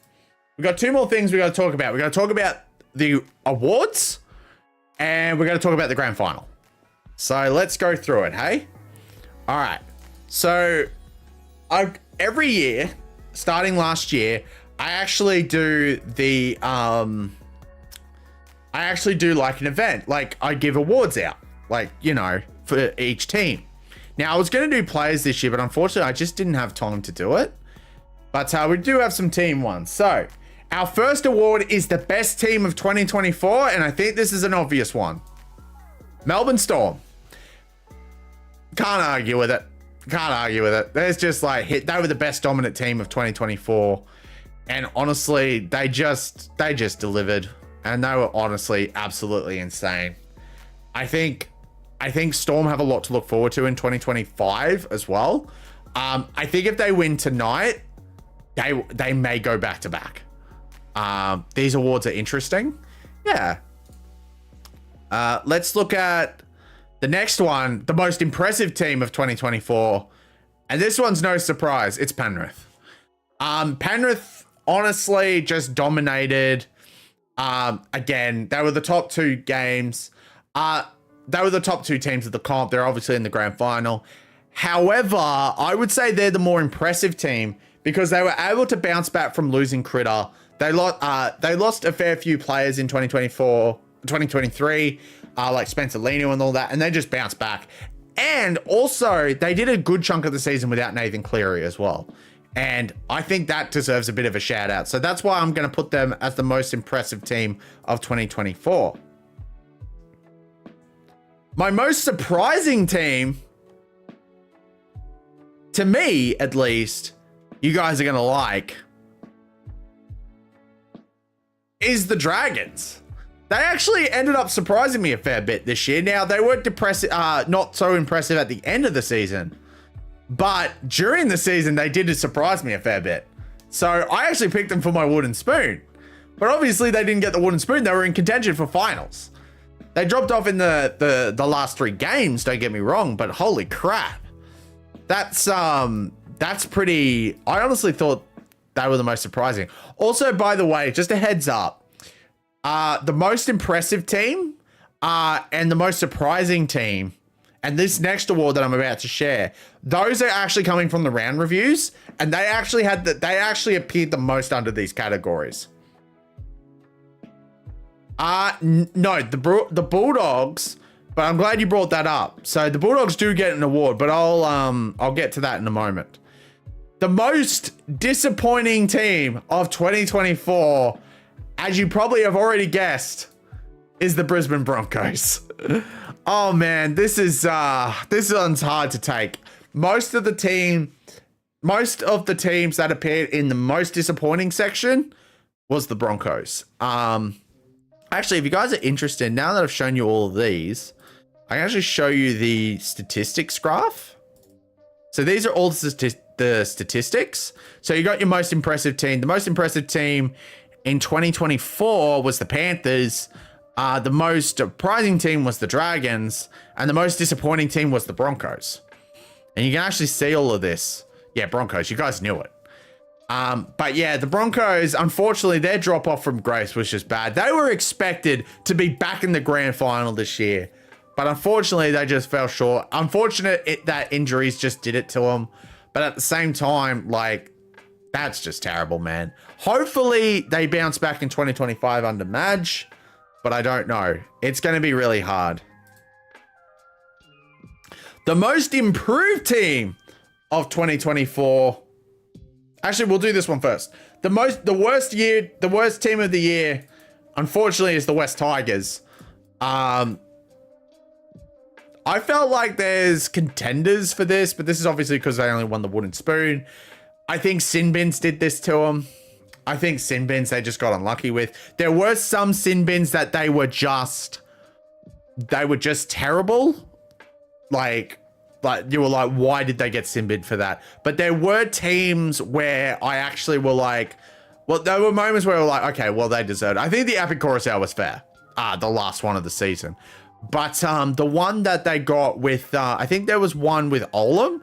we've got 2 more things we got to talk about. We got to talk about the awards and we're going to talk about the grand final. So let's go through it, hey? All right. So every year, starting last year, I actually do like an event. Like, I give awards out. like, you know, for each team. Now, I was going to do players this year, but unfortunately, I just didn't have time to do it. But we do have some team ones. So, our first award is the best team of 2024, and I think this is an obvious one. Melbourne Storm. Can't argue with it. Can't argue with it. There's just like, they were the best dominant team of 2024. And honestly, they just delivered. And they were honestly absolutely insane. I think Storm have a lot to look forward to in 2025 as well. I think if they win tonight, they may go back to back. These awards are interesting. Yeah. Let's look at the next one, the most impressive team of 2024. And this one's no surprise. It's Penrith. Penrith honestly just dominated. Again, they were the top two games. They were the top two teams of the comp. They're obviously in the grand final. However, I would say they're the more impressive team because they were able to bounce back from losing Critter. They lost a fair few players in 2023, like Spencer Leno and all that, and they just bounced back. And also, they did a good chunk of the season without Nathan Cleary as well. And I think that deserves a bit of a shout out. So that's why I'm going to put them as the most impressive team of 2024. My most surprising team, to me at least, you guys are going to like, is the Dragons. They actually ended up surprising me a fair bit this year. Now, they weren't not so impressive at the end of the season, but during the season, they did surprise me a fair bit. So I actually picked them for my wooden spoon, but obviously they didn't get the wooden spoon. They were in contention for finals. They dropped off in the last three games, don't get me wrong, but holy crap. That's pretty, I honestly thought they were the most surprising. Also, by the way, just a heads up, the most impressive team and the most surprising team, and this next award that I'm about to share, those are actually coming from the round reviews, and they actually appeared the most under these categories. No, the Bulldogs, but I'm glad you brought that up. So the Bulldogs do get an award, but I'll get to that in a moment. The most disappointing team of 2024, as you probably have already guessed, is the Brisbane Broncos. Oh man, this one's hard to take. Most of the teams that appeared in the most disappointing section was the Broncos. Actually, if you guys are interested, now that I've shown you all of these, I can actually show you the statistics graph. So these are all the statistics. So you got your most impressive team. The most impressive team in 2024 was the Panthers. The most surprising team was the Dragons. And the most disappointing team was the Broncos. And you can actually see all of this. Yeah, Broncos. You guys knew it. But yeah, the Broncos, unfortunately, their drop off from grace was just bad. They were expected to be back in the grand final this year, but unfortunately, they just fell short. Unfortunate that injuries just did it to them. But at the same time, like, that's just terrible, man. Hopefully, they bounce back in 2025 under Madge, but I don't know. It's going to be really hard. The most improved team of 2024. Actually, we'll do this one first. The worst team of the year, unfortunately, is the West Tigers. I felt like there's contenders for this, but this is obviously because they only won the wooden spoon. I think sin bins did this to them. I think sin bins they just got unlucky with. There were some sin bins that they were just terrible. Like you were like, why did they get sin bin for that? But there were teams where I actually were like, well, there were moments where we were like, okay, well, they deserved it. I think the Epic Coruscant was fair. The last one of the season. But the one that they got with, I think there was one with Olam.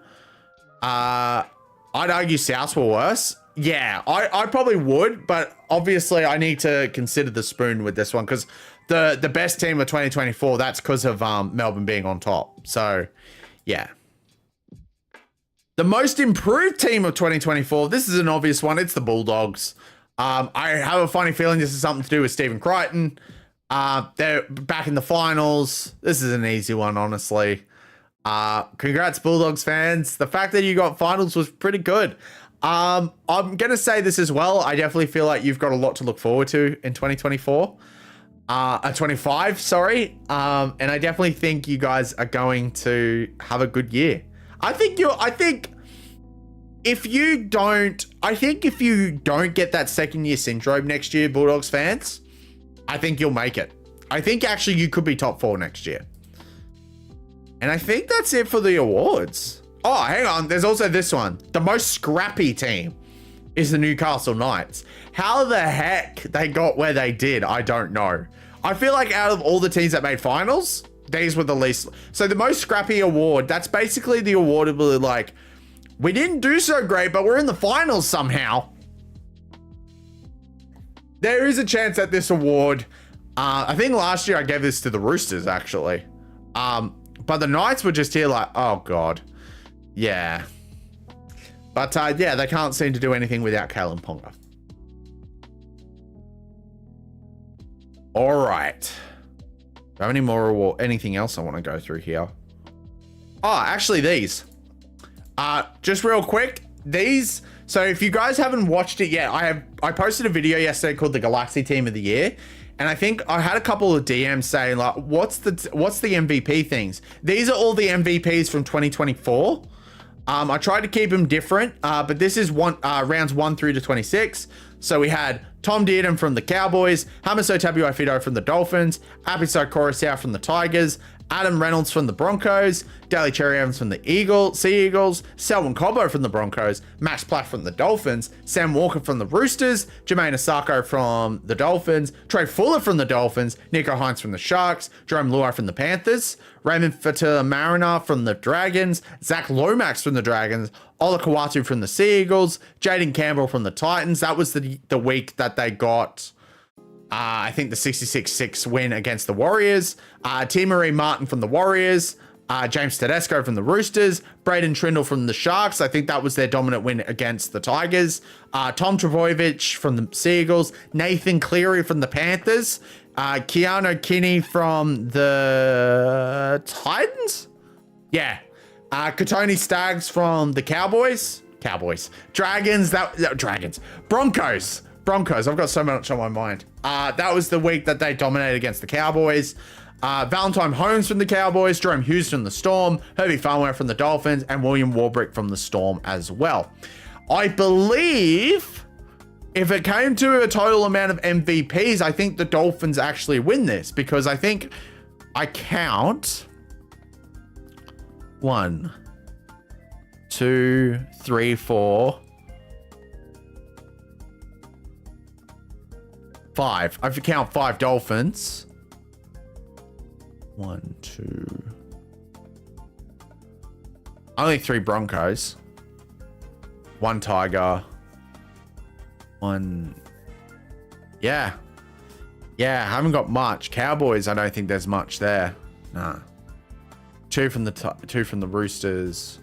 I'd argue Souths were worse. Yeah, I probably would, but obviously I need to consider the spoon with this one because the best team of 2024, that's because of Melbourne being on top. So, yeah. The most improved team of 2024, this is an obvious one. It's the Bulldogs. I have a funny feeling this is something to do with Stephen Crichton. They're back in the finals. This is an easy one, honestly. Congrats, Bulldogs fans. The fact that you got finals was pretty good. I'm going to say this as well. I definitely feel like you've got a lot to look forward to in 2024. 25, sorry. And I definitely think you guys are going to have a good year. I think if you don't get that second year syndrome next year, Bulldogs fans, I think you'll make it. I think actually you could be top 4 next year. And I think that's it for the awards. Oh, hang on. There's also this one. The most scrappy team is the Newcastle Knights. How the heck they got where they did, I don't know. I feel like out of all the teams that made finals, these were the least. So the most scrappy award, that's basically the award of like, we didn't do so great, but we're in the finals somehow. There is a chance that this award, I think last year I gave this to the Roosters actually. But the Knights were just here like, oh God. Yeah. But yeah, they can't seem to do anything without Kalen Ponga. All right. Do I have any more award? Anything else I want to go through here? Oh, actually these. Just real quick, these. So if you guys haven't watched it yet, I posted a video yesterday called the Galaxy Team of the Year. And I think I had a couple of DMs saying like, what's the MVP things? These are all the MVPs from 2024. I tried to keep them different, but this is rounds 1 through to 26. So we had Tom Dearden from the Cowboys, Hamiso Tabuai-Fidow from the Dolphins, Apisai Coruscant from the Tigers, Adam Reynolds from the Broncos, Daly Cherry Evans from the Sea Eagles, Selwyn Cobbo from the Broncos, Max Platt from the Dolphins, Sam Walker from the Roosters, Jermaine Asako from the Dolphins, Trey Fuller from the Dolphins, Nico Hines from the Sharks, Jerome Luai from the Panthers, Raymond Fatua-Mariner from the Dragons, Zach Lomax from the Dragons, Ola Kawatu from the Sea Eagles, Jaden Campbell from the Titans. That was the week that they got... I think the 66-6 win against the Warriors. T. Marie Martin from the Warriors. James Tedesco from the Roosters. Braden Trindle from the Sharks. I think that was their dominant win against the Tigers. Tom Trbojevic from the Seagulls. Nathan Cleary from the Panthers. Keanu Kinney from the Titans? Yeah. Katoni Staggs from the Cowboys. Dragons. Broncos. I've got so much on my mind. That was the week that they dominated against the Cowboys. Valentine Holmes from the Cowboys, Jerome Hughes from the Storm, Herbie Farnwell from the Dolphins, and William Warbrick from the Storm as well. I believe if it came to a total amount of MVPs, I think the Dolphins actually win this because I think I count 1, 2, 3, 4, 5. I count 5 Dolphins. 1, 2. Only 3 Broncos. 1 Tiger. 1. Yeah. Yeah, I haven't got much. Cowboys, I don't think there's much there. Nah. 2 from the Roosters.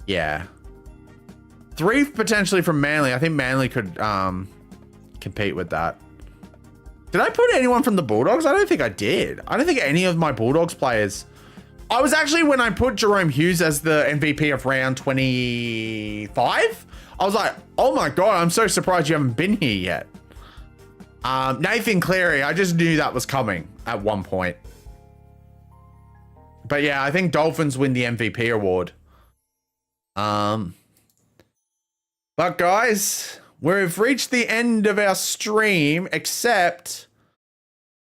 Yeah. 3 potentially from Manly. I think Manly could compete with that. Did I put anyone from the Bulldogs? I don't think I did. I don't think any of my Bulldogs players. I was actually, when I put Jerome Hughes as the MVP of round 25, I was like, oh my God, I'm so surprised you haven't been here yet. Nathan Cleary, I just knew that was coming at one point. But yeah, I think Dolphins win the MVP award. But guys, we've reached the end of our stream, except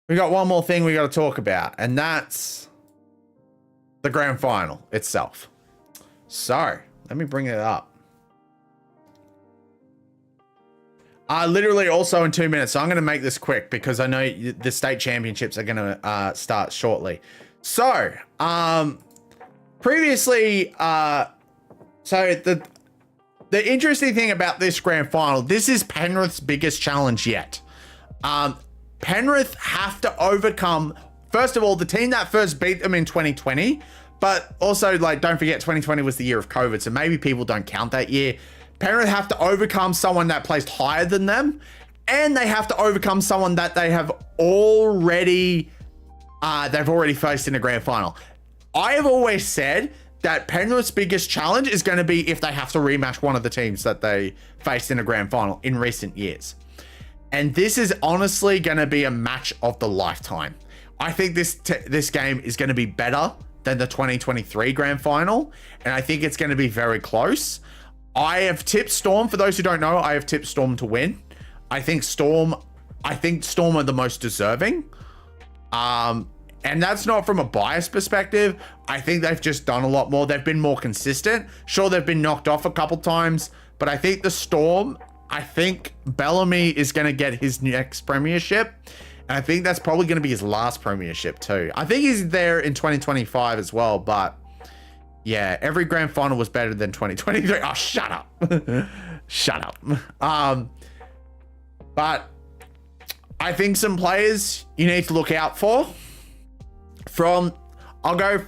we got one more thing we got to talk about, and that's the grand final itself. So let me bring it up. Literally also in 2 minutes. So I'm going to make this quick because I know the state championships are going to start shortly. So previously, so the interesting thing about this grand final, this is Penrith's biggest challenge yet. Penrith have to overcome, first of all, the team that first beat them in 2020, but also, like, don't forget 2020 was the year of COVID, so maybe people don't count that year. Penrith have to overcome someone that placed higher than them, and they have to overcome someone that they have already faced in a grand final. I have always said that Penrith's biggest challenge is going to be if they have to rematch one of the teams that they faced in a grand final in recent years. And this is honestly going to be a match of the lifetime. I think this game is going to be better than the 2023 grand final, and I think it's going to be very close. I have tipped Storm. For those who don't know, I have tipped Storm to win. I think Storm are the most deserving. And that's not from a biased perspective. I think they've just done a lot more. They've been more consistent. Sure, they've been knocked off a couple times, but I think the Storm, I think Bellamy is going to get his next premiership. And I think that's probably going to be his last premiership too. I think he's there in 2025 as well, but yeah, every grand final was better than 2023. Oh, shut up. Shut up. But I think some players you need to look out for. I'll go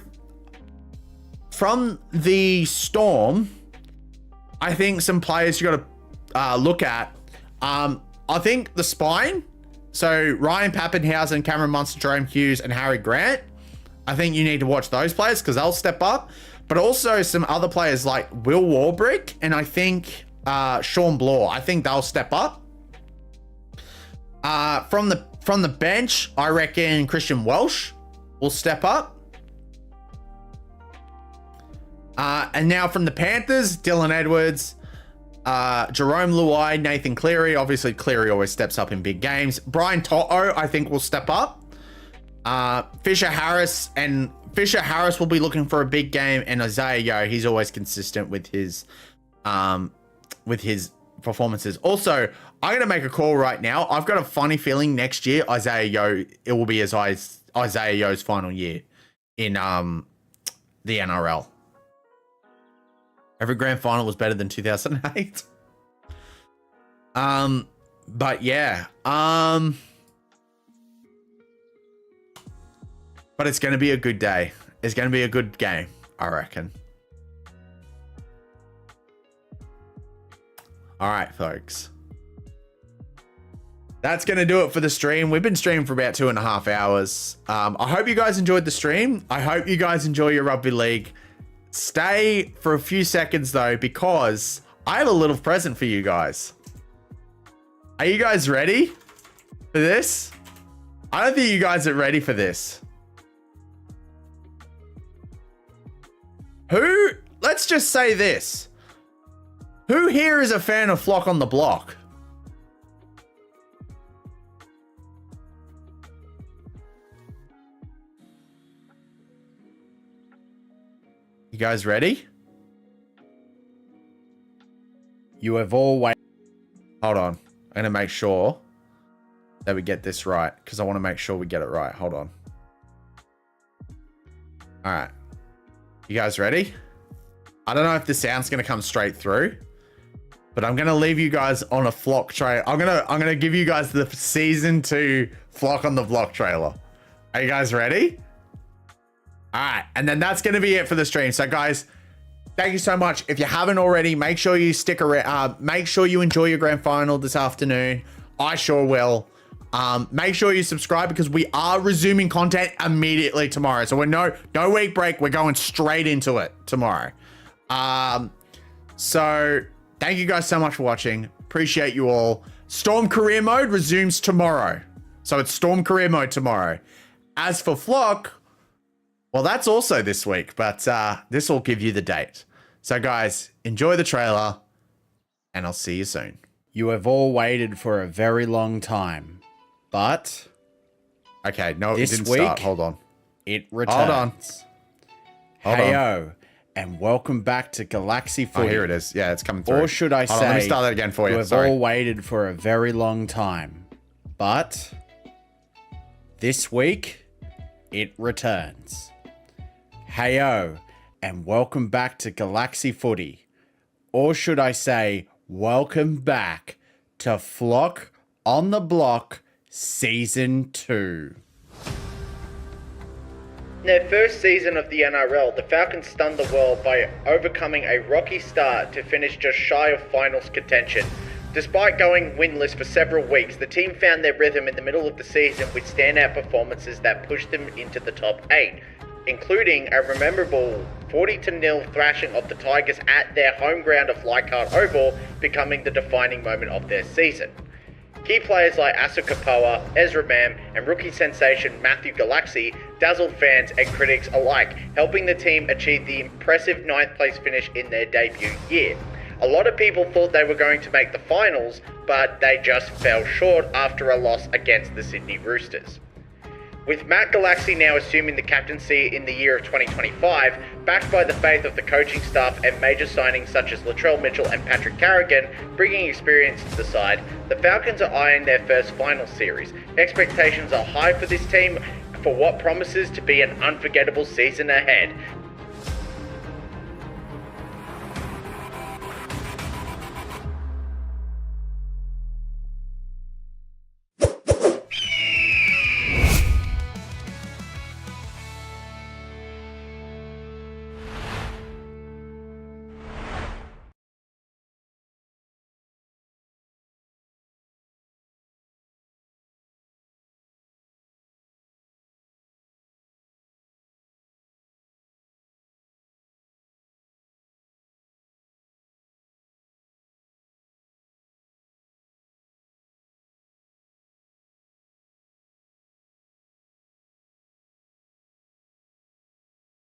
from the Storm. I think some players you got to look at. I think the spine. So Ryan Pappenhausen, Cameron Munster, Jerome Hughes, and Harry Grant. I think you need to watch those players because they'll step up. But also some other players like Will Warbrick and I think Sean Bloor. I think they'll step up. From the bench, I reckon Christian Welsh will step up. And now from the Panthers, Dylan Edwards, Jerome Luai, Nathan Cleary. Obviously, Cleary always steps up in big games. Brian To'o, I think, will step up. Fisher Harris will be looking for a big game, and Isaiah Yeo, he's always consistent with his performances. Also, I'm gonna make a call right now. I've got a funny feeling next year Isaiah Yeo, it will be Isaiah Yeo's final year in the NRL. Every grand final was better than 2008. But yeah. But it's going to be a good day. It's going to be a good game, I reckon. All right, folks. That's going to do it for the stream. We've been streaming for about 2.5 hours. I hope you guys enjoyed the stream. I hope you guys enjoy your rugby league. Stay for a few seconds though, because I have a little present for you guys. Are you guys ready for this? I don't think you guys are ready for this. Let's just say this. Who here is a fan of Flock on the Block? You guys ready? You have all waited. Hold on. I'm going to make sure that we get this right because I want to make sure we get it right. Hold on. All right. You guys ready? I don't know if the sound's going to come straight through, but I'm going to leave you guys on a Flock trailer. I'm going to give you guys the season 2 Flock on the Block trailer. Are you guys ready? All right, and then that's going to be it for the stream. So, guys, thank you so much. If you haven't already, make sure you stick around. Make sure you enjoy your grand final this afternoon. I sure will. Make sure you subscribe because we are resuming content immediately tomorrow. So we're no week break. We're going straight into it tomorrow. So thank you guys so much for watching. Appreciate you all. Storm career mode resumes tomorrow. So it's Storm career mode tomorrow. As for Flock, well, that's also this week, but this will give you the date. So, guys, enjoy the trailer, and I'll see you soon. You have all waited for a very long time, but... Okay, no, it didn't start. Hold on. It returns. Hold on. Hey-o, and welcome back to Galaxi Footy. Oh, here it is. Yeah, it's coming through. Or should I say... let me start that again for you. You have all waited for a very long time, but... this week, it returns. Heyo, and welcome back to Galaxi Footy. Or should I say, welcome back to Flock on the Block Season 2. In their first season of the NRL, the Falcons stunned the world by overcoming a rocky start to finish just shy of finals contention. Despite going winless for several weeks, the team found their rhythm in the middle of the season with standout performances that pushed them into the top 8, including a memorable 40-0 thrashing of the Tigers at their home ground of Leichhardt Oval, becoming the defining moment of their season. Key players like Asuka Poa, Ezra Mam, and rookie sensation Matthew Galaxsi dazzled fans and critics alike, helping the team achieve the impressive 9th place finish in their debut year. A lot of people thought they were going to make the finals, but they just fell short after a loss against the Sydney Roosters. With Matt Galaxsi now assuming the captaincy in the year of 2025, backed by the faith of the coaching staff and major signings such as Latrell Mitchell and Patrick Carrigan, bringing experience to the side, the Falcons are eyeing their first final series. Expectations are high for this team for what promises to be an unforgettable season ahead.